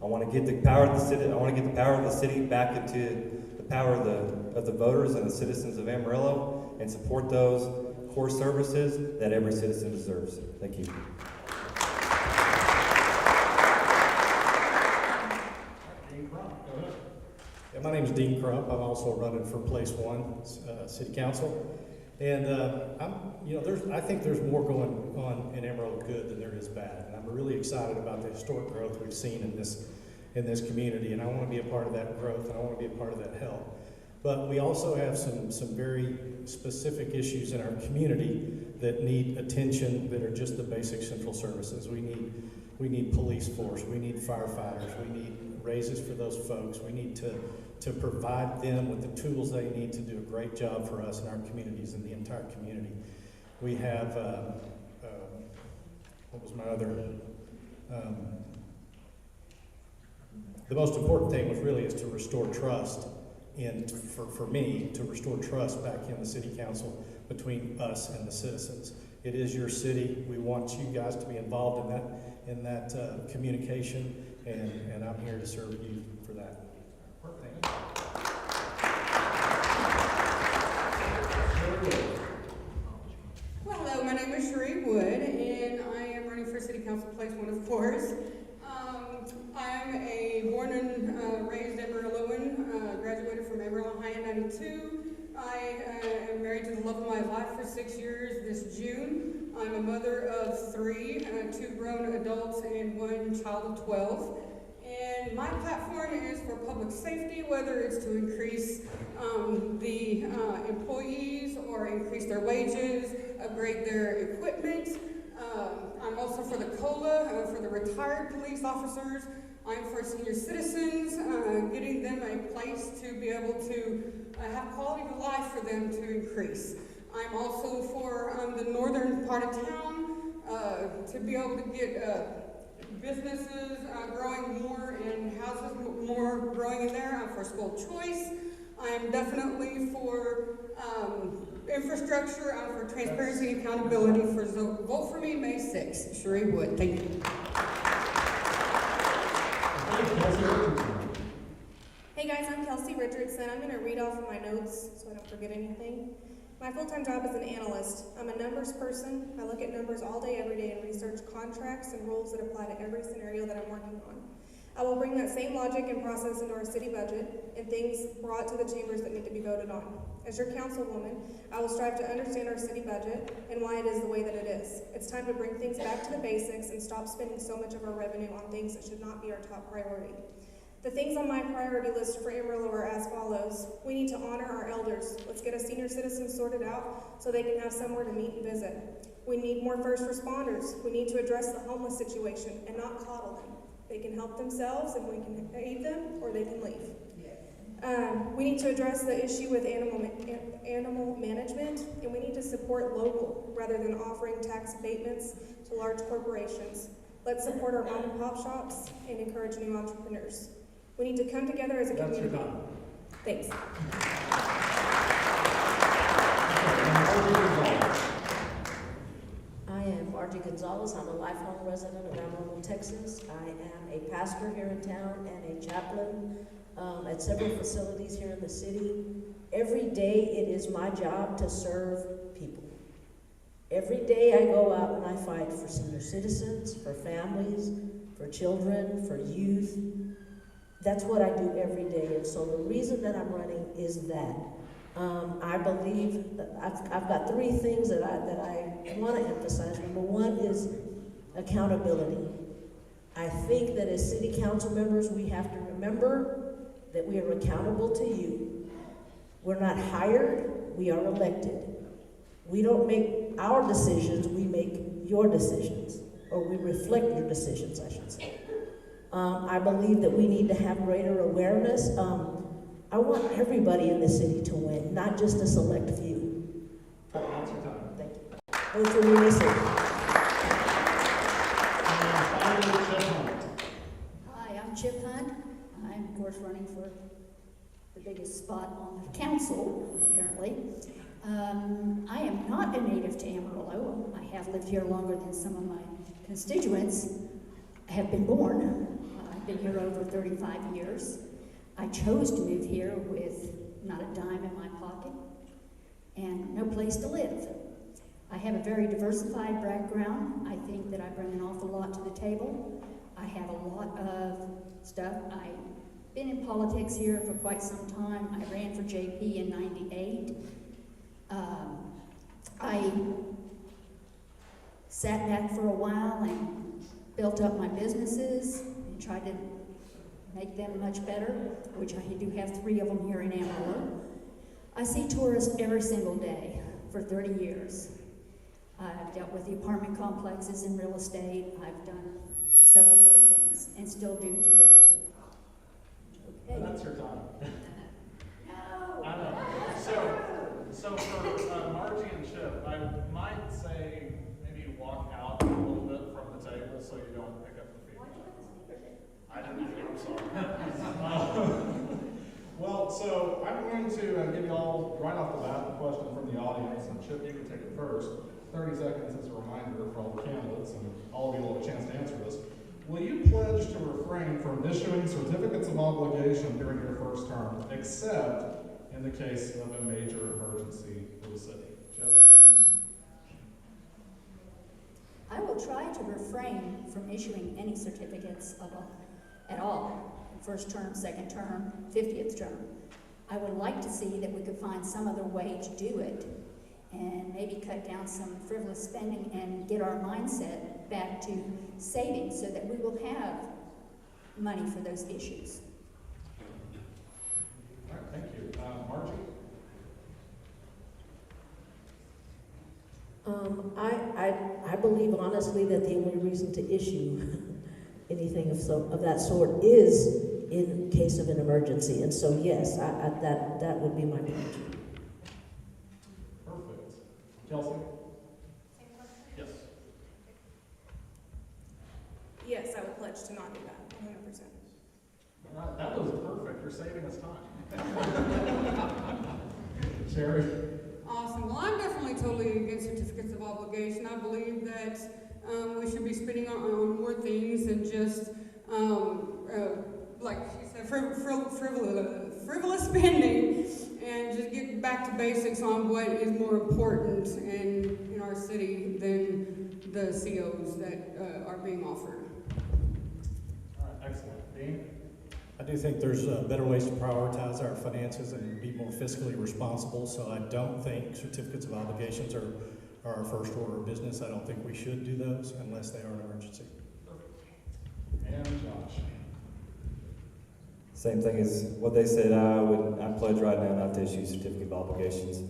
I want to get the power of the city. I want to get the power of the city back into the power of the voters and the citizens of Amarillo, and support those core services that every citizen deserves. Thank you. Yeah, my name is Dean Crump. I'm also running for Place 1, City Council. And I think there's more going on in Amarillo good than there is bad. And I'm really excited about the historic growth we've seen in this community. And I want to be a part of that growth, and I want to be a part of that help. But we also have some very specific issues in our community that need attention, that are just the basic central services. We need police force, we need firefighters, we need raises for those folks. We need to provide them with the tools they need to do a great job for us and our communities and the entire community. We have, what was my other, the most important thing was really is to restore trust, and for me, to restore trust back in the city council between us and the citizens. It is your city. We want you guys to be involved in that communication, and I'm here to serve you for that. Perfect. Well, hello, my name is Sheree Wood, and I am running for City Council Place 1, of course. I am a born and raised Amarilloan, graduated from Amarillo High in '92. I am married to the love of my life for 6 years this June. I'm a mother of 3, 2 grown adults and 1 child of 12. And my platform is for public safety, whether it's to increase the employees or increase their wages, upgrade their equipment. I'm also for the COLA, for the retired police officers. I'm for senior citizens, getting them a place to be able to have quality of life for them to increase. I'm also for the northern part of town, to be able to get businesses growing more and houses more growing in there. I'm for school choice. I'm definitely for infrastructure. I'm for transparency and accountability. Vote for me May 6th. Sheree Wood. Thank you. Hey guys, I'm Kelsey Richardson. I'm going to read off of my notes so I don't forget anything. My full-time job is an analyst. I'm a numbers person. I look at numbers all day, every day, and research contracts and rules that apply to every scenario that I'm working on. I will bring that same logic and process into our city budget and things brought to the chambers that need to be voted on. As your councilwoman, I will strive to understand our city budget and why it is the way that it is. It's time to bring things back to the basics and stop spending so much of our revenue on things that should not be our top priority. The things on my priority list for Amarillo are as follows. We need to honor our elders. Let's get a senior citizen sorted out so they can have somewhere to meet and visit. We need more first responders. We need to address the homeless situation and not coddle them. They can help themselves and we can aid them, or they can leave. We need to address the issue with animal management, and we need to support local rather than offering tax abatements to large corporations. Let's support our mom and pop shops and encourage new entrepreneurs. We need to come together as a community. Thanks. I am Margie Gonzalez. I'm a lifelong resident of Amarillo, Texas. I am a pastor here in town and a chaplain at several facilities here in the city. Every day it is my job to serve people. Every day I go out and I fight for senior citizens, for families, for children, for youth. That's what I do every day, and so the reason that I'm running is that. I believe that I've got three things that I want to emphasize. Number one is accountability. I think that as city council members, we have to remember that we are accountable to you. We're not hired, we are elected. We don't make our decisions, we make your decisions, or we reflect your decisions, I should say. I believe that we need to have greater awareness. I want everybody in the city to win, not just a select few. That's your time. Thank you. Vote for me, city. Hi, I'm Chip Hunt. I'm, of course, running for the biggest spot on the council, apparently. I am not a native to Amarillo. I have lived here longer than some of my constituents. I have been born. I've been here over 35 years. I chose to move here with not a dime in my pocket and no place to live. I have a very diversified background. I think that I bring an awful lot to the table. I have a lot of stuff. I've been in politics here for quite some time. I ran for JP in '98. I sat back for a while and built up my businesses and tried to make them much better, which I do have 3 of them here in Amarillo. I see tourists every single day for 30 years. I've dealt with the apartment complexes in real estate. I've done several different things and still do today. Okay. That's your time. No. I know. So for Margie and Chip, I might say maybe walk out a little bit from the table so you don't pick up the feedback. I didn't think, I'm sorry. Well, so I'm going to give you all, right off the bat, a question from the audience, and Chip, you can take it first. 30 seconds as a reminder for all the candidates, and all of you will have a chance to answer this. Will you pledge to refrain from issuing certificates of obligation during your first term, except in the case of a major emergency for the city? Chip? I will try to refrain from issuing any certificates at all, first term, second term, 50th term. I would like to see that we could find some other way to do it and maybe cut down some frivolous spending and get our mindset back to saving so that we will have money for those issues. All right, thank you. Margie? I believe honestly that the only reason to issue anything of that sort is in case of an emergency, and so yes, that would be my pledge. Perfect. Kelsey? Yes. Yes, I would pledge to not do that, 100%. All right, that was perfect. You're saving us time. Sherry? Awesome. Well, I'm definitely totally against certificates of obligation. I believe that we should be spending on more things than just, like she said, frivolous spending, and just get back to basics on what is more important in our city than the COs that are being offered. All right, excellent. Dean? I do think there's better ways to prioritize our finances and be more fiscally responsible, so I don't think certificates of obligations are our first order of business. I don't think we should do those unless they are an emergency. And Josh? Same thing as what they said. I pledge right now not to issue certificate of obligations.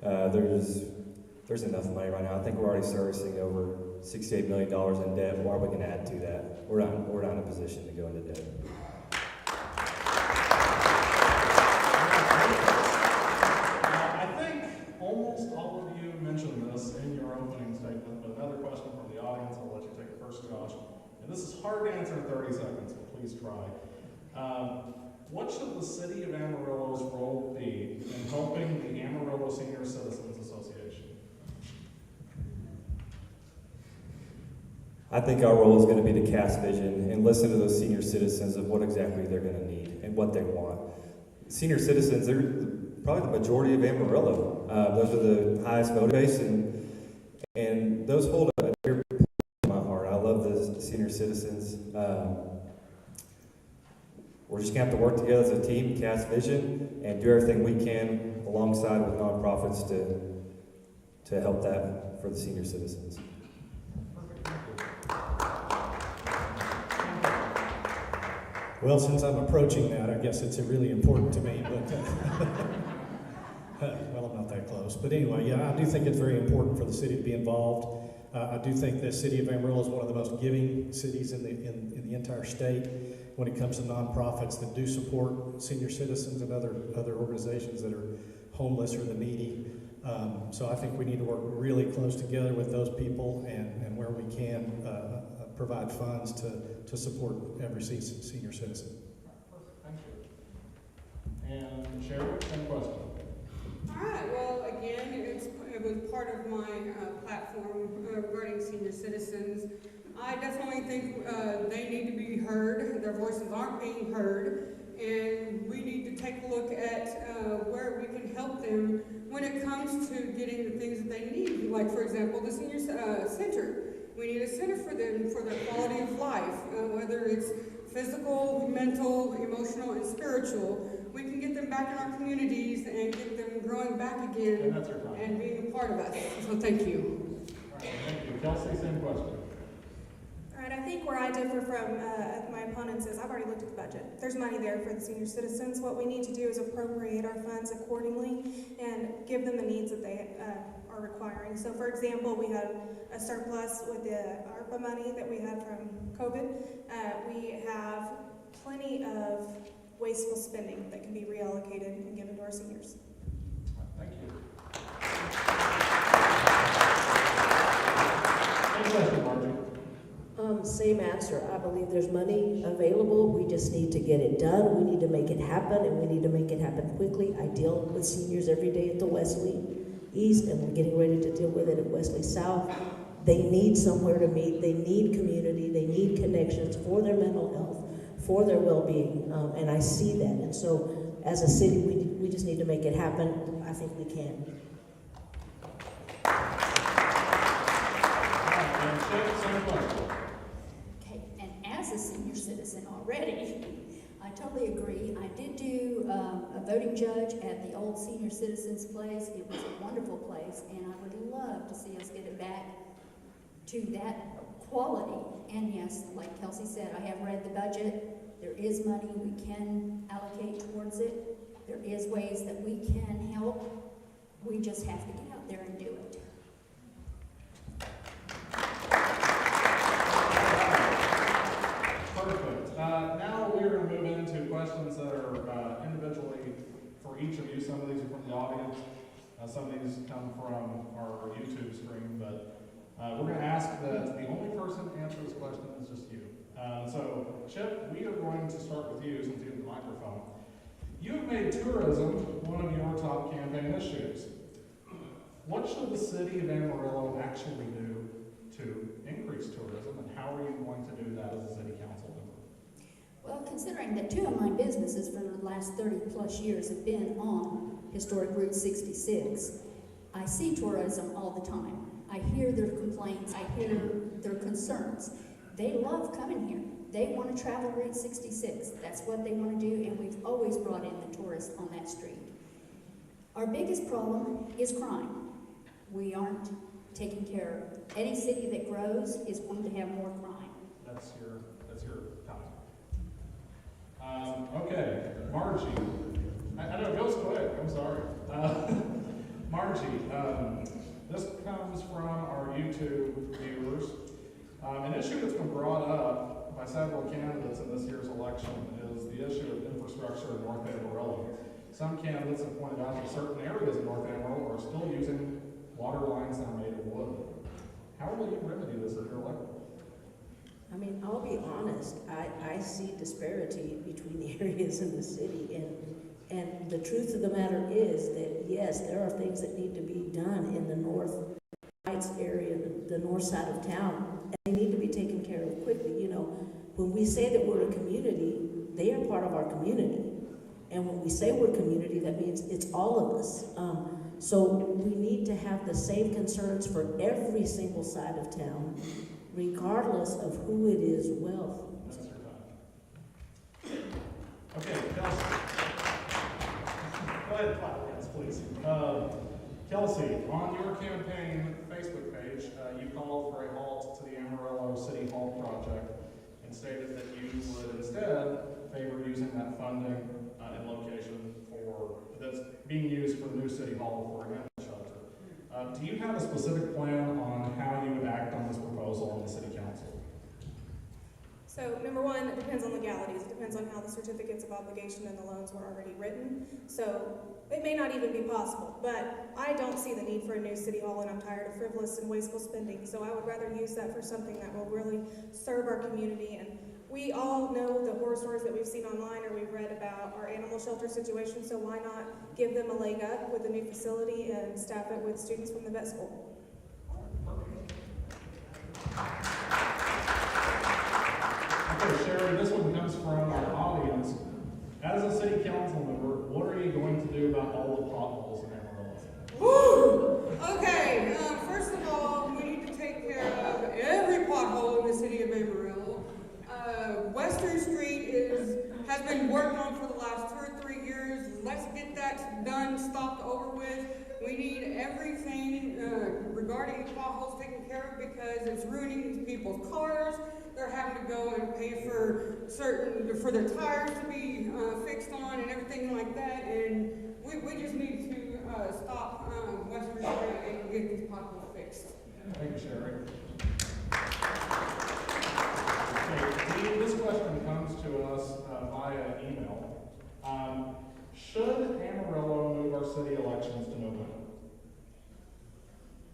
There's enough money right now. I think we're already servicing over $68 million in debt. Why are we going to add to that? We're not in a position to go into debt. I think almost all of you mentioned this in your opening statement, but another question from the audience. I'll let you take it first, Josh. And this is hard to answer in 30 seconds, but please try. What should the city of Amarillo's role be in helping the Amarillo Senior Citizens Association? I think our role is going to be to cast vision and listen to those senior citizens of what exactly they're going to need and what they want. Senior citizens, they're probably the majority of Amarillo. Those are the highest voter base, and those hold a dear place in my heart. I love the senior citizens. We're just going to have to work together as a team, cast vision, and do everything we can alongside with nonprofits to help that for the senior citizens. Well, since I'm approaching that, I guess it's really important to me, but, well, I'm not that close. But anyway, yeah, I do think it's very important for the city to be involved. I do think the city of Amarillo is one of the most giving cities in the entire state when it comes to nonprofits that do support senior citizens and other organizations that are homeless or the needy. So I think we need to work really close together with those people and where we can provide funds to support every senior citizen. Perfect, thank you. And Sherry, same question. All right, well, again, it was part of my platform regarding senior citizens. I definitely think they need to be heard. Their voices aren't being heard. And we need to take a look at where we can help them when it comes to getting the things that they need. Like, for example, the senior center. We need a center for them for their quality of life, whether it's physical, mental, emotional, and spiritual. We can get them back in our communities and get them growing back again and being a part of us. So thank you. All right, thank you. Kelsey, same question. All right, I think where I differ from my opponents is I've already looked at the budget. There's money there for the senior citizens. What we need to do is appropriate our funds accordingly and give them the needs that they are requiring. So, for example, we have a surplus with the ARPA money that we had from COVID. We have plenty of wasteful spending that can be reallocated and given to our seniors. Thank you. Any question, Margie? Same answer. I believe there's money available. We just need to get it done. We need to make it happen, and we need to make it happen quickly. I deal with seniors every day at the Wesley East, and we're getting ready to deal with it at Wesley South. They need somewhere to meet. They need community. They need connections for their mental health, for their well-being, and I see that. And so, as a city, we just need to make it happen. I think we can. Okay, and as a senior citizen already, I totally agree. I did do a voting judge at the old senior citizens place. It was a wonderful place, and I would love to see us get it back to that quality. And yes, like Kelsey said, I have read the budget. There is money we can allocate towards it. There is ways that we can help. We just have to get out there and do it. Perfect. Now we're going to move into questions that are individually for each of you. Some of these are from the audience. Some of these come from our YouTube stream, but we're going to ask that the only person to answer this question is just you. So, Chip, we are going to start with you since you have the microphone. You have made tourism one of your top campaign issues. What should the city of Amarillo actually do to increase tourism, and how are you going to do that as a city council member? Well, considering that two of my businesses for the last 30 plus years have been on historic Route 66, I see tourism all the time. I hear their complaints, I hear their concerns. They love coming here. They want to travel Route 66. That's what they want to do, and we've always brought in the tourists on that street. Our biggest problem is crime. We aren't taking care of it. Any city that grows is going to have more crime. That's your comment. Okay, Margie. I know it goes quick. I'm sorry. Margie, this comes from our YouTube viewers. An issue that's been brought up by several candidates in this year's election is the issue of infrastructure in North Amarillo. Some candidates have pointed out that certain areas in North Amarillo are still using water lines that are made of wood. How will you remedy this if you're elected? I mean, I'll be honest, I see disparity between the areas in the city, and the truth of the matter is that, yes, there are things that need to be done in the North Heights area, the north side of town, and they need to be taken care of quickly. You know, when we say that we're a community, they are part of our community. And when we say we're a community, that means it's all of us. So we need to have the same concerns for every single side of town, regardless of who it is. Well, Okay, Kelsey. Go ahead, clap, yes, please. Kelsey, on your campaign Facebook page, you called for a halt to the Amarillo City Hall project and stated that you would instead favor using that funding and location that's being used for the new City Hall for an animal shelter. Do you have a specific plan on how you would act on this proposal on the City Council? So, number one, it depends on legalities. It depends on how the certificates of obligation and the loans were already written. So, it may not even be possible, but I don't see the need for a new city hall, and I'm tired of frivolous and wasteful spending. So I would rather use that for something that will really serve our community. And we all know the horror stories that we've seen online or we've read about our animal shelter situation, so why not give them a leg up with a new facility and staff it with students from the vet school? Okay, Sherry, this one comes from our audience. As a city council member, what are you going to do about all the potholes in Amarillo? Woo! Okay, first of all, we need to take care of every pothole in the city of Amarillo. Western Street has been worked on for the last 2 or 3 years. Let's get that done, stopped, over with. We need everything regarding potholes taken care of because it's ruining people's cars. They're having to go and pay for their tires to be fixed on and everything like that. And we just need to stop Western Street and get these potholes fixed. Thank you, Sherry. Okay, this question comes to us via email. Should Amarillo move our city elections to November?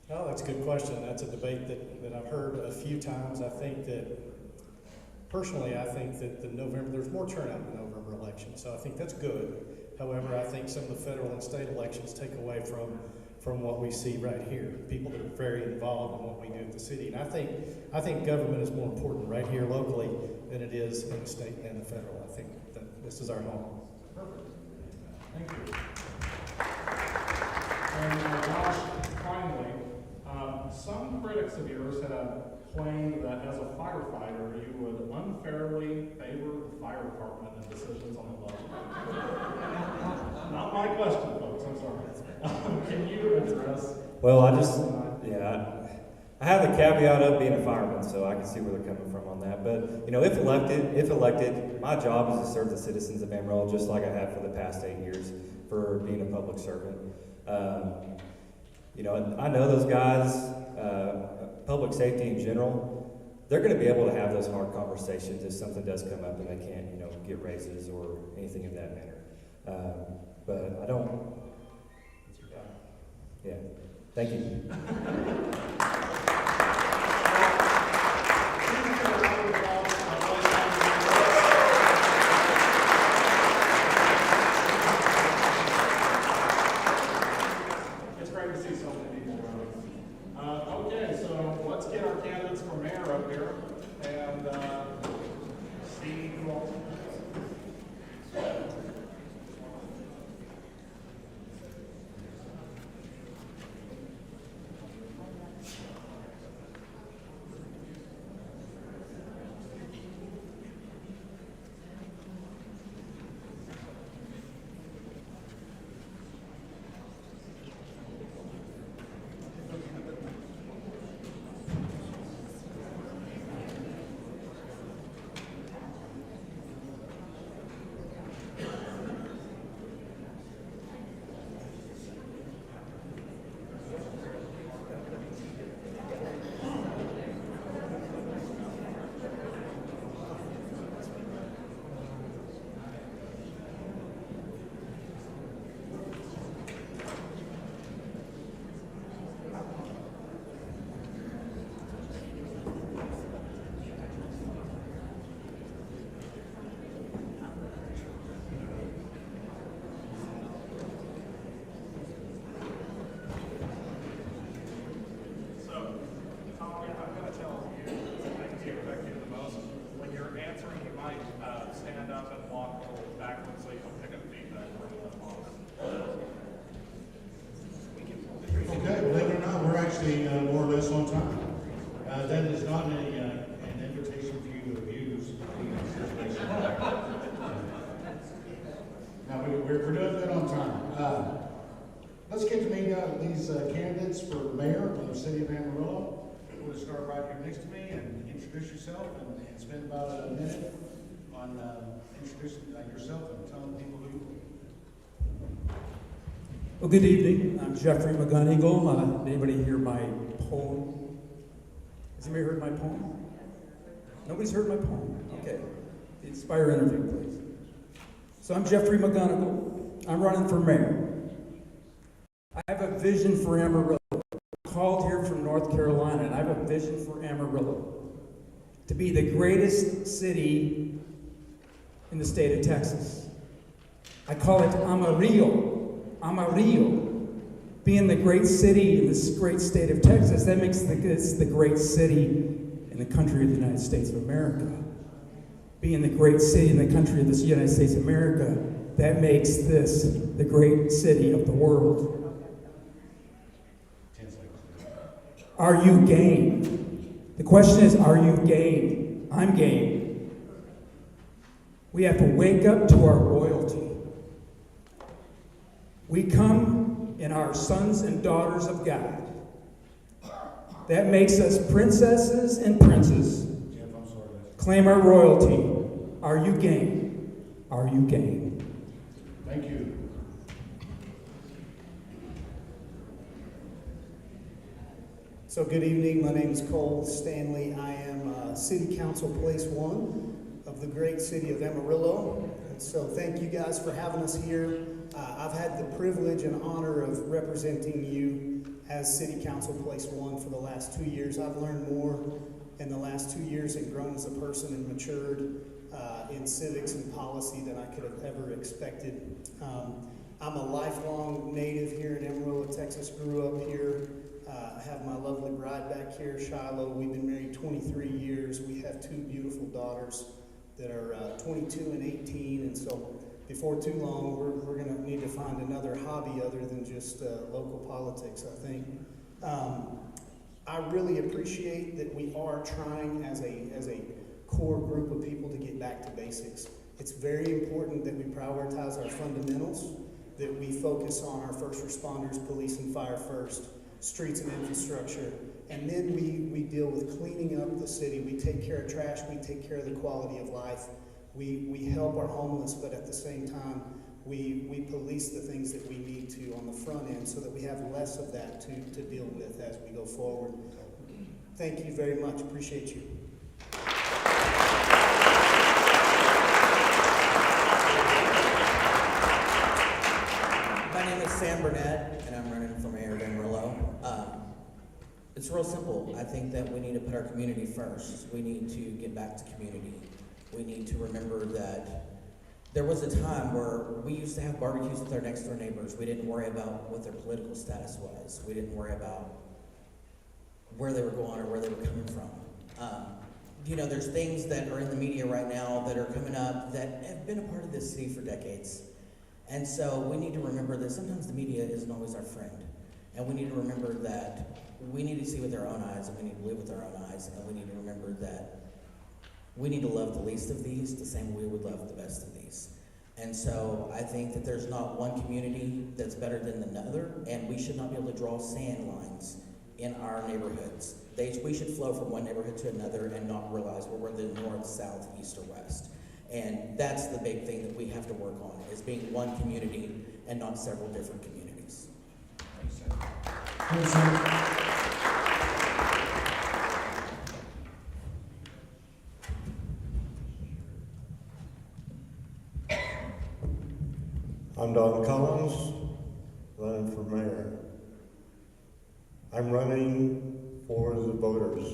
Oh, that's a good question. That's a debate that I've heard a few times. I think that, personally, I think that there's more turnout in the November election, so I think that's good. However, I think some of the federal and state elections take away from what we see right here. People that are very involved in what we do at the city. And I think government is more important right here locally than it is in the state and the federal. I think that this is our home. Perfect. Thank you. And Josh, finally, some critics of yours have claimed that as a firefighter, you would unfairly favor the fire department in decisions on the budget. Not my question, folks, I'm sorry. Can you address? Well, I have the caveat of being a fireman, so I can see where they're coming from on that. But, if elected, my job is to serve the citizens of Amarillo just like I have for the past 8 years for being a public servant. I know those guys, public safety in general, they're going to be able to have those hard conversations if something does come up and they can't, get raises or anything of that manner. But I don't. Yeah. Thank you. It's great to see so many people around. Okay, so let's get our candidates for mayor up here and see who else. place on time. That is not an invitation for you to abuse the situation. Now, we're doing good on time. Let's get to meet these candidates for mayor of the city of Amarillo. We're going to start right here next to me and introduce yourself and spend about a minute on introducing yourself and telling people who you are. Well, good evening. I'm Jeffrey McGonigal. Anybody hear my poem? Has anybody heard my poem? Nobody's heard my poem? Okay. The Inspire interview, please. So I'm Jeffrey McGonigal. I'm running for mayor. I have a vision for Amarillo. I'm called here from North Carolina, and I have a vision for Amarillo to be the greatest city in the state of Texas. I call it Amarillo. Amarillo. Being the great city in this great state of Texas, that makes this the great city in the country of the United States of America. Being the great city in the country of the United States of America, that makes this the great city of the world. Are you game? The question is, are you game? I'm game. We have to wake up to our royalty. We come in our sons and daughters of God. That makes us princesses and princes. Claim our royalty. Are you game? Are you game? Thank you. So good evening, my name is Cole Stanley. I am City Council Place 1 of the great city of Amarillo. And so thank you guys for having us here. I've had the privilege and honor of representing you as City Council Place 1 for the last 2 years. I've learned more in the last 2 years and grown as a person and matured in civics and policy than I could have ever expected. I'm a lifelong native here in Amarillo, Texas, grew up here. I have my lovely bride back here, Shiloh. We've been married 23 years. We have 2 beautiful daughters that are 22 and 18. And so before too long, we're going to need to find another hobby other than just local politics, I think. I really appreciate that we are trying as a core group of people to get back to basics. It's very important that we prioritize our fundamentals, that we focus on our first responders, police and fire first, streets and infrastructure, and then we deal with cleaning up the city. We take care of trash, we take care of the quality of life, we help our homeless, but at the same time, we police the things that we need to on the front end so that we have less of that to deal with as we go forward. Thank you very much, appreciate you. My name is Sam Burnett, and I'm running for mayor of Amarillo. It's real simple. I think that we need to put our community first. We need to get back to community. We need to remember that there was a time where we used to have barbecues with our next door neighbors. We didn't worry about what their political status was. We didn't worry about where they were going or where they were coming from. You know, there's things that are in the media right now that are coming up that have been a part of this city for decades. And so we need to remember that sometimes the media isn't always our friend. And we need to remember that we need to see with our own eyes, and we need to live with our own eyes, and we need to remember that we need to love the least of these the same way we would love the best of these. And so I think that there's not one community that's better than another, and we should not be able to draw sand lines in our neighborhoods. We should flow from one neighborhood to another and not realize where we're the north, south, east, or west. And that's the big thing that we have to work on, is being one community and not several different communities. I'm Don Collins, running for mayor. I'm running for the voters.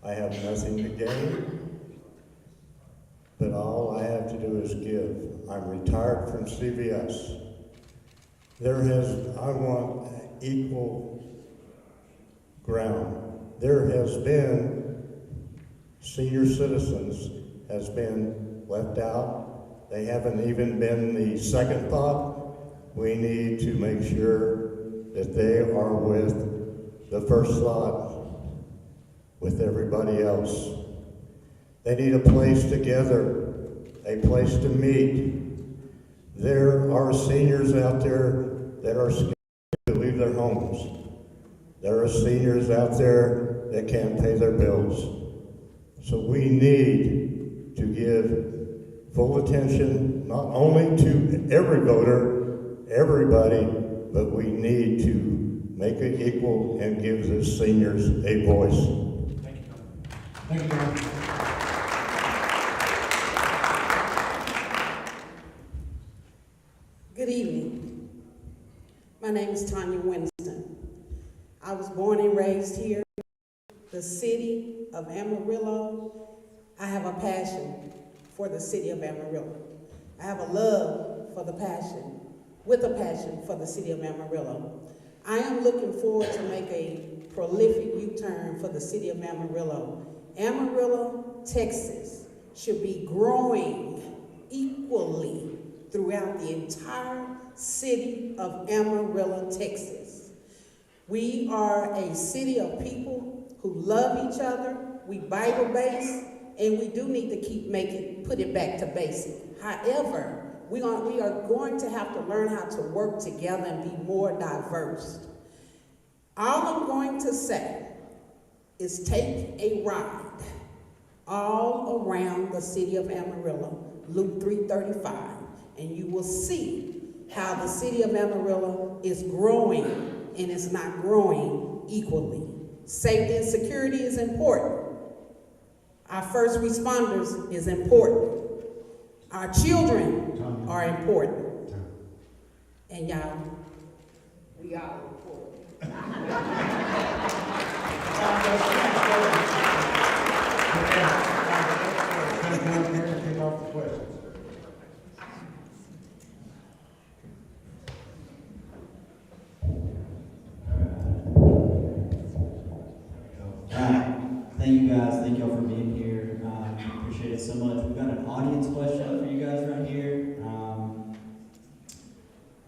I have nothing to gain, but all I have to do is give. I'm retired from CVS. I want equal ground. There has been, senior citizens has been left out. They haven't even been the second thought. We need to make sure that they are with the first slot with everybody else. They need a place to gather, a place to meet. There are seniors out there that are scared to leave their homes. There are seniors out there that can't pay their bills. So we need to give full attention, not only to every voter, everybody, but we need to make it equal and give the seniors a voice. Thank you, Tom. Thank you, Tom. Good evening. My name is Tanya Winston. I was born and raised here, the city of Amarillo. I have a passion for the city of Amarillo. I have a love for the passion, with a passion for the city of Amarillo. I am looking forward to make a prolific U-turn for the city of Amarillo. Amarillo, Texas should be growing equally throughout the entire city of Amarillo, Texas. We are a city of people who love each other, we Bible-based, and we do need to put it back to basic. However, we are going to have to learn how to work together and be more diverse. All I'm going to say is take a ride all around the city of Amarillo, Loop 335, and you will see how the city of Amarillo is growing and it's not growing equally. Safety and security is important. Our first responders is important. Our children are important. And y'all, we are important. Thank you guys. Thank y'all for being here. Appreciate it so much. We've got an audience question for you guys right here.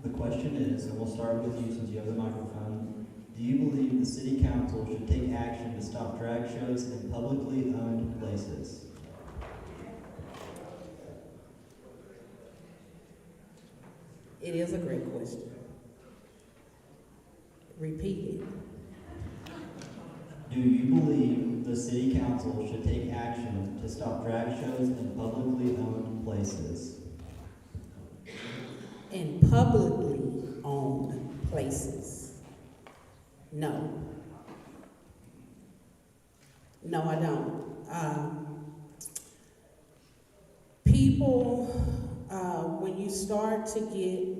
The question is, and we'll start with you since you have the microphone. Do you believe the city council should take action to stop drag shows in publicly owned places? It is a great question. Repeat it. Do you believe the city council should take action to stop drag shows in publicly owned places? In publicly owned places? No. No, I don't. People, when you start to get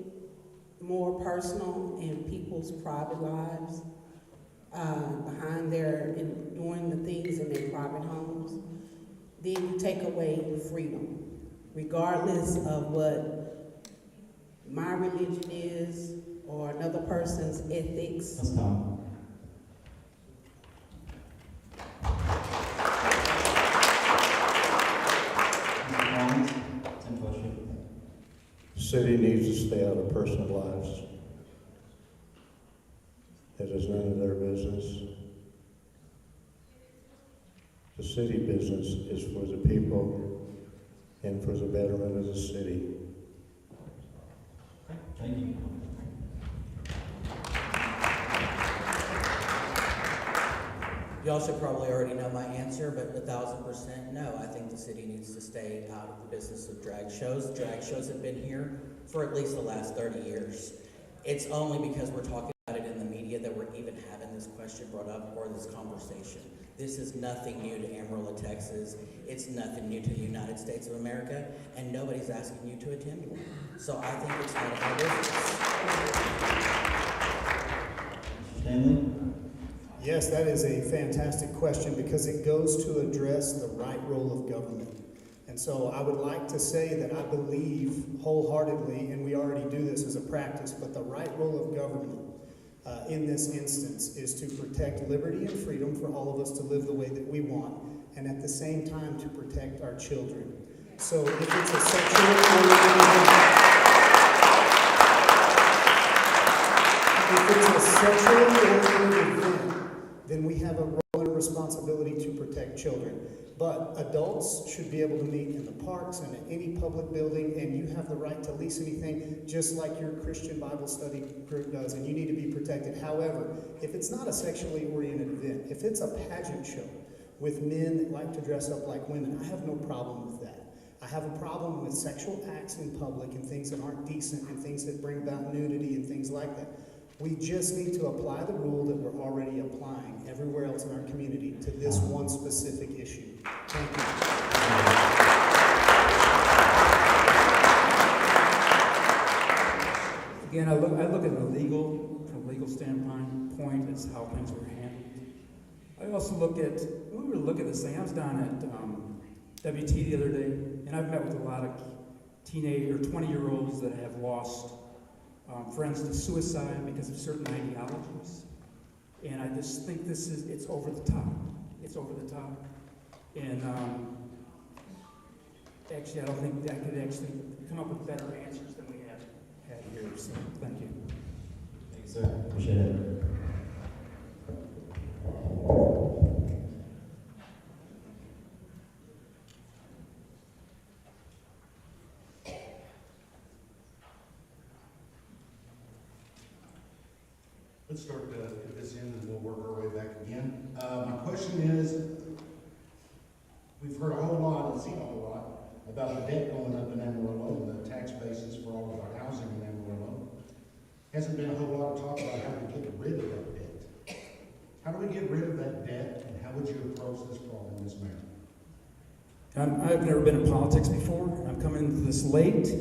more personal in people's private lives, behind and doing the things in their private homes, then you take away freedom, regardless of what my religion is or another person's ethics. That's Tom. Same question. The city needs to stay out of personal lives. It is none of their business. The city business is for the people and for the betterment of the city. Thank you. Y'all should probably already know my answer, but 1,000% no. I think the city needs to stay out of the business of drag shows. Drag shows have been here for at least the last 30 years. It's only because we're talking about it in the media that we're even having this question brought up or this conversation. This is nothing new to Amarillo, Texas. It's nothing new to the United States of America, and nobody's asking you to attend one. So I think it's none of our business. Stanley? Yes, that is a fantastic question because it goes to address the right role of government. And so I would like to say that I believe wholeheartedly, and we already do this as a practice, but the right role of government in this instance is to protect liberty and freedom for all of us to live the way that we want, and at the same time to protect our children. So if it's a sexually oriented event, then we have a role and a responsibility to protect children. But adults should be able to meet in the parks and at any public building, and you have the right to lease anything, just like your Christian Bible study group does, and you need to be protected. However, if it's not a sexually oriented event, if it's a pageant show with men that like to dress up like women, I have no problem with that. I have a problem with sexual acts in public and things that aren't decent and things that bring about nudity and things like that. We just need to apply the rule that we're already applying everywhere else in our community to this one specific issue. Thank you. Again, I look at the legal, from a legal standpoint, is how things were handled. I also look at, when we were looking at this thing, I was down at WT the other day, and I've met with a lot of teenage or 20-year-olds that have lost friends to suicide because of certain ideologies. And I just think it's over the top. It's over the top. And actually, I don't think I could actually come up with better answers than we have had here. So, thank you. Thank you, sir. Appreciate it. Let's start at this end and we'll work our way back again. My question is, we've heard a whole lot and seen a whole lot about the debt going up in Amarillo and the tax basis for all of our housing in Amarillo. Hasn't been a whole lot of talk about how to get rid of that debt. How do we get rid of that debt, and how would you approach this problem, Ms. Mayor? I've never been in politics before. I'm coming into this late.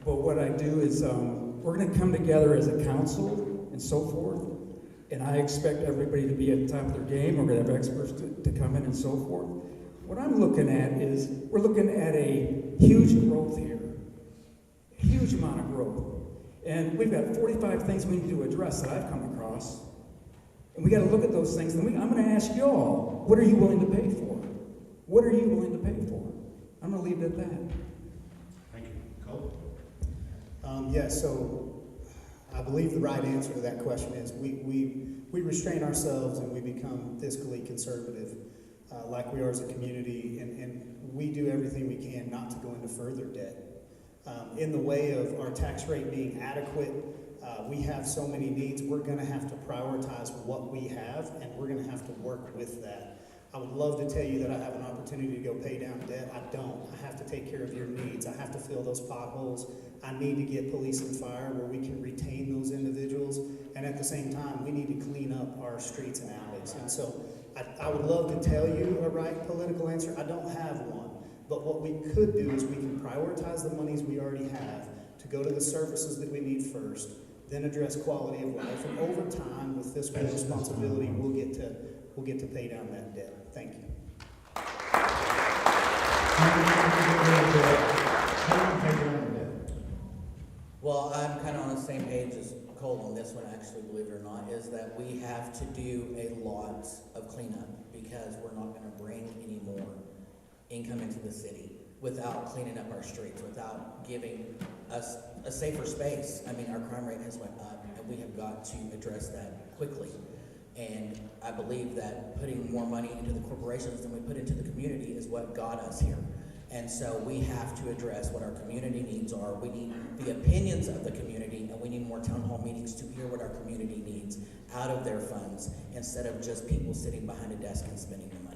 But what I do is we're going to come together as a council and so forth. And I expect everybody to be at the top of their game. We're going to have experts to come in and so forth. What I'm looking at is we're looking at a huge growth here. A huge amount of growth. And we've got 45 things we need to address that I've come across. And we got to look at those things. And I'm going to ask y'all, what are you willing to pay for? What are you willing to pay for? I'm going to leave it at that. Thank you. Cole? So I believe the right answer to that question is we restrain ourselves and we become fiscally conservative like we are as a community, and we do everything we can not to go into further debt. In the way of our tax rate being adequate, we have so many needs, we're going to have to prioritize what we have, and we're going to have to work with that. I would love to tell you that I have an opportunity to go pay down debt. I don't. I have to take care of your needs. I have to fill those potholes. I need to get police and fire where we can retain those individuals. And at the same time, we need to clean up our streets and alleys. And so I would love to tell you a right political answer. I don't have one. But what we could do is we can prioritize the monies we already have to go to the services that we need first, then address quality of life. And over time, with fiscal responsibility, we'll get to pay down that debt. Thank you. Well, I'm kind of on the same page as Cole on this one, actually, believe it or not, is that we have to do a lot of cleanup because we're not going to bring any more income into the city without cleaning up our streets, without giving us a safer space. I mean, our crime rate has went up, and we have got to address that quickly. And I believe that putting more money into the corporations than we put into the community is what got us here. And so we have to address what our community needs are. We need the opinions of the community, and we need more town hall meetings to hear what our community needs out of their funds instead of just people sitting behind a desk and spending the money.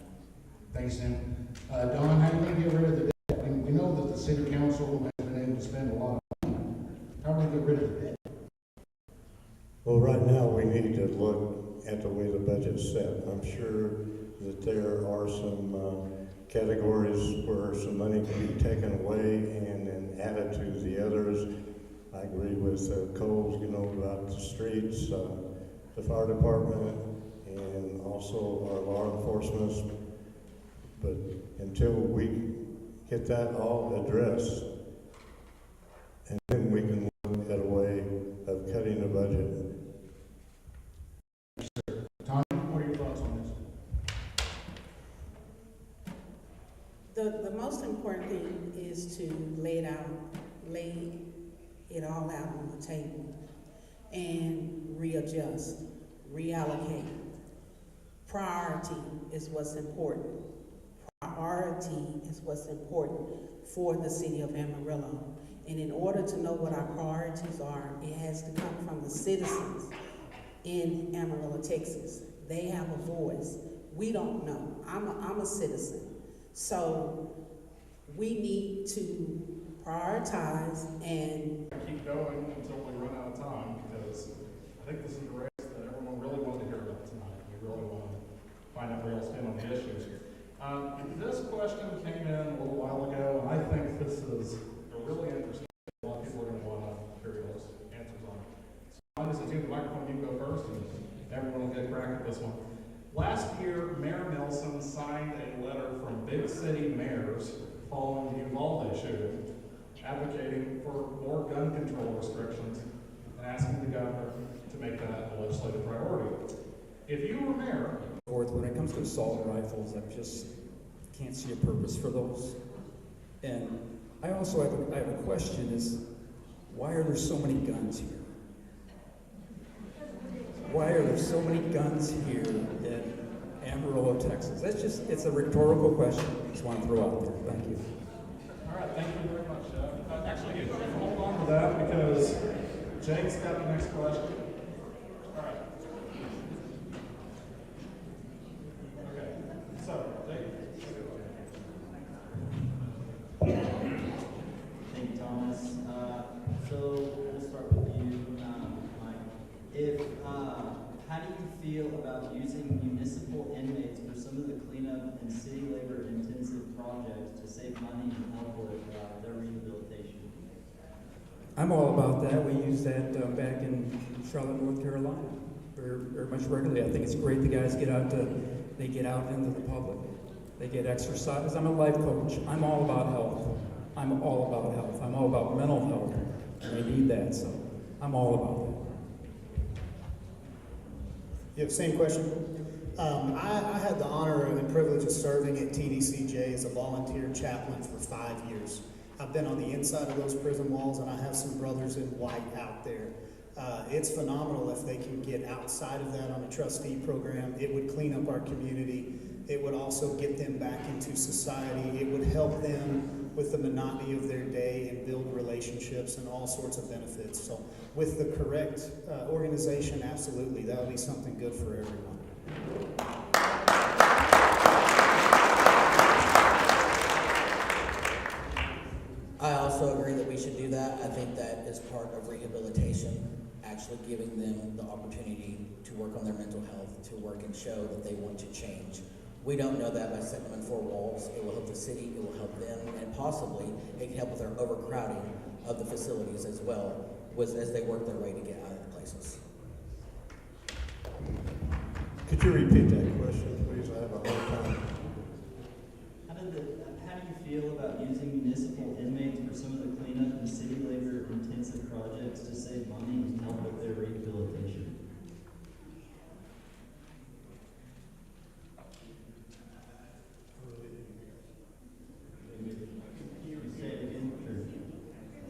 Thanks, Tim. Don, how do we get rid of the debt? We know that the city council has been able to spend a lot of money. How do we get rid of the debt? Well, right now we need to look at the way the budget's set. I'm sure that there are some categories where some money can be taken away and then added to the others. I agree with Cole's, about the streets, the fire department, and also our law enforcement. But until we get that all addressed, and then we can look at a way of cutting the budget. Tom, what are your thoughts on this? The most important thing is to lay it all out on the table and readjust, reallocate. Priority is what's important. Priority is what's important for the city of Amarillo. And in order to know what our priorities are, it has to come from the citizens in Amarillo, Texas. They have a voice. We don't know. I'm a citizen. So we need to prioritize and keep going until we run out of time, because I think this is the race that everyone really wanted to hear about tonight. We really want to find out where y'all stand on the issues. This question came in a little while ago, and I think this is a really interesting. A lot of people are going to want to hear those answers on it. So I'm just going to the microphone. You go first, and everyone will get a crack at this one. Last year, Mayor Nelson signed a letter from big city mayors following the Uvalde shooting, advocating for more gun control restrictions and asking the governor to make that a legislative priority. If you were mayor, When it comes to assault rifles, I just can't see a purpose for those. And I also have a question: is why are there so many guns here? Why are there so many guns here in Amarillo, Texas? It's a rhetorical question. I just want to throw out there. Thank you. all right, thank you very much. Actually, you can hold on to that because Jake's got the next question. All right. Okay, so, Jake. Thank you, Thomas. So we'll start with you, Mike. How do you feel about using municipal inmates for some of the cleanup and city labor intensive projects to save money and help with their rehabilitation? I'm all about that. We use that back in Charlotte, North Carolina, very much regularly. I think it's great the guys get out into the public. They get exercise. I'm a life coach. I'm all about health. I'm all about health. I'm all about mental health. And they need that, so I'm all about that. Yeah, same question. I had the honor and privilege of serving at TDCJ as a volunteer chaplain for 5 years. I've been on the inside of those prison walls, and I have some brothers in white out there. It's phenomenal if they can get outside of that on a trustee program. It would clean up our community. It would also get them back into society. It would help them with the monotony of their day and build relationships and all sorts of benefits. So with the correct organization, absolutely, that would be something good for everyone. I also agree that we should do that. I think that is part of rehabilitation, actually giving them the opportunity to work on their mental health, to work and show that they want to change. We don't know that by setting them in four walls. It will help the city, it will help them, and possibly it can help with our overcrowding of the facilities as well, as they work their way to get out of the places. Could you repeat that question, please? I have a hard time. How do you feel about using municipal inmates for some of the cleanup and city labor intensive projects to save money and help with their rehabilitation?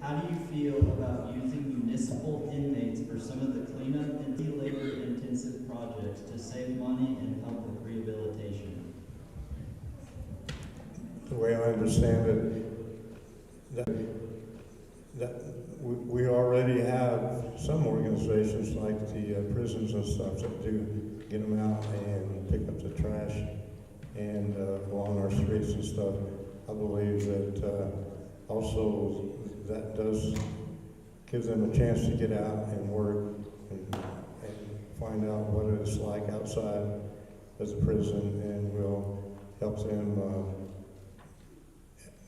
How do you feel about using municipal inmates for some of the cleanup and city labor intensive projects to save money and help with rehabilitation? The way I understand it, that we already have some organizations like the prisons and stuff that do get them out and pick up the trash and along our streets and stuff. I believe that also that does give them a chance to get out and work and find out what it's like outside of the prison, and will help them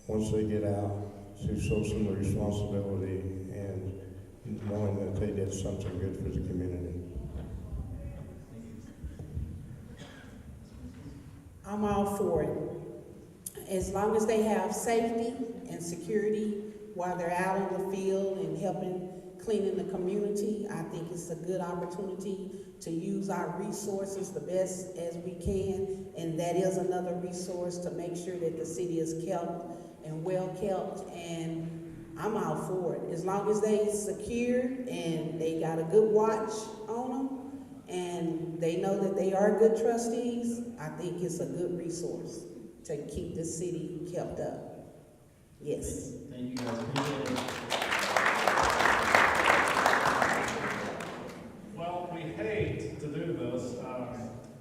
once they get out to show some responsibility and knowing that they did something good for the community. I'm all for it. As long as they have safety and security while they're out in the field and helping cleaning the community, I think it's a good opportunity to use our resources the best as we can, and that is another resource to make sure that the city is kept and well kept, and I'm all for it. As long as they secure and they got a good watch on them, and they know that they are good trustees, I think it's a good resource to keep the city kept up. Yes. Thank you guys, appreciate it. Well, we hate to do this,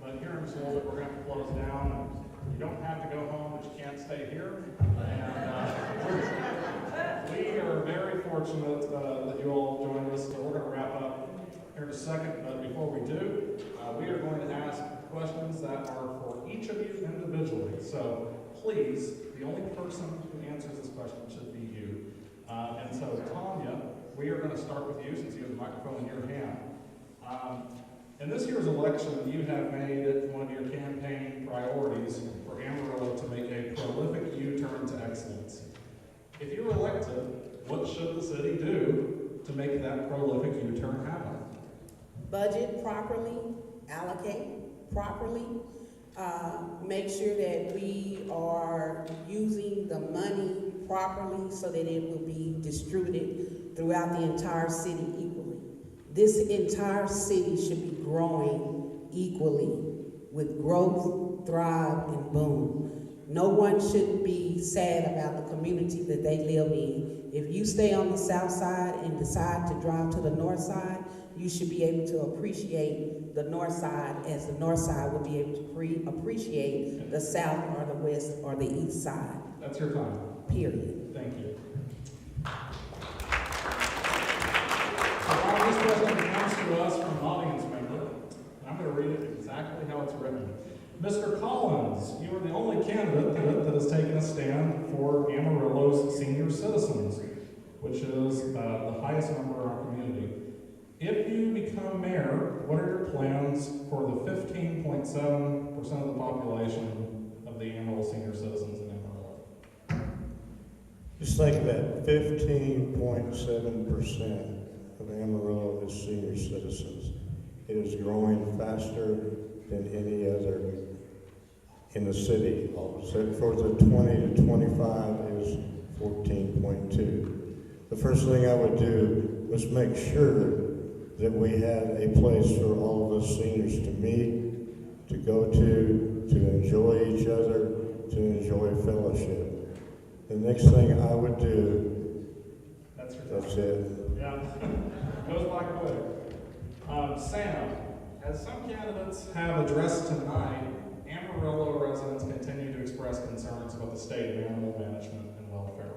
but here in just a little bit, we're going to have to close down. You don't have to go home, but you can't stay here. And we are very fortunate that you all joined us. So we're going to wrap up here in a second, but before we do, we are going to ask questions that are for each of you individually. So please, the only person who answers this question should be you. And so, Tanya, we are going to start with you since you have the microphone in your hand. In this year's election, you have made it one of your campaign priorities for Amarillo to make a prolific U-turn to excellence. If you're elected, what should the city do to make that prolific U-turn happen? Budget properly, allocate properly, make sure that we are using the money properly so that it will be distributed throughout the entire city equally. This entire city should be growing equally with growth, thrive, and boom. No one should be sad about the community that they live in. If you stay on the south side and decide to drive to the north side, you should be able to appreciate the north side as the north side will be able to appreciate the south or the west or the east side. That's your time. Period. Thank you. This question comes to us from an audience member, and I'm going to read it exactly how it's written. Mr. Collins, you are the only candidate that has taken a stand for Amarillo's senior citizens, which is the highest number in our community. If you become mayor, what are your plans for the 15.7% of the population of the Amarillo senior citizens in Amarillo? Just think that 15.7% of Amarillo is senior citizens. It is growing faster than any other in the city. So for the 20 to 25 is 14.2. The first thing I would do was make sure that we had a place for all of us seniors to meet, to go to enjoy each other, to enjoy fellowship. The next thing I would do, that's it. Yeah, goes by quick. Sam, as some candidates have addressed tonight, Amarillo residents continue to express concerns about the state of animal management and welfare.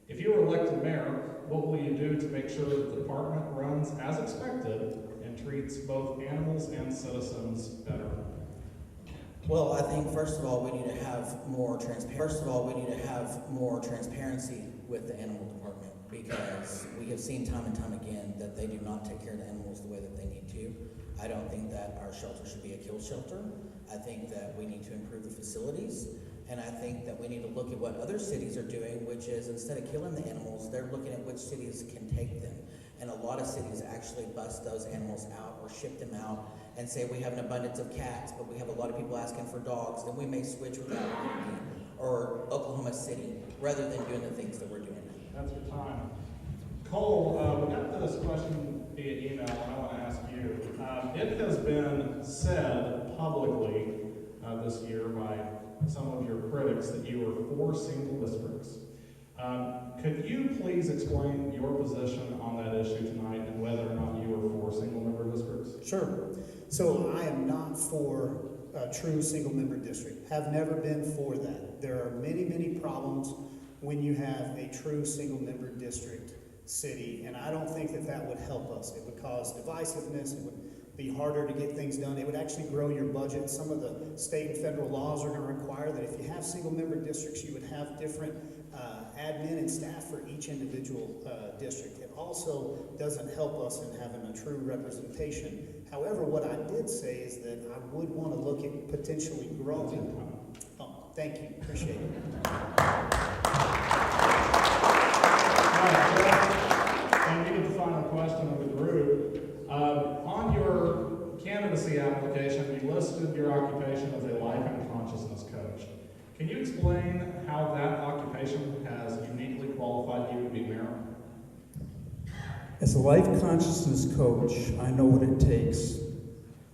If you are elected mayor, what will you do to make sure that the department runs as expected and treats both animals and citizens better? Well, I think first of all we need to have more transparency with the animal department, because we have seen time and time again that they do not take care of the animals the way that they need to. I don't think that our shelter should be a kill shelter. I think that we need to improve the facilities, and I think that we need to look at what other cities are doing, which is instead of killing the animals, they're looking at which cities can take them. And a lot of cities actually bust those animals out or ship them out and say we have an abundance of cats, but we have a lot of people asking for dogs, then we may switch with Albuquerque or Oklahoma City rather than doing the things that we're doing now. That's your time. Cole, we got this question via email, and I want to ask you. It has been said publicly this year by some of your critics that you are for single districts. Could you please explain your position on that issue tonight and whether or not you are for single-member districts? Sure. So I am not for a true single-member district. Have never been for that. There are many, many problems when you have a true single-member district city, and I don't think that that would help us. It would cause divisiveness. It would be harder to get things done. It would actually grow your budget. Some of the state and federal laws are going to require that if you have single-member districts, you would have different admin and staff for each individual district. It also doesn't help us in having a true representation. However, what I did say is that I would want to look at potentially growing. Oh, thank you. Appreciate it. And we get the final question of the group. On your candidacy application, you listed your occupation as a life and consciousness coach. Can you explain how that occupation has uniquely qualified you to be mayor? As a life consciousness coach, I know what it takes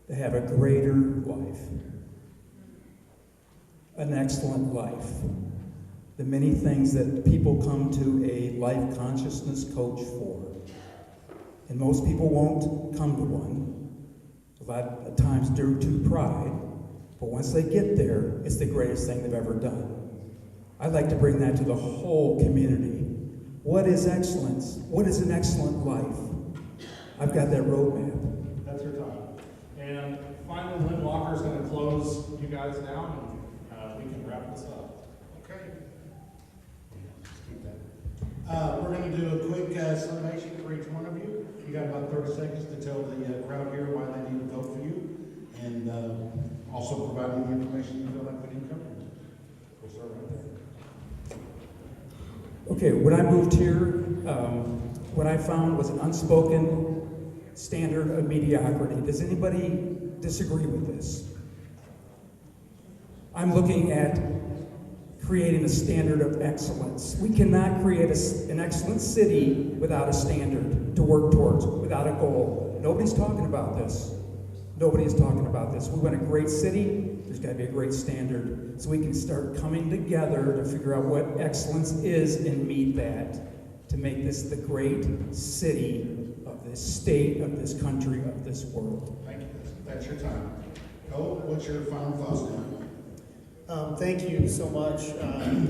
to have a greater life, an excellent life. The many things that people come to a life consciousness coach for. And most people won't come to one, a lot of times due to pride, but once they get there, it's the greatest thing they've ever done. I'd like to bring that to the whole community. What is excellence? What is an excellent life? I've got that roadmap. That's your time. And finally, Len Walker is going to close you guys down, and we can wrap this up. Okay. We're going to do a quick summation for each one of you. You got about 30 seconds to tell the crowd here why they need to vote for you, and also provide any information you feel like we didn't cover. We'll start right there. Okay, when I moved here, what I found was an unspoken standard of mediocrity. Does anybody disagree with this? I'm looking at creating a standard of excellence. We cannot create an excellent city without a standard to work towards, without a goal. Nobody's talking about this. Nobody is talking about this. We want a great city, there's got to be a great standard, so we can start coming together to figure out what excellence is and meet that, to make this the great city of this state, of this country, of this world. Thank you. That's your time. Cole, what's your final thoughts now? Thank you so much.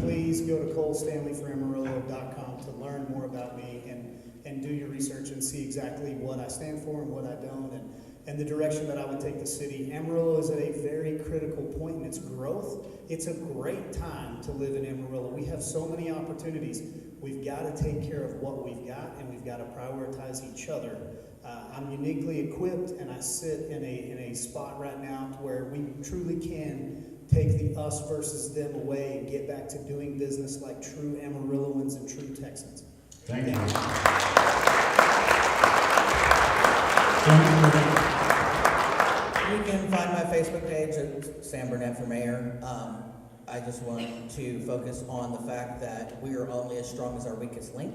Please go to colestanleyforamarillo.com to learn more about me and do your research and see exactly what I stand for and what I don't, and the direction that I would take the city. Amarillo is at a very critical point in its growth. It's a great time to live in Amarillo. We have so many opportunities. We've got to take care of what we've got, and we've got to prioritize each other. I'm uniquely equipped, and I sit in a spot right now to where we truly can take the us versus them away and get back to doing business like true Amarilloans and true Texans. Thank you. You can find my Facebook page at Sam Burnett for Mayor. I just want to focus on the fact that we are only as strong as our weakest link.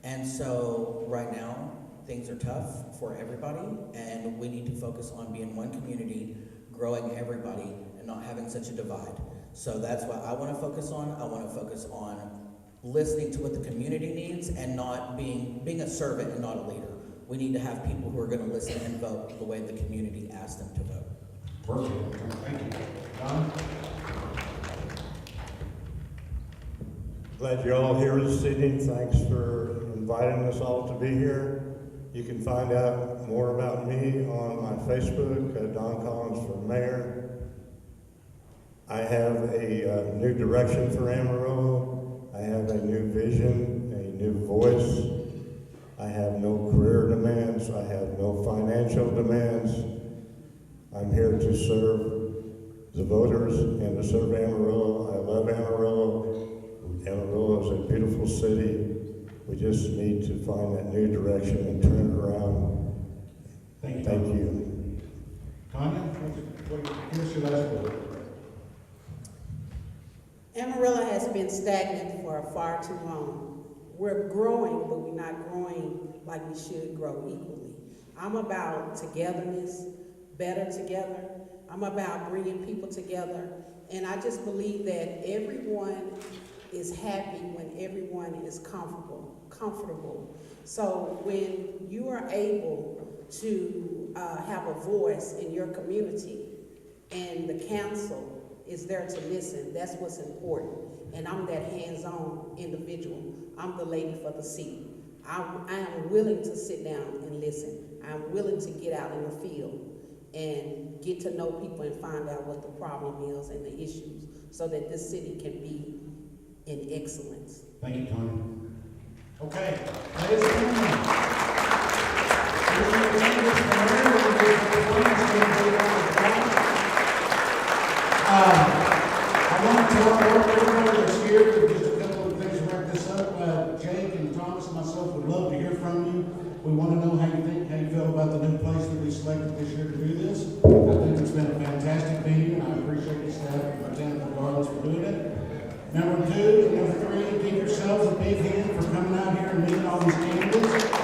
And so right now, things are tough for everybody, and we need to focus on being one community, growing everybody, and not having such a divide. So that's what I want to focus on. I want to focus on listening to what the community needs and not being a servant and not a leader. We need to have people who are going to listen and vote the way the community asks them to vote. Perfect. Thank you. Don? Glad you're all here this evening. Thanks for inviting us all to be here. You can find out more about me on my Facebook, Don Collins for Mayor. I have a new direction for Amarillo. I have a new vision, a new voice. I have no career demands. I have no financial demands. I'm here to serve the voters and to serve Amarillo. I love Amarillo. Amarillo is a beautiful city. We just need to find that new direction and turn it around. Thank you. you. Tanya, what's your last word? Amarillo has been stagnant for far too long. We're growing, but we're not growing like we should grow equally. I'm about togetherness, better together. I'm about bringing people together. And I just believe that everyone is happy when everyone is comfortable. So when you are able to have a voice in your community and the council is there to listen, that's what's important. And I'm that hands-on individual. I'm the lady for the seat. I am willing to sit down and listen. I'm willing to get out in the field and get to know people and find out what the problem is and the issues so that this city can be in excellence. Thank you, Tony. Okay, ladies and gentlemen. I want to tell everybody that's here, just a couple of things to wrap this up. Jake and Thomas and myself would love to hear from you. We want to know how you think, how you feel about the new place that we selected this year to do this. I think it's been a fantastic venue, and I appreciate the staff and Botanical Gardens for doing it. Number 2 and number 3, give yourselves a big hand for coming out here and meeting all these candidates.